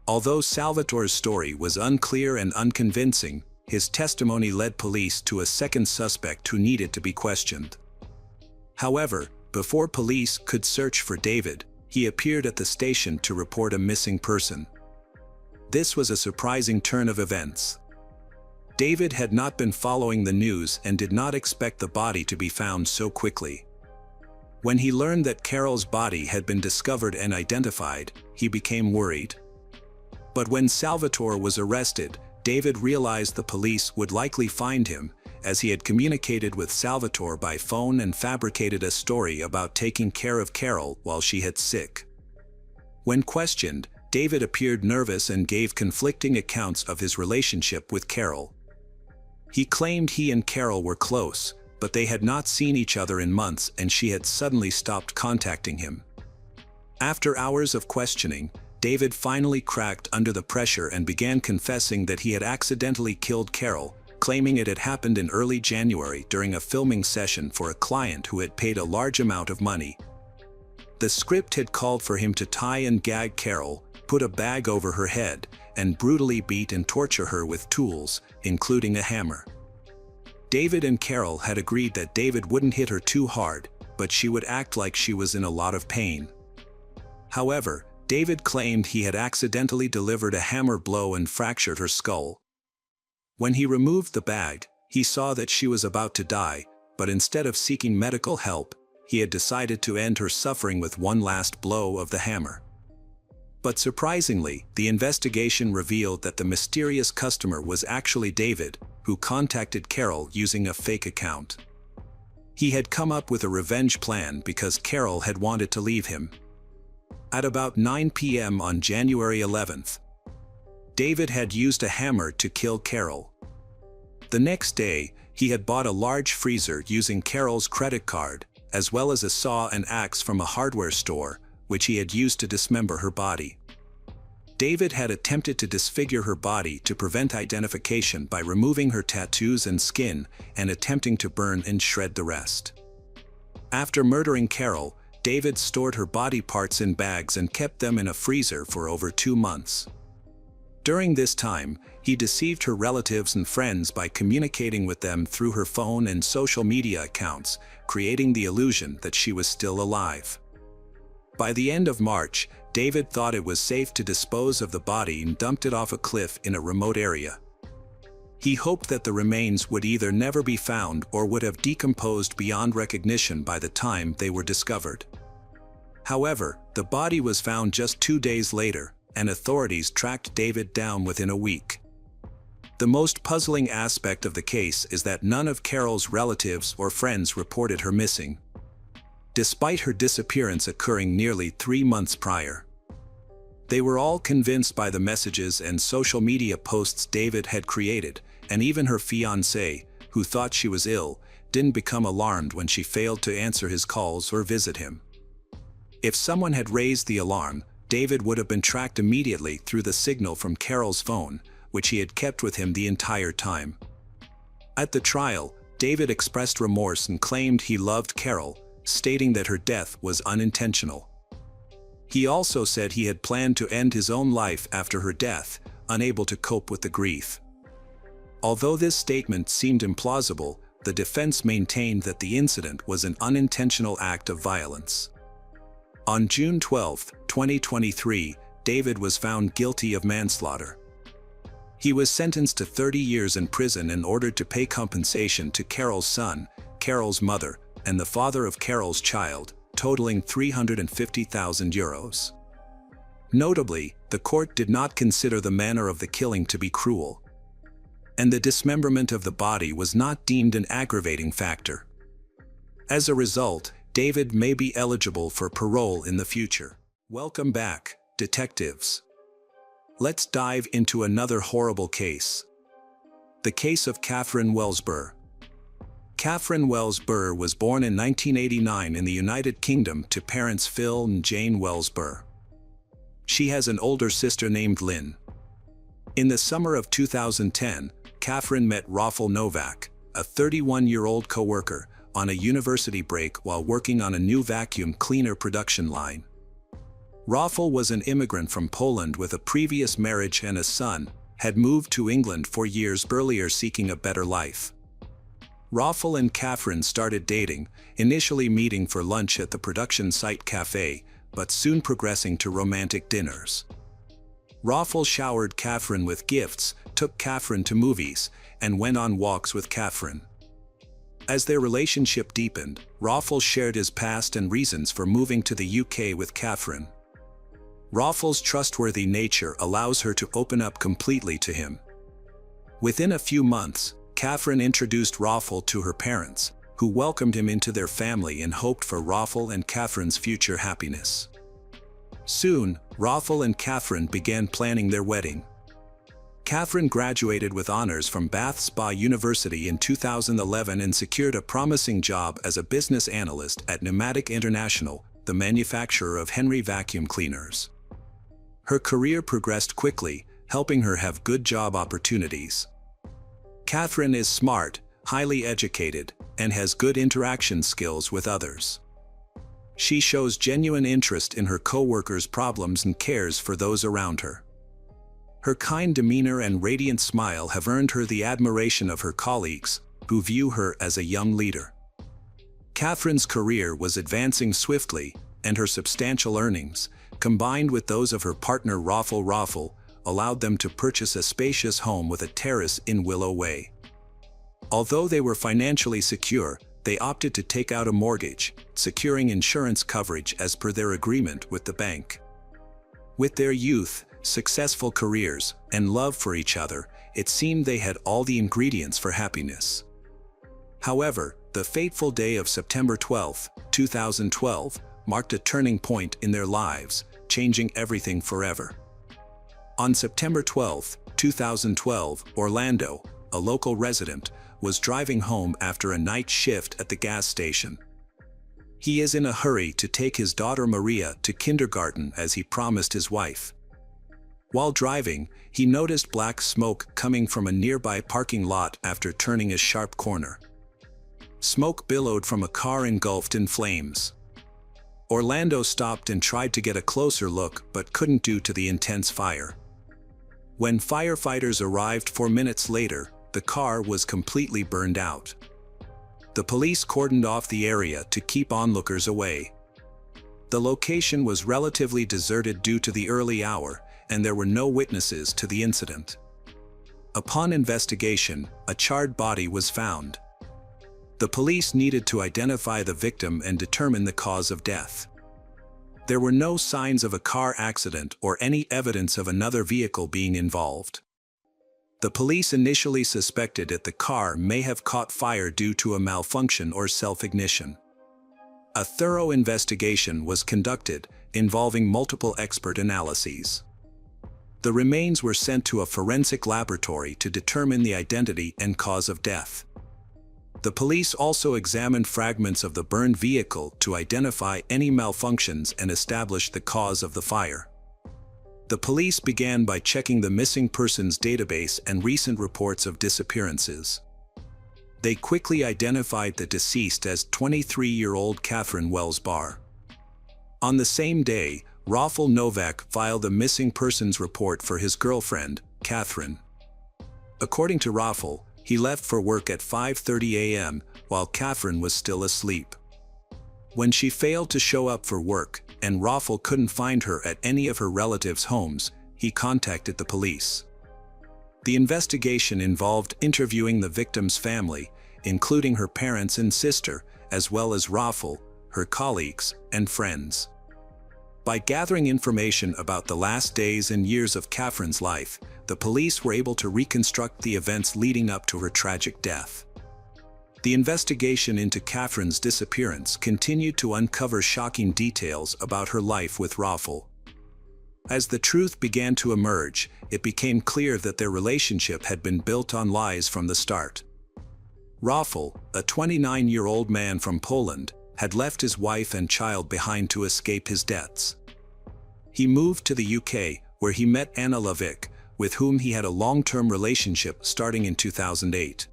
Although Salvatore's story was unclear and unconvincing, his testimony led police to a second suspect who needed to be questioned. However, before police could search for David, he appeared at the station to report a missing person. This was a surprising turn of events. David had not been following the news and did not expect the body to be found so quickly. When he learned that Carol's body had been discovered and identified, he became worried. But when Salvatore was arrested, David realized the police would likely find him, as he had communicated with Salvatore by phone and fabricated a story about taking care of Carol while she had sick. When questioned, David appeared nervous and gave conflicting accounts of his relationship with Carol. He claimed he and Carol were close, but they had not seen each other in months and she had suddenly stopped contacting him. After hours of questioning, David finally cracked under the pressure and began confessing that he had accidentally killed Carol, claiming it had happened in early January during a filming session for a client who had paid a large amount of money. The script had called for him to tie and gag Carol, put a bag over her head, and brutally beat and torture her with tools, including a hammer. David and Carol had agreed that David wouldn't hit her too hard, but she would act like she was in a lot of pain. However, David claimed he had accidentally delivered a hammer blow and fractured her skull. When he removed the bag, he saw that she was about to die, but instead of seeking medical help, he had decided to end her suffering with one last blow of the hammer. But surprisingly, the investigation revealed that the mysterious customer was actually David, who contacted Carol using a fake account. He had come up with a revenge plan because Carol had wanted to leave him. At about 9 p.m. on January 11th, David had used a hammer to kill Carol. The next day, he had bought a large freezer using Carol's credit card, as well as a saw and axe from a hardware store, which he had used to dismember her body. David had attempted to disfigure her body to prevent identification by removing her tattoos and skin and attempting to burn and shred the rest. After murdering Carol, David stored her body parts in bags and kept them in a freezer for over 2 months. During this time, he deceived her relatives and friends by communicating with them through her phone and social media accounts, creating the illusion that she was still alive. By the end of March, David thought it was safe to dispose of the body and dumped it off a cliff in a remote area. He hoped that the remains would either never be found or would have decomposed beyond recognition by the time they were discovered. However, the body was found just 2 days later, and authorities tracked David down within a week. The most puzzling aspect of the case is that none of Carol's relatives or friends reported her missing. despite her disappearance occurring nearly 3 months prior. They were all convinced by the messages and social media posts David had created, and even her fiancé, who thought she was ill, didn't become alarmed when she failed to answer his calls or visit him. If someone had raised the alarm, David would have been tracked immediately through the signal from Carol's phone, which he had kept with him the entire time. At the trial, David expressed remorse and claimed he loved Carol, stating that her death was unintentional. He also said he had planned to end his own life after her death, unable to cope with the grief. Although this statement seemed implausible, the defense maintained that the incident was an unintentional act of violence. On June 12, 2023, David was found guilty of manslaughter. He was sentenced to 30 years in prison and ordered to pay compensation to Carol's son, Carol's mother, and the father of Carol's child, totaling €350,000. Notably, the court did not consider the manner of the killing to be cruel, and the dismemberment of the body was not deemed an aggravating factor. As a result, David may be eligible for parole in the future. Welcome back, detectives. Let's dive into another horrible case. The case of Catherine Wells Burr. Catherine Wells Burr was born in 1989 in the United Kingdom to parents Phil and Jane Wells Burr. She has an older sister named Lynn. In the summer of 2010, Catherine met Rafael Novak, a 31-year-old co-worker, on a university break while working on a new vacuum cleaner production line. Rafael was an immigrant from Poland with a previous marriage and a son, had moved to England 4 years earlier seeking a better life. Rafael and Catherine started dating, initially meeting for lunch at the production site cafe, but soon progressing to romantic dinners. Rafael showered Catherine with gifts, took Catherine to movies, and went on walks with Catherine. As their relationship deepened, Rafael shared his past and reasons for moving to the UK with Catherine. Rafael's trustworthy nature allows her to open up completely to him. Within a few months, Catherine introduced Rafael to her parents, who welcomed him into their family and hoped for Rafael and Catherine's future happiness. Soon, Rafael and Catherine began planning their wedding. Catherine graduated with honors from Bath Spa University in 2011 and secured a promising job as a business analyst at Pneumatic International, the manufacturer of Henry vacuum cleaners. Her career progressed quickly, helping her have good job opportunities. Catherine is smart, highly educated, and has good interaction skills with others. She shows genuine interest in her co-workers' problems and cares for those around her. Her kind demeanor and radiant smile have earned her the admiration of her colleagues, who view her as a young leader. Catherine's career was advancing swiftly, and her substantial earnings, combined with those of her partner Rafael, allowed them to purchase a spacious home with a terrace in Willow Way. Although they were financially secure, they opted to take out a mortgage, securing insurance coverage as per their agreement with the bank. With their youth, successful careers, and love for each other, it seemed they had all the ingredients for happiness. However, the fateful day of September 12, 2012, marked a turning point in their lives, changing everything forever. On September 12, 2012, Orlando, a local resident, was driving home after a night shift at the gas station. He is in a hurry to take his daughter Maria to kindergarten as he promised his wife. While driving, he noticed black smoke coming from a nearby parking lot after turning a sharp corner. Smoke billowed from a car engulfed in flames. Orlando stopped and tried to get a closer look but couldn't due to the intense fire. When firefighters arrived 4 minutes later, the car was completely burned out. The police cordoned off the area to keep onlookers away. The location was relatively deserted due to the early hour, and there were no witnesses to the incident. Upon investigation, a charred body was found. The police needed to identify the victim and determine the cause of death. There were no signs of a car accident or any evidence of another vehicle being involved. The police initially suspected that the car may have caught fire due to a malfunction or self-ignition. A thorough investigation was conducted, involving multiple expert analyses. The remains were sent to a forensic laboratory to determine the identity and cause of death. The police also examined fragments of the burned vehicle to identify any malfunctions and establish the cause of the fire. The police began by checking the missing persons database and recent reports of disappearances. They quickly identified the deceased as 23-year-old Catherine Wells Barr. On the same day, Rafal Novak filed a missing persons report for his girlfriend, Catherine. According to Rafal, he left for work at 5:30 a.m. while Catherine was still asleep. When she failed to show up for work, and Rafal couldn't find her at any of her relatives' homes, he contacted the police. The investigation involved interviewing the victim's family, including her parents and sister, as well as Rafal, her colleagues, and friends. By gathering information about the last days and years of Catherine's life, the police were able to reconstruct the events leading up to her tragic death. The investigation into Catherine's disappearance continued to uncover shocking details about her life with Rafal. As the truth began to emerge, it became clear that their relationship had been built on lies from the start. Rafal, a 29-year-old man from Poland, had left his wife and child behind to escape his debts. He moved to the UK, where he met Anna Levick, with whom he had a long-term relationship starting in 2008.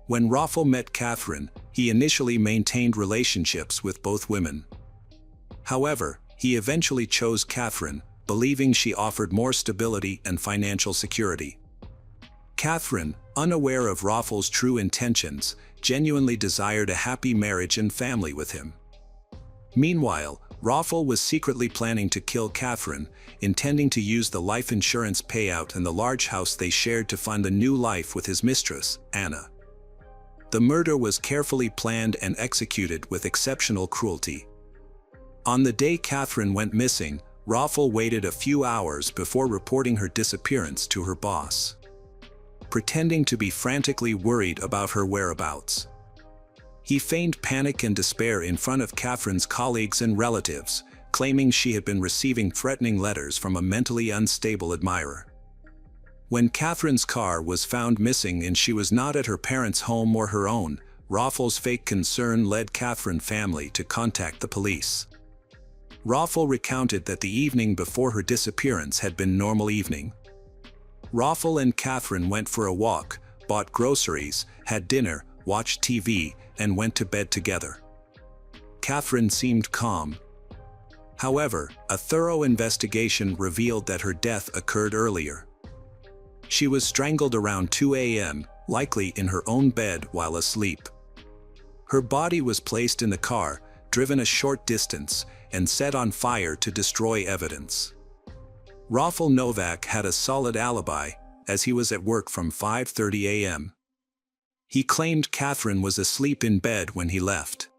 When Rafal met Catherine, he initially maintained relationships with both women. However, he eventually chose Catherine, believing she offered more stability and financial security. Catherine, unaware of Rafal's true intentions, genuinely desired a happy marriage and family with him. Meanwhile, Rafal was secretly planning to kill Catherine, intending to use the life insurance payout and the large house they shared to fund a new life with his mistress, Anna. The murder was carefully planned and executed with exceptional cruelty. On the day Catherine went missing, Rafal waited a few hours before reporting her disappearance to her boss, pretending to be frantically worried about her whereabouts. He feigned panic and despair in front of Catherine's colleagues and relatives, claiming she had been receiving threatening letters from a mentally unstable admirer. When Catherine's car was found missing and she was not at her parents' home or her own, Rafal's fake concern led Catherine's family to contact the police. Rafal recounted that the evening before her disappearance had been normal evening. Rafal and Catherine went for a walk, bought groceries, had dinner, watched TV, and went to bed together. Catherine seemed calm. However, a thorough investigation revealed that her death occurred earlier. She was strangled around 2 a.m., likely in her own bed while asleep. Her body was placed in the car, driven a short distance, and set on fire to destroy evidence. Rafal Novak had a solid alibi, as he was at work from 5:30 a.m. He claimed Catherine was asleep in bed when he left.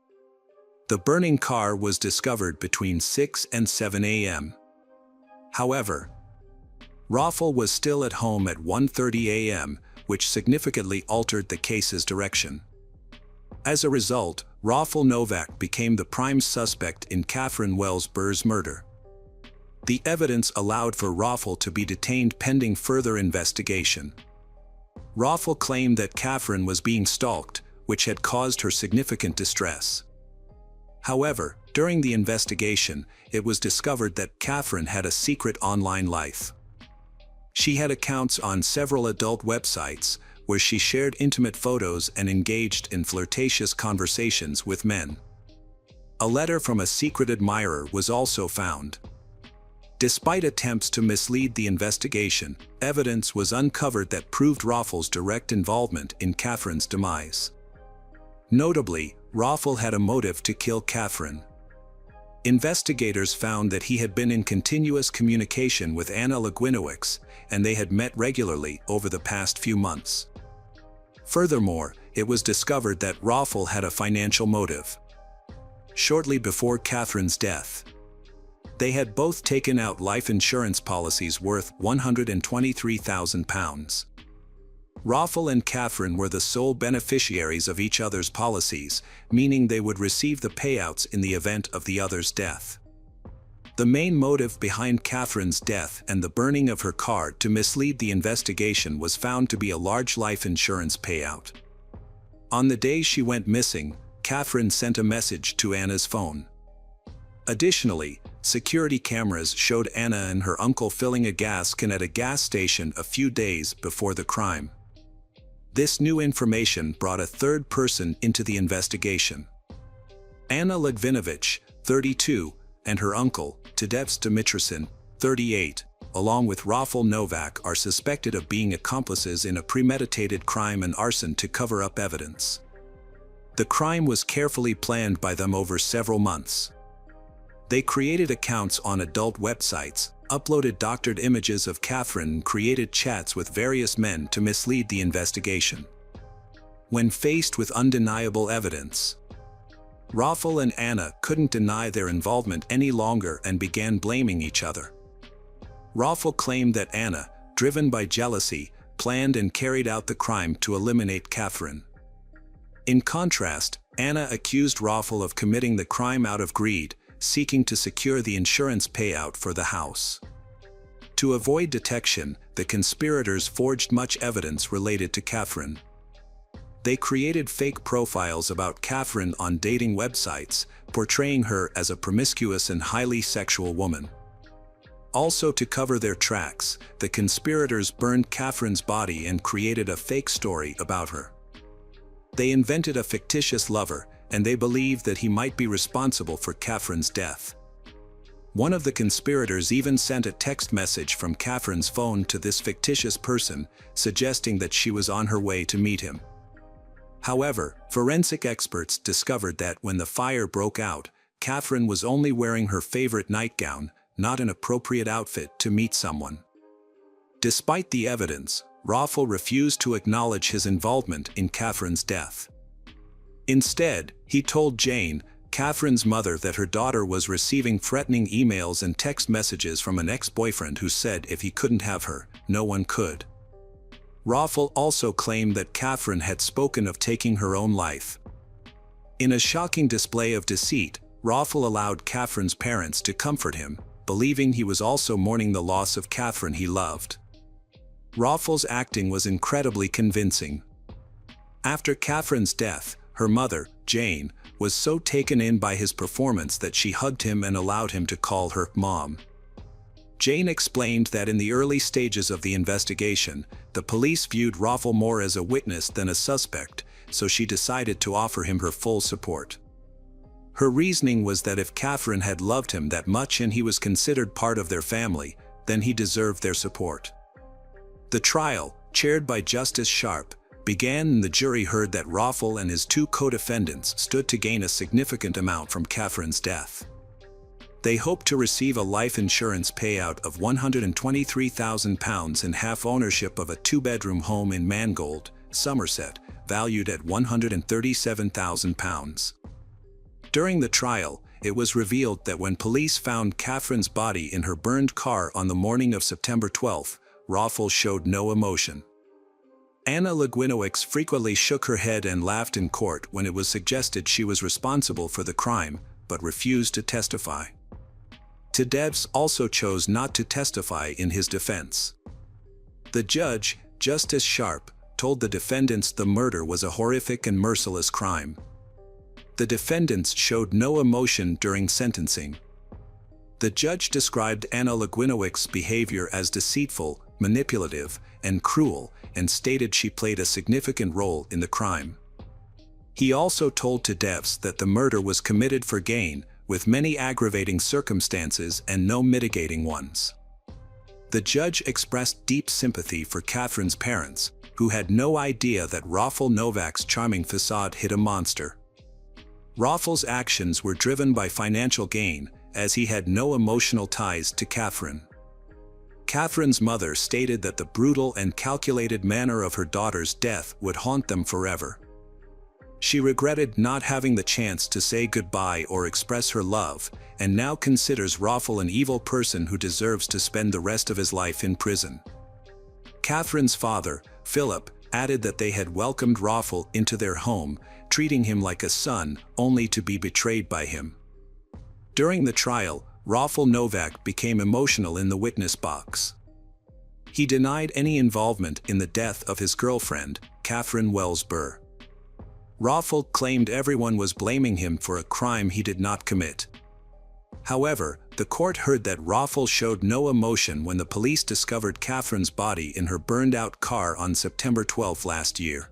The burning car was discovered between 6 and 7 a.m. However, Rafal was still at home at 1:30 a.m., which significantly altered the case's direction. As a result, Rafal Novak became the prime suspect in Catherine Wells Barr's murder. The evidence allowed for Rafal to be detained pending further investigation. Rafal claimed that Catherine was being stalked, which had caused her significant distress. However, during the investigation, it was discovered that Catherine had a secret online life. She had accounts on several adult websites, where she shared intimate photos and engaged in flirtatious conversations with men. A letter from a secret admirer was also found. Despite attempts to mislead the investigation, evidence was uncovered that proved Rafal's direct involvement in Catherine's demise. Notably, Rafal had a motive to kill Catherine. Investigators found that he had been in continuous communication with Anna Legwinowicz, and they had met regularly over the past few months. Furthermore, it was discovered that Rafal had a financial motive. Shortly before Catherine's death, they had both taken out life insurance policies worth £123,000. Raffle and Catherine were the sole beneficiaries of each other's policies, meaning they would receive the payouts in the event of the other's death. The main motive behind Catherine's death and the burning of her car to mislead the investigation was found to be a large life insurance payout. On the day she went missing, Catherine sent a message to Anna's phone. Additionally, security cameras showed Anna and her uncle filling a gas can at a gas station a few days before the crime. This new information brought a third person into the investigation. Anna Lagvinovich, 32, and her uncle, Tadeusz Dimitrisin, 38, along with Raffle Novak, are suspected of being accomplices in a premeditated crime and arson to cover up evidence. The crime was carefully planned by them over several months. They created accounts on adult websites, uploaded doctored images of Catherine, and created chats with various men to mislead the investigation. When faced with undeniable evidence, Raffle and Anna couldn't deny their involvement any longer and began blaming each other. Raffle claimed that Anna, driven by jealousy, planned and carried out the crime to eliminate Catherine. In contrast, Anna accused Raffle of committing the crime out of greed, seeking to secure the insurance payout for the house. To avoid detection, the conspirators forged much evidence related to Catherine. They created fake profiles about Catherine on dating websites, portraying her as a promiscuous and highly sexual woman. Also, to cover their tracks, the conspirators burned Catherine's body and created a fake story about her. They invented a fictitious lover, and they believed that he might be responsible for Catherine's death. One of the conspirators even sent a text message from Catherine's phone to this fictitious person, suggesting that she was on her way to meet him. However, forensic experts discovered that when the fire broke out, Catherine was only wearing her favorite nightgown, not an appropriate outfit to meet someone. Despite the evidence, Raffle refused to acknowledge his involvement in Catherine's death. Instead, he told Jane, Catherine's mother, that her daughter was receiving threatening emails and text messages from an ex-boyfriend who said if he couldn't have her, no one could. Raffle also claimed that Catherine had spoken of taking her own life. In a shocking display of deceit, Raffle allowed Catherine's parents to comfort him, believing he was also mourning the loss of Catherine he loved. Raffle's acting was incredibly convincing. After Catherine's death, her mother, Jane, was so taken in by his performance that she hugged him and allowed him to call her Mom. Jane explained that in the early stages of the investigation, the police viewed Raffle more as a witness than a suspect, so she decided to offer him her full support. Her reasoning was that if Catherine had loved him that much and he was considered part of their family, then he deserved their support. The trial, chaired by Justice Sharp, began and the jury heard that Raffle and his two co-defendants stood to gain a significant amount from Catherine's death. They hoped to receive a life insurance payout of £123,000 and half ownership of a two-bedroom home in Mangold, Somerset, valued at £137,000. During the trial, it was revealed that when police found Catherine's body in her burned car on the morning of September 12, Raffle showed no emotion. Anna Lagwinovich frequently shook her head and laughed in court when it was suggested she was responsible for the crime, but refused to testify. Tadeusz also chose not to testify in his defense. The judge, Justice Sharp, told the defendants the murder was a horrific and merciless crime. The defendants showed no emotion during sentencing. The judge described Anna Lagwinowicz's behavior as deceitful, manipulative, and cruel, and stated she played a significant role in the crime. He also told Tadeusz that the murder was committed for gain, with many aggravating circumstances and no mitigating ones. The judge expressed deep sympathy for Catherine's parents, who had no idea that Raffle Novak's charming facade hid a monster. Raffle's actions were driven by financial gain, as he had no emotional ties to Catherine. Catherine's mother stated that the brutal and calculated manner of her daughter's death would haunt them forever. She regretted not having the chance to say goodbye or express her love, and now considers Raffle an evil person who deserves to spend the rest of his life in prison. Catherine's father, Philip, added that they had welcomed Raffle into their home, treating him like a son, only to be betrayed by him. During the trial, Raffle Novak became emotional in the witness box. He denied any involvement in the death of his girlfriend, Catherine Wells Burr. Raffle claimed everyone was blaming him for a crime he did not commit. However, the court heard that Raffle showed no emotion when the police discovered Catherine's body in her burned-out car on September 12 last year.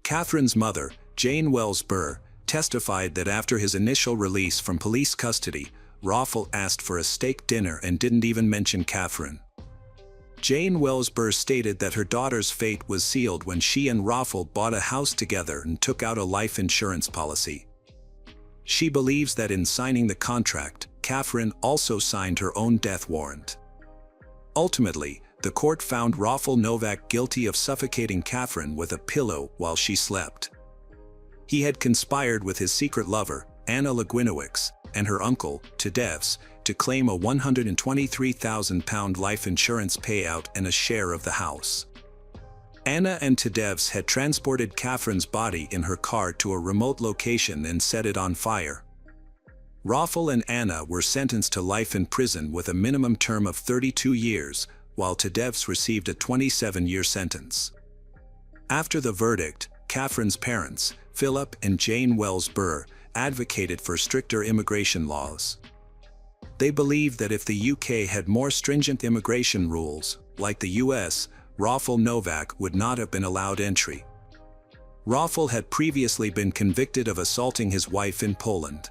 Catherine's mother, Jane Wells Burr, testified that after his initial release from police custody, Raffle asked for a steak dinner and didn't even mention Catherine. Jane Wells Burr stated that her daughter's fate was sealed when she and Raffle bought a house together and took out a life insurance policy. She believes that in signing the contract, Catherine also signed her own death warrant. Ultimately, the court found Raffle Novak guilty of suffocating Catherine with a pillow while she slept. He had conspired with his secret lover, Anna Legwinowicz, and her uncle, Tadevs, to claim a £123,000 life insurance payout and a share of the house. Anna and Tadevs had transported Catherine's body in her car to a remote location and set it on fire. Raffle and Anna were sentenced to life in prison with a minimum term of 32 years, while Tadevs received a 27-year sentence. After the verdict, Catherine's parents, Philip and Jane Wells Burr, advocated for stricter immigration laws. They believed that if the UK had more stringent immigration rules, like the US, Raffle Novak would not have been allowed entry. Raffle had previously been convicted of assaulting his wife in Poland.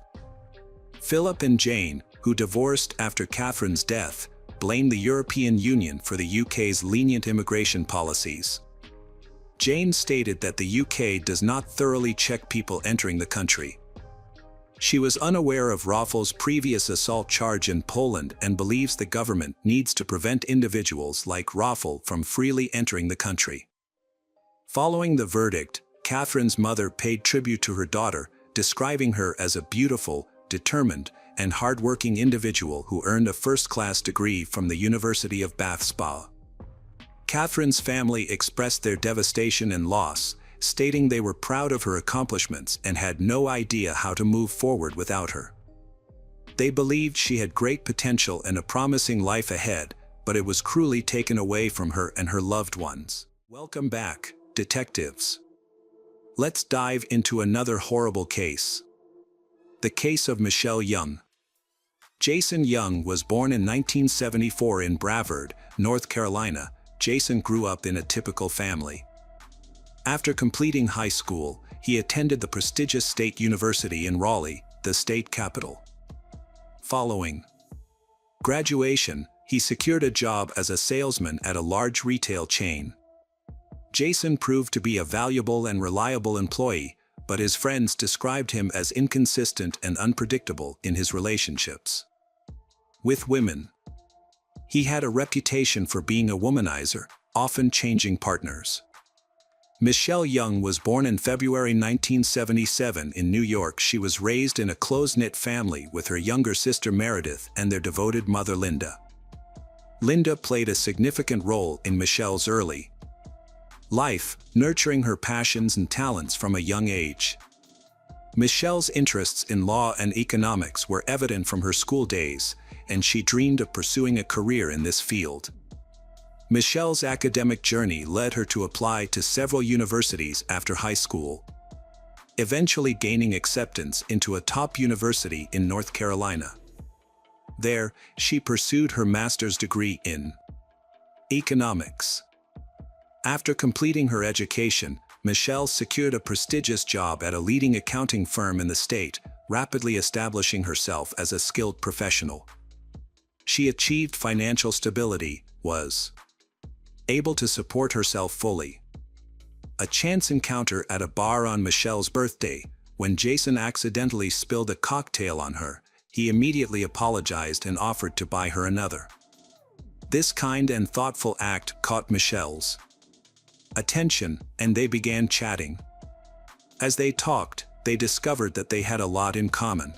Philip and Jane, who divorced after Catherine's death, blamed the European Union for the UK's lenient immigration policies. Jane stated that the UK does not thoroughly check people entering the country. She was unaware of Raffle's previous assault charge in Poland and believes the government needs to prevent individuals like Raffle from freely entering the country. Following the verdict, Catherine's mother paid tribute to her daughter, describing her as a beautiful, determined, and hardworking individual who earned a first-class degree from the University of Bath Spa. Catherine's family expressed their devastation and loss, stating they were proud of her accomplishments and had no idea how to move forward without her. They believed she had great potential and a promising life ahead, but it was cruelly taken away from her and her loved ones. Welcome back, detectives. Let's dive into another horrible case. The case of Michelle Young. Jason Young was born in 1974 in Brevard, North Carolina. Jason grew up in a typical family. After completing high school, he attended the prestigious State University in Raleigh, the state capital. Following graduation, he secured a job as a salesman at a large retail chain. Jason proved to be a valuable and reliable employee, but his friends described him as inconsistent and unpredictable in his relationships with women. He had a reputation for being a womanizer, often changing partners. Michelle Young was born in February 1977 in New York. She was raised in a close-knit family with her younger sister Meredith and their devoted mother Linda. Linda played a significant role in Michelle's early life, nurturing her passions and talents from a young age. Michelle's interests in law and economics were evident from her school days, and she dreamed of pursuing a career in this field. Michelle's academic journey led her to apply to several universities after high school, eventually gaining acceptance into a top university in North Carolina. There, she pursued her master's degree in economics. After completing her education, Michelle secured a prestigious job at a leading accounting firm in the state, rapidly establishing herself as a skilled professional. She achieved financial stability, was able to support herself fully. A chance encounter at a bar on Michelle's birthday, when Jason accidentally spilled a cocktail on her, he immediately apologized and offered to buy her another. This kind and thoughtful act caught Michelle's attention, and they began chatting. As they talked, they discovered that they had a lot in common.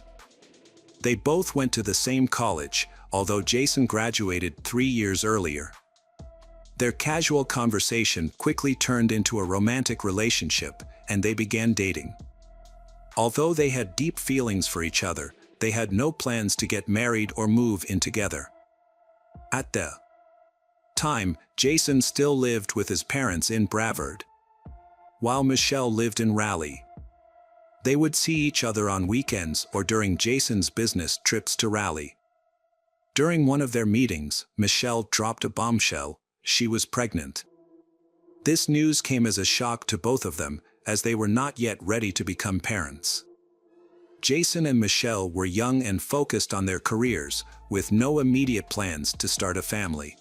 They both went to the same college, although Jason graduated 3 years earlier. Their casual conversation quickly turned into a romantic relationship, and they began dating. Although they had deep feelings for each other, they had no plans to get married or move in together. At the time, Jason still lived with his parents in Brevard, while Michelle lived in Raleigh. They would see each other on weekends or during Jason's business trips to Raleigh. During one of their meetings, Michelle dropped a bombshell: she was pregnant. This news came as a shock to both of them, as they were not yet ready to become parents. Jason and Michelle were young and focused on their careers, with no immediate plans to start a family.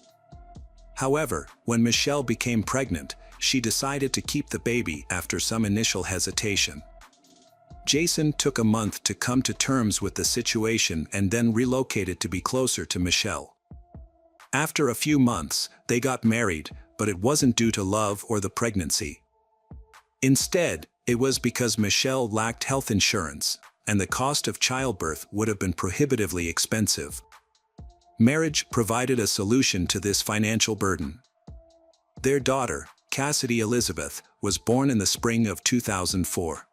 However, when Michelle became pregnant, she decided to keep the baby after some initial hesitation. Jason took a month to come to terms with the situation and then relocated to be closer to Michelle. After a few months, they got married, but it wasn't due to love or the pregnancy. Instead, it was because Michelle lacked health insurance, and the cost of childbirth would have been prohibitively expensive. Marriage provided a solution to this financial burden. Their daughter, Cassidy Elizabeth, was born in the spring of 2004.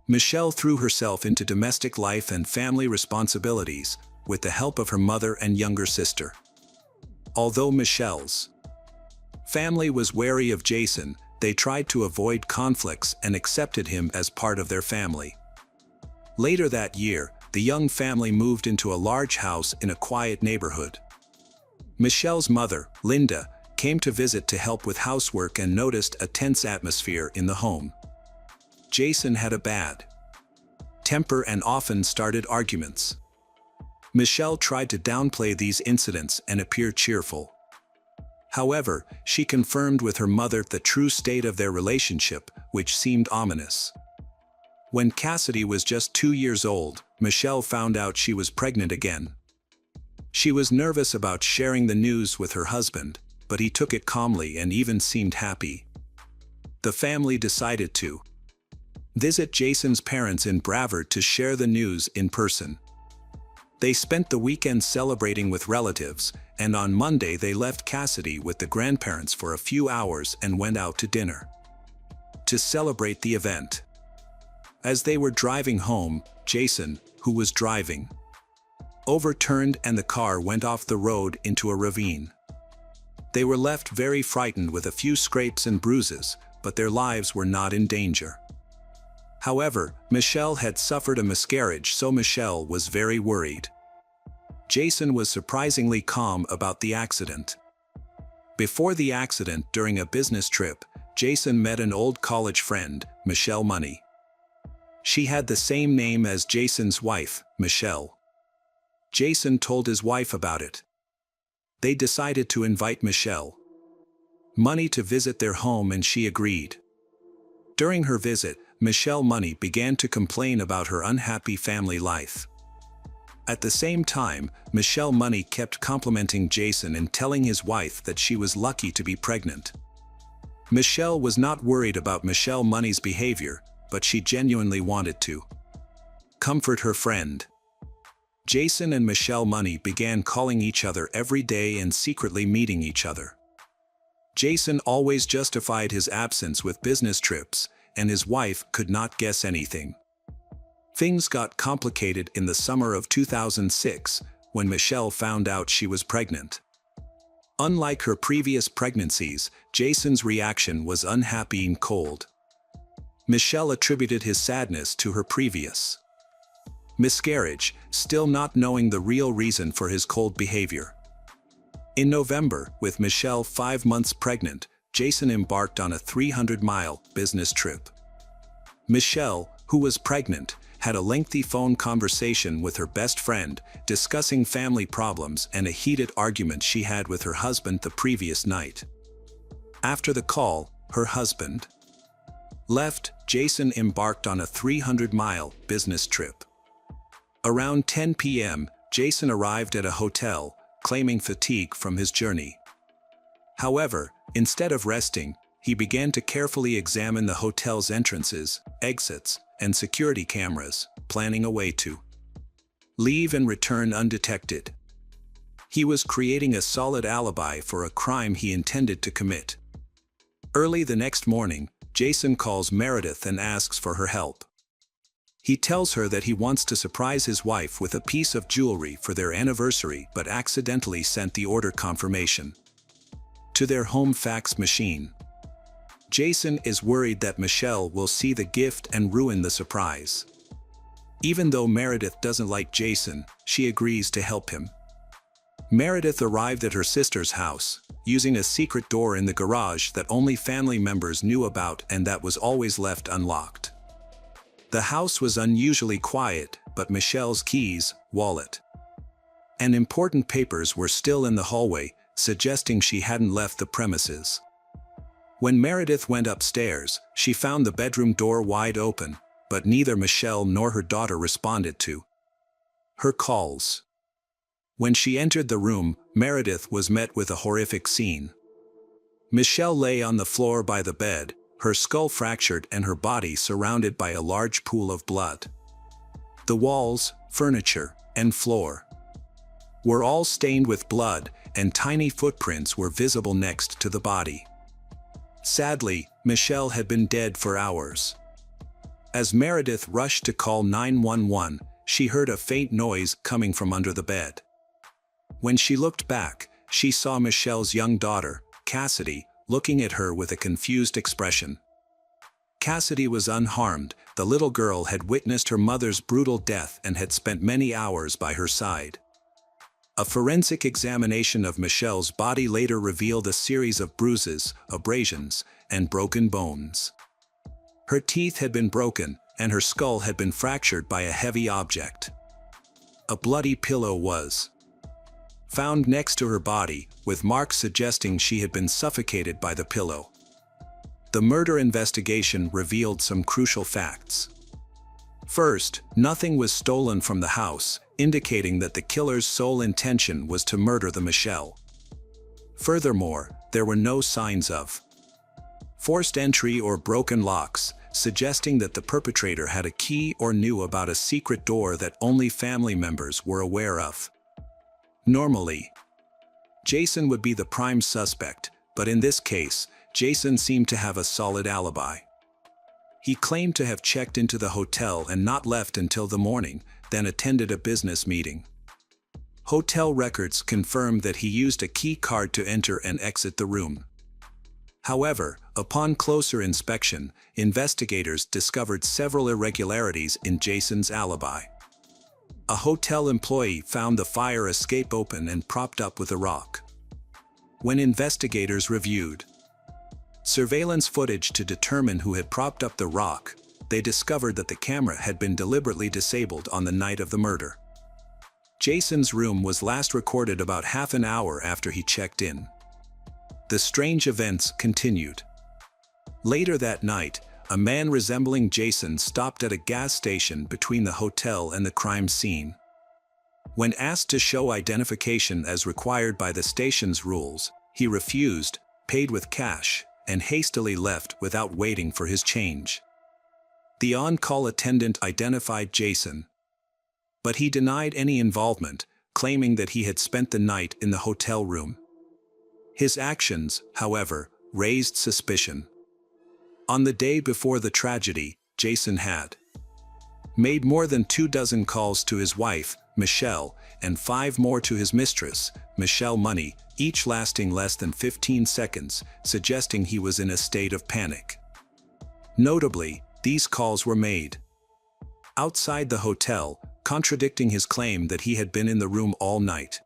Michelle threw herself into domestic life and family responsibilities, with the help of her mother and younger sister. Although Michelle's family was wary of Jason, they tried to avoid conflicts and accepted him as part of their family. Later that year, the young family moved into a large house in a quiet neighborhood. Michelle's mother, Linda, came to visit to help with housework and noticed a tense atmosphere in the home. Jason had a bad temper and often started arguments. Michelle tried to downplay these incidents and appear cheerful. However, she confirmed with her mother the true state of their relationship, which seemed ominous. When Cassidy was just 2 years old, Michelle found out she was pregnant again. She was nervous about sharing the news with her husband, but he took it calmly and even seemed happy. The family decided to visit Jason's parents in Brevard to share the news in person. They spent the weekend celebrating with relatives, and on Monday they left Cassidy with the grandparents for a few hours and went out to dinner to celebrate the event. As they were driving home, Jason, who was driving, overturned and the car went off the road into a ravine. They were left very frightened with a few scrapes and bruises, but their lives were not in danger. However, Michelle had suffered a miscarriage, so Michelle was very worried. Jason was surprisingly calm about the accident. Before the accident, during a business trip, Jason met an old college friend, Michelle Money. She had the same name as Jason's wife, Michelle. Jason told his wife about it. They decided to invite Michelle Money to visit their home, and she agreed. During her visit, Michelle Money began to complain about her unhappy family life. At the same time, Michelle Money kept complimenting Jason and telling his wife that she was lucky to be pregnant. Michelle was not worried about Michelle Money's behavior, but she genuinely wanted to comfort her friend. Jason and Michelle Money began calling each other every day and secretly meeting each other. Jason always justified his absence with business trips, and his wife could not guess anything. Things got complicated in the summer of 2006, when Michelle found out she was pregnant. Unlike her previous pregnancies, Jason's reaction was unhappy and cold. Michelle attributed his sadness to her previous miscarriage, still not knowing the real reason for his cold behavior. In November, with Michelle 5 months pregnant, Jason embarked on a 300-mile business trip. Michelle, who was pregnant, had a lengthy phone conversation with her best friend, discussing family problems and a heated argument she had with her husband the previous night. After the call, her husband left. Jason embarked on a 300-mile business trip. Around 10 p.m., Jason arrived at a hotel, claiming fatigue from his journey. However, instead of resting, he began to carefully examine the hotel's entrances, exits, and security cameras, planning a way to leave and return undetected. He was creating a solid alibi for a crime he intended to commit. Early the next morning, Jason calls Meredith and asks for her help. He tells her that he wants to surprise his wife with a piece of jewelry for their anniversary but accidentally sent the order confirmation to their home fax machine. Jason is worried that Michelle will see the gift and ruin the surprise. Even though Meredith doesn't like Jason, she agrees to help him. Meredith arrived at her sister's house, using a secret door in the garage that only family members knew about and that was always left unlocked. The house was unusually quiet, but Michelle's keys, wallet, and important papers were still in the hallway, suggesting she hadn't left the premises. When Meredith went upstairs, she found the bedroom door wide open, but neither Michelle nor her daughter responded to her calls. When she entered the room, Meredith was met with a horrific scene. Michelle lay on the floor by the bed, her skull fractured and her body surrounded by a large pool of blood. The walls, furniture, and floor were all stained with blood, and tiny footprints were visible next to the body. Sadly, Michelle had been dead for hours. As Meredith rushed to call 911, she heard a faint noise coming from under the bed. When she looked back, she saw Michelle's young daughter, Cassidy, looking at her with a confused expression. Cassidy was unharmed. The little girl had witnessed her mother's brutal death and had spent many hours by her side. A forensic examination of Michelle's body later revealed a series of bruises, abrasions, and broken bones. Her teeth had been broken, and her skull had been fractured by a heavy object. A bloody pillow was found next to her body, with marks suggesting she had been suffocated by the pillow. The murder investigation revealed some crucial facts. First, nothing was stolen from the house, indicating that the killer's sole intention was to murder the Michelle. Furthermore, there were no signs of forced entry or broken locks, suggesting that the perpetrator had a key or knew about a secret door that only family members were aware of. Normally, Jason would be the prime suspect, but in this case, Jason seemed to have a solid alibi. He claimed to have checked into the hotel and not left until the morning, then attended a business meeting. Hotel records confirmed that he used a key card to enter and exit the room. However, upon closer inspection, investigators discovered several irregularities in Jason's alibi. A hotel employee found the fire escape open and propped up with a rock. When investigators reviewed surveillance footage to determine who had propped up the rock, they discovered that the camera had been deliberately disabled on the night of the murder. Jason's room was last recorded about half an hour after he checked in. The strange events continued. Later that night, a man resembling Jason stopped at a gas station between the hotel and the crime scene. When asked to show identification as required by the station's rules, he refused, paid with cash, and hastily left without waiting for his change. The on-call attendant identified Jason, but he denied any involvement, claiming that he had spent the night in the hotel room. His actions, however, raised suspicion. On the day before the tragedy, Jason had made more than 24 calls to his wife, Michelle, and 5 more to his mistress, Michelle Money, each lasting less than 15 seconds, suggesting he was in a state of panic. Notably, these calls were made outside the hotel, contradicting his claim that he had been in the room all night.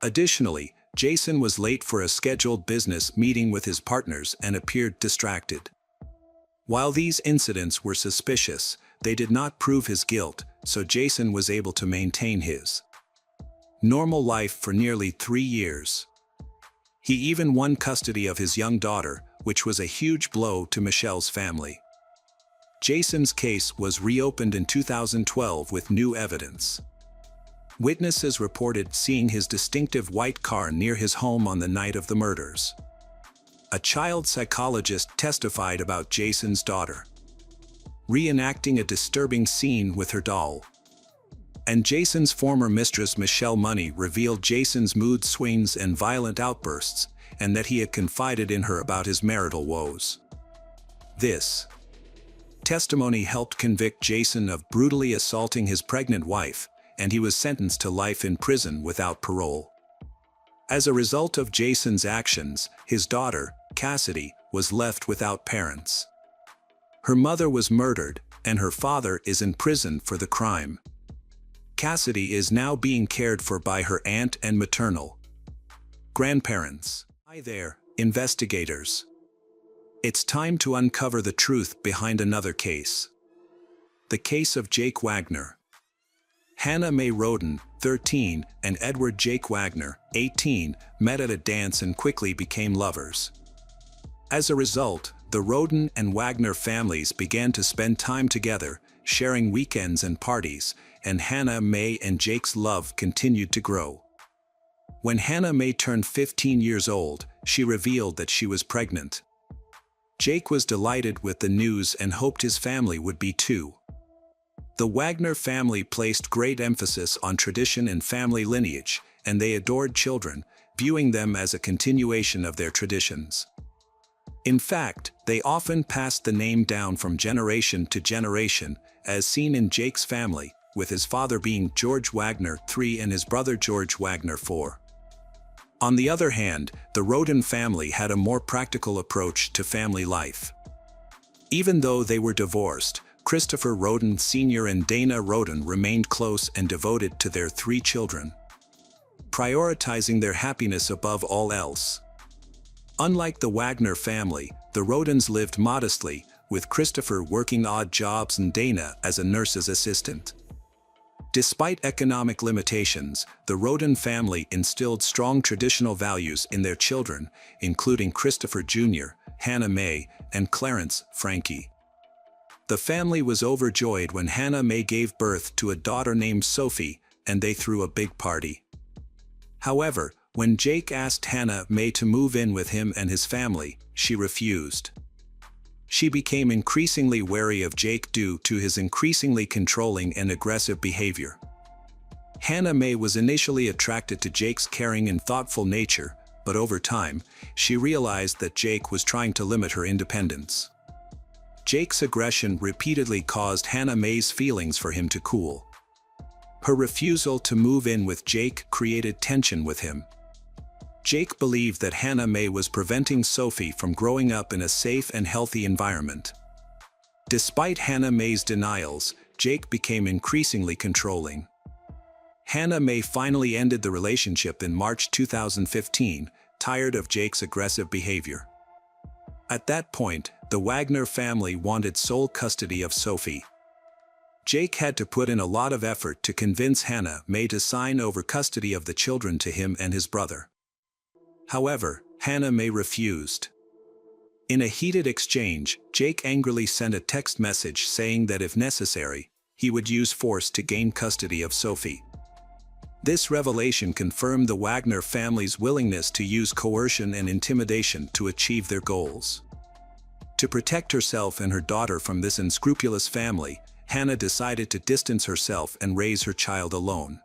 Additionally, Jason was late for a scheduled business meeting with his partners and appeared distracted. While these incidents were suspicious, they did not prove his guilt, so Jason was able to maintain his normal life for nearly 3 years. He even won custody of his young daughter, which was a huge blow to Michelle's family. Jason's case was reopened in 2012 with new evidence. Witnesses reported seeing his distinctive white car near his home on the night of the murders. A child psychologist testified about Jason's daughter reenacting a disturbing scene with her doll. And Jason's former mistress Michelle Money revealed Jason's mood swings and violent outbursts, and that he had confided in her about his marital woes. This testimony helped convict Jason of brutally assaulting his pregnant wife, and he was sentenced to life in prison without parole. As a result of Jason's actions, his daughter, Cassidy, was left without parents. Her mother was murdered, and her father is in prison for the crime. Cassidy is now being cared for by her aunt and maternal grandparents. Hi there, investigators. It's time to uncover the truth behind another case. The case of Jake Wagner. Hannah Mae Roden, 13, and Edward Jake Wagner, 18, met at a dance and quickly became lovers. As a result, the Roden and Wagner families began to spend time together, sharing weekends and parties, and Hannah Mae and Jake's love continued to grow. When Hannah Mae turned 15 years old, she revealed that she was pregnant. Jake was delighted with the news and hoped his family would be too. The Wagner family placed great emphasis on tradition and family lineage, and they adored children, viewing them as a continuation of their traditions. In fact, they often passed the name down from generation to generation, as seen in Jake's family, with his father being George Wagner, 3, and his brother George Wagner, 4. On the other hand, the Roden family had a more practical approach to family life. Even though they were divorced, Christopher Roden Sr. and Dana Roden remained close and devoted to their 3 children, prioritizing their happiness above all else. Unlike the Wagner family, the Rodens lived modestly, with Christopher working odd jobs and Dana as a nurse's assistant. Despite economic limitations, the Roden family instilled strong traditional values in their children, including Christopher Jr., Hannah Mae, and Clarence, Frankie. The family was overjoyed when Hannah Mae gave birth to a daughter named Sophie, and they threw a big party. However, when Jake asked Hannah Mae to move in with him and his family, she refused. She became increasingly wary of Jake due to his increasingly controlling and aggressive behavior. Hannah Mae was initially attracted to Jake's caring and thoughtful nature, but over time, she realized that Jake was trying to limit her independence. Jake's aggression repeatedly caused Hannah Mae's feelings for him to cool. Her refusal to move in with Jake created tension with him. Jake believed that Hannah Mae was preventing Sophie from growing up in a safe and healthy environment. Despite Hannah Mae's denials, Jake became increasingly controlling. Hannah Mae finally ended the relationship in March 2015, tired of Jake's aggressive behavior. At that point, the Wagner family wanted sole custody of Sophie. Jake had to put in a lot of effort to convince Hannah Mae to sign over custody of the children to him and his brother. However, Hannah Mae refused. In a heated exchange, Jake angrily sent a text message saying that if necessary, he would use force to gain custody of Sophie. This revelation confirmed the Wagner family's willingness to use coercion and intimidation to achieve their goals. To protect herself and her daughter from this unscrupulous family, Hannah decided to distance herself and raise her child alone.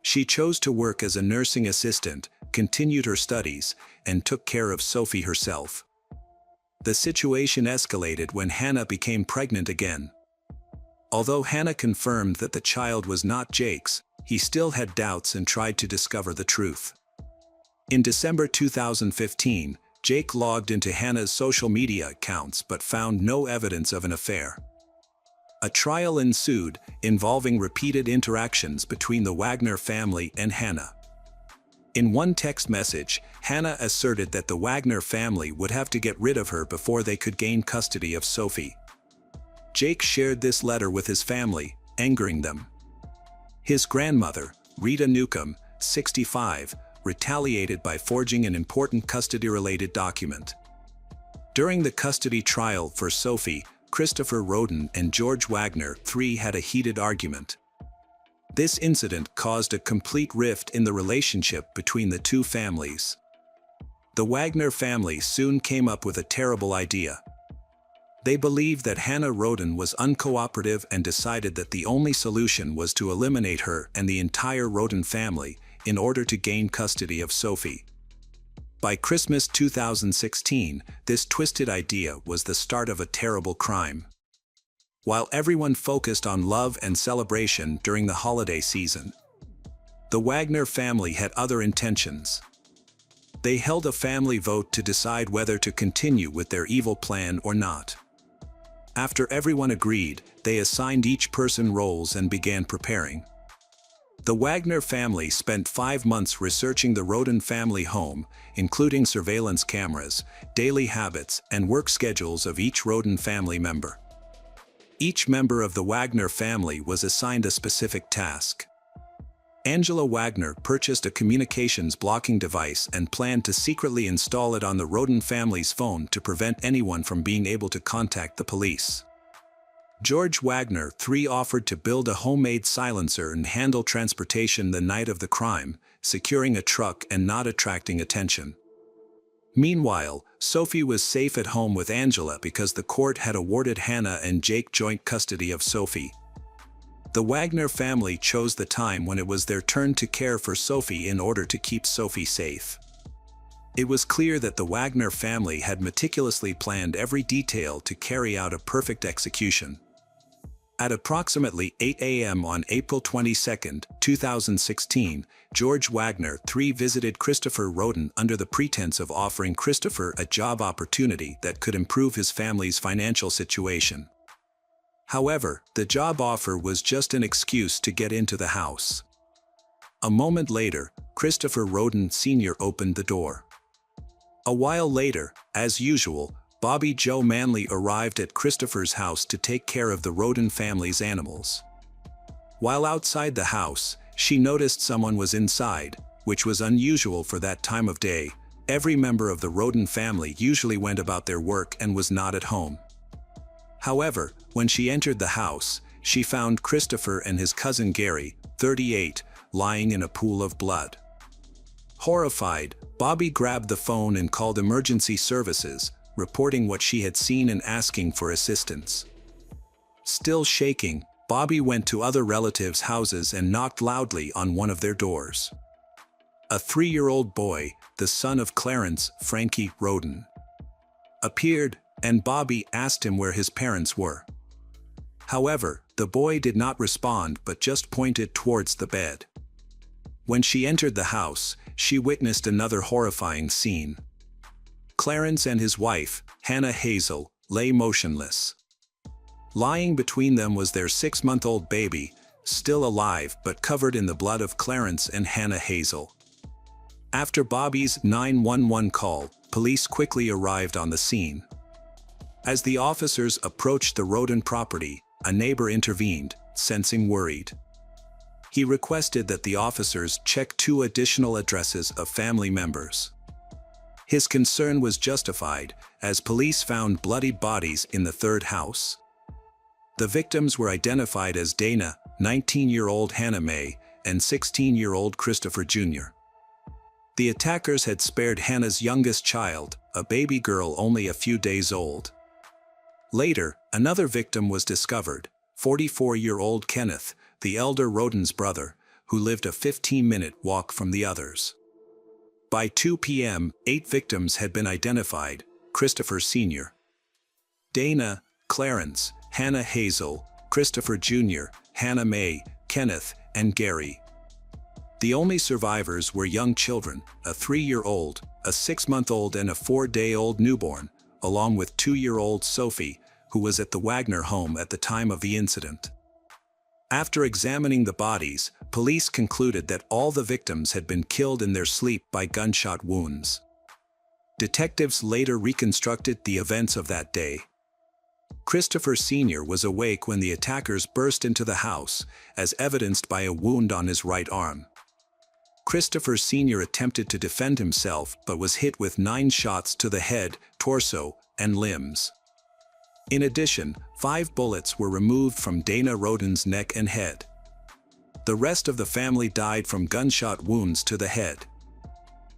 She chose to work as a nursing assistant, continued her studies, and took care of Sophie herself. The situation escalated when Hannah became pregnant again. Although Hannah confirmed that the child was not Jake's, he still had doubts and tried to discover the truth. In December 2015, Jake logged into Hannah's social media accounts but found no evidence of an affair. A trial ensued, involving repeated interactions between the Wagner family and Hannah. In one text message, Hannah asserted that the Wagner family would have to get rid of her before they could gain custody of Sophie. Jake shared this letter with his family, angering them. His grandmother, Rita Newcomb, 65, retaliated by forging an important custody-related document. During the custody trial for Sophie, Christopher Roden and George Wagner, 3, had a heated argument. This incident caused a complete rift in the relationship between the two families. The Wagner family soon came up with a terrible idea. They believed that Hannah Roden was uncooperative and decided that the only solution was to eliminate her and the entire Roden family in order to gain custody of Sophie. By Christmas 2016, this twisted idea was the start of a terrible crime. While everyone focused on love and celebration during the holiday season, the Wagner family had other intentions. They held a family vote to decide whether to continue with their evil plan or not. After everyone agreed, they assigned each person roles and began preparing. The Wagner family spent 5 months researching the Roden family home, including surveillance cameras, daily habits, and work schedules of each Roden family member. Each member of the Wagner family was assigned a specific task. Angela Wagner purchased a communications blocking device and planned to secretly install it on the Roden family's phone to prevent anyone from being able to contact the police. George Wagner III offered to build a homemade silencer and handle transportation the night of the crime, securing a truck and not attracting attention. Meanwhile, Sophie was safe at home with Angela because the court had awarded Hannah and Jake joint custody of Sophie. The Wagner family chose the time when it was their turn to care for Sophie in order to keep Sophie safe. It was clear that the Wagner family had meticulously planned every detail to carry out a perfect execution. At approximately 8 a.m. on April 22, 2016, George Wagner III visited Christopher Roden under the pretense of offering Christopher a job opportunity that could improve his family's financial situation. However, the job offer was just an excuse to get into the house. A moment later, Christopher Roden Sr. opened the door. A while later, as usual, Bobby Jo Manley arrived at Christopher's house to take care of the Roden family's animals. While outside the house, she noticed someone was inside, which was unusual for that time of day. Every member of the Roden family usually went about their work and was not at home. However, when she entered the house, she found Christopher and his cousin Gary, 38, lying in a pool of blood. Horrified, Bobby grabbed the phone and called emergency services, reporting what she had seen and asking for assistance. Still shaking, Bobby went to other relatives' houses and knocked loudly on one of their doors. A 3-year-old boy, the son of Clarence Frankie Roden, appeared, and Bobby asked him where his parents were. However, the boy did not respond but just pointed towards the bed. When she entered the house, she witnessed another horrifying scene. Clarence and his wife, Hannah Hazel, lay motionless. Lying between them was their 6-month-old baby, still alive but covered in the blood of Clarence and Hannah Hazel. After Bobby's 911 call, police quickly arrived on the scene. As the officers approached the Roden property, a neighbor intervened, sensing worried. He requested that the officers check 2 additional addresses of family members. His concern was justified, as police found bloody bodies in the 3rd house. The victims were identified as Dana, 19-year-old Hannah Mae, and 16-year-old Christopher Jr. The attackers had spared Hannah's youngest child, a baby girl only a few days old. Later, another victim was discovered, 44-year-old Kenneth, the elder Roden's brother, who lived a 15-minute walk from the others. By 2 p.m., 8 victims had been identified: Christopher Sr., Dana, Clarence, Hannah Hazel, Christopher Jr., Hannah Mae, Kenneth, and Gary. The only survivors were young children, a 3-year-old, a 6-month-old and a 4-day-old newborn, along with 2-year-old Sophie, who was at the Wagner home at the time of the incident. After examining the bodies, police concluded that all the victims had been killed in their sleep by gunshot wounds. Detectives later reconstructed the events of that day. Christopher Sr. was awake when the attackers burst into the house, as evidenced by a wound on his right arm. Christopher Sr. attempted to defend himself but was hit with 9 shots to the head, torso, and limbs. In addition, 5 bullets were removed from Dana Roden's neck and head. The rest of the family died from gunshot wounds to the head.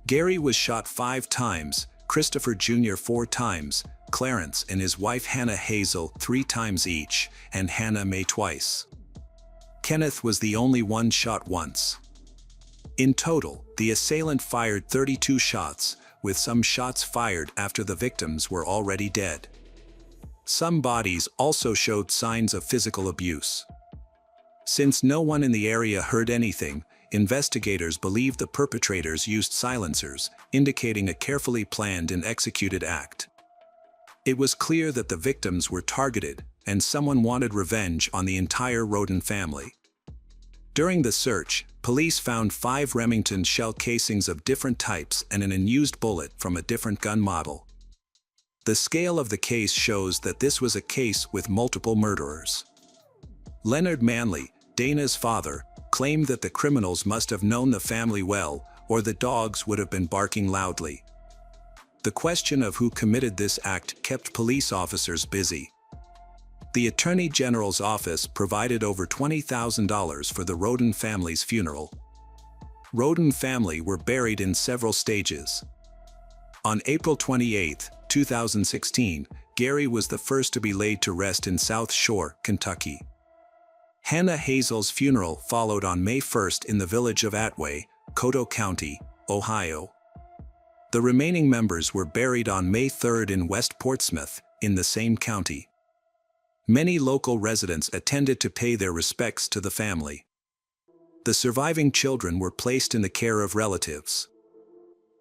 Gary was shot 5 times, Christopher Jr. 4 times, Clarence and his wife Hannah Hazel 3 times each, and Hannah May twice. Kenneth was the only one shot once. In total, the assailant fired 32 shots, with some shots fired after the victims were already dead. Some bodies also showed signs of physical abuse. Since no one in the area heard anything, investigators believe the perpetrators used silencers, indicating a carefully planned and executed act. It was clear that the victims were targeted, and someone wanted revenge on the entire Roden family. During the search, police found 5 Remington shell casings of different types and an unused bullet from a different gun model. The scale of the case shows that this was a case with multiple murderers. Leonard Manley, Dana's father, claimed that the criminals must have known the family well, or the dogs would have been barking loudly. The question of who committed this act kept police officers busy. The Attorney General's office provided over $20,000 for the Roden family's funeral. Roden family were buried in several stages. On April 28, 2016, Gary was the first to be laid to rest in South Shore, Kentucky. Hannah Hazel's funeral followed on May 1 in the village of Atway, Coteau County, Ohio. The remaining members were buried on May 3 in West Portsmouth, in the same county. Many local residents attended to pay their respects to the family. The surviving children were placed in the care of relatives.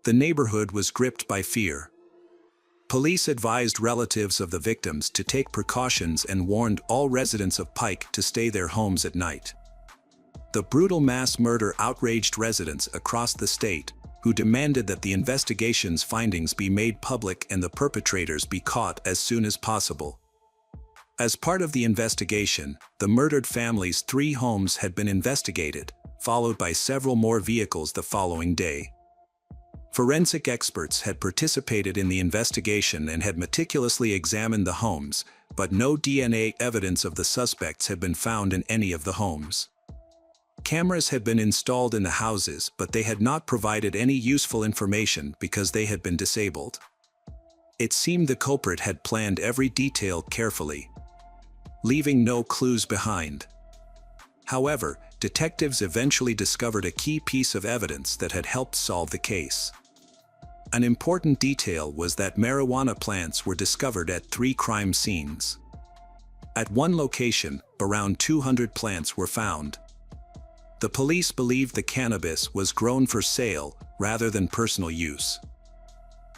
The neighborhood was gripped by fear. Police advised relatives of the victims to take precautions and warned all residents of Pike to stay their homes at night. The brutal mass murder outraged residents across the state, who demanded that the investigation's findings be made public and the perpetrators be caught as soon as possible. As part of the investigation, the murdered family's 3 homes had been investigated, followed by several more vehicles the following day. Forensic experts had participated in the investigation and had meticulously examined the homes, but no DNA evidence of the suspects had been found in any of the homes. Cameras had been installed in the houses, but they had not provided any useful information because they had been disabled. It seemed the culprit had planned every detail carefully, leaving no clues behind. However, detectives eventually discovered a key piece of evidence that had helped solve the case. An important detail was that marijuana plants were discovered at 3 crime scenes. At one location, around 200 plants were found. The police believed the cannabis was grown for sale rather than personal use.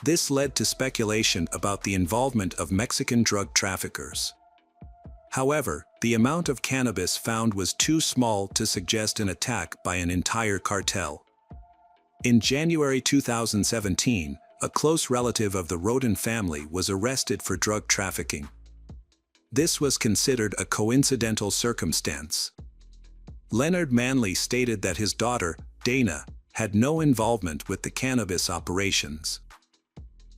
This led to speculation about the involvement of Mexican drug traffickers. However, the amount of cannabis found was too small to suggest an attack by an entire cartel. In January 2017, a close relative of the Roden family was arrested for drug trafficking. This was considered a coincidental circumstance. Leonard Manley stated that his daughter, Dana, had no involvement with the cannabis operations.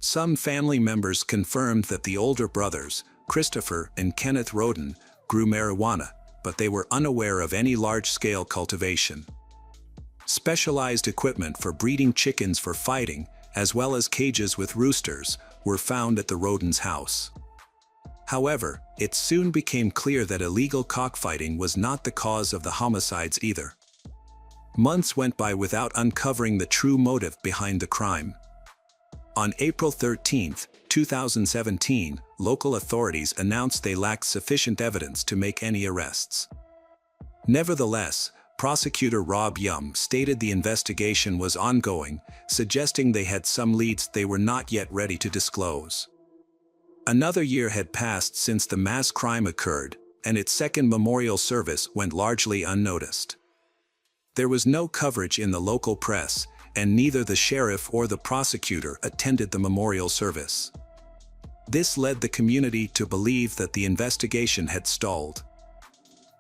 Some family members confirmed that the older brothers, Christopher and Kenneth Roden, grew marijuana, but they were unaware of any large-scale cultivation. Specialized equipment for breeding chickens for fighting, as well as cages with roosters, were found at the Rodens' house. However, it soon became clear that illegal cockfighting was not the cause of the homicides either. Months went by without uncovering the true motive behind the crime. On April 13, 2017, local authorities announced they lacked sufficient evidence to make any arrests. Nevertheless, prosecutor Rob Yum stated the investigation was ongoing, suggesting they had some leads they were not yet ready to disclose. Another year had passed since the mass crime occurred, and its second memorial service went largely unnoticed. There was no coverage in the local press, and neither the sheriff or the prosecutor attended the memorial service. This led the community to believe that the investigation had stalled.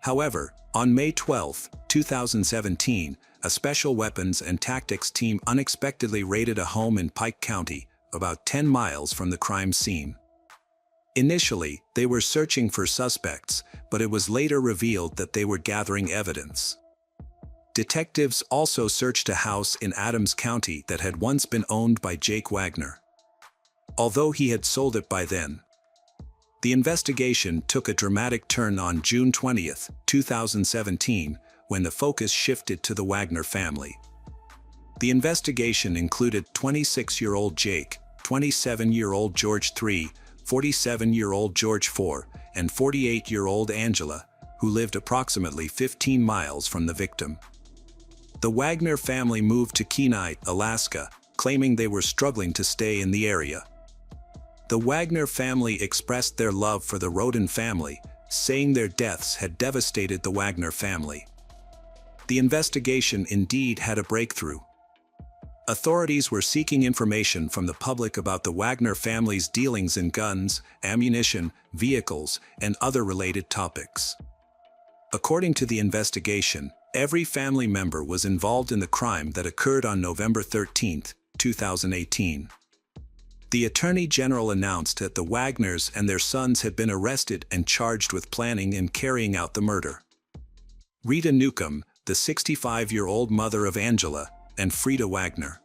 However, on May 12, 2017, a special weapons and tactics team unexpectedly raided a home in Pike County, about 10 miles from the crime scene. Initially, they were searching for suspects, but it was later revealed that they were gathering evidence. Detectives also searched a house in Adams County that had once been owned by Jake Wagner. although he had sold it by then. The investigation took a dramatic turn on June 20, 2017, when the focus shifted to the Wagner family. The investigation included 26-year-old Jake, 27-year-old George III, 47-year-old George IV, and 48-year-old Angela, who lived approximately 15 miles from the victim. The Wagner family moved to Kenai, Alaska, claiming they were struggling to stay in the area. The Wagner family expressed their love for the Roden family, saying their deaths had devastated the Wagner family. The investigation indeed had a breakthrough. Authorities were seeking information from the public about the Wagner family's dealings in guns, ammunition, vehicles, and other related topics. According to the investigation, every family member was involved in the crime that occurred on November 13, 2018. The Attorney General announced that the Wagners and their sons had been arrested and charged with planning and carrying out the murder. Rita Newcomb, the 65-year-old mother of Angela, and Frida Wagner,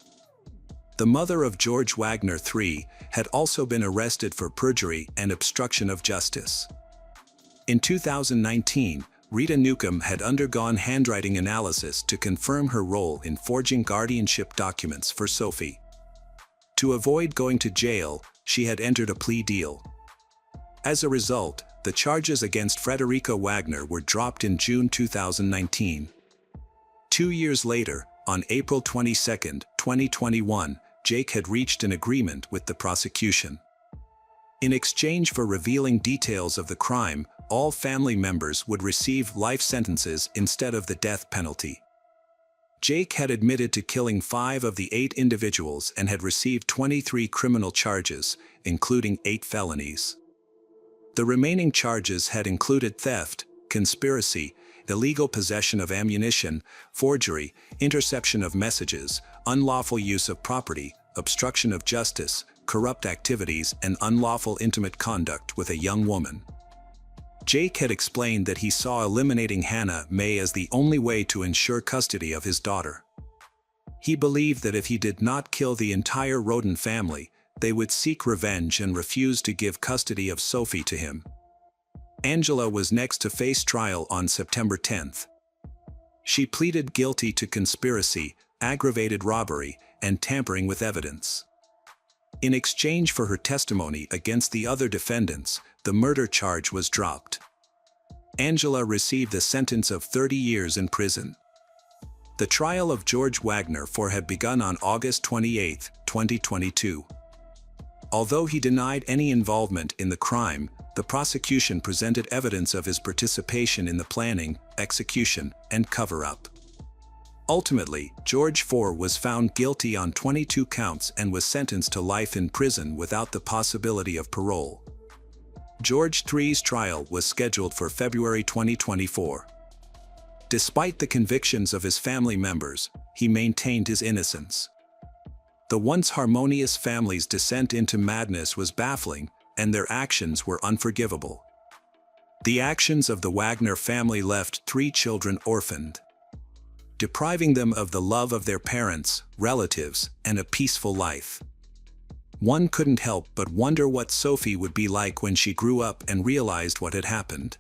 the mother of George Wagner III, had also been arrested for perjury and obstruction of justice. In 2019, Rita Newcomb had undergone handwriting analysis to confirm her role in forging guardianship documents for Sophie. To avoid going to jail, she had entered a plea deal. As a result, the charges against Frederica Wagner were dropped in June 2019. 2 years later, on April 22, 2021, Jake had reached an agreement with the prosecution. In exchange for revealing details of the crime, all family members would receive life sentences instead of the death penalty. Jake had admitted to killing 5 of the 8 individuals and had received 23 criminal charges, including 8 felonies. The remaining charges had included theft, conspiracy, illegal possession of ammunition, forgery, interception of messages, unlawful use of property, obstruction of justice, corrupt activities, and unlawful intimate conduct with a young woman. Jake had explained that he saw eliminating Hannah Mae as the only way to ensure custody of his daughter. He believed that if he did not kill the entire Roden family, they would seek revenge and refuse to give custody of Sophie to him. Angela was next to face trial on September 10th. She pleaded guilty to conspiracy, aggravated robbery, and tampering with evidence. In exchange for her testimony against the other defendants, the murder charge was dropped. Angela received a sentence of 30 years in prison. The trial of George Wagner IV had begun on August 28, 2022. Although he denied any involvement in the crime, the prosecution presented evidence of his participation in the planning, execution, and cover-up. Ultimately, George IV was found guilty on 22 counts and was sentenced to life in prison without the possibility of parole. George III's trial was scheduled for February 2024. Despite the convictions of his family members, he maintained his innocence. The once harmonious family's descent into madness was baffling, and their actions were unforgivable. The actions of the Wagner family left 3 children orphaned, depriving them of the love of their parents, relatives, and a peaceful life. One couldn't help but wonder what Sophie would be like when she grew up and realized what had happened.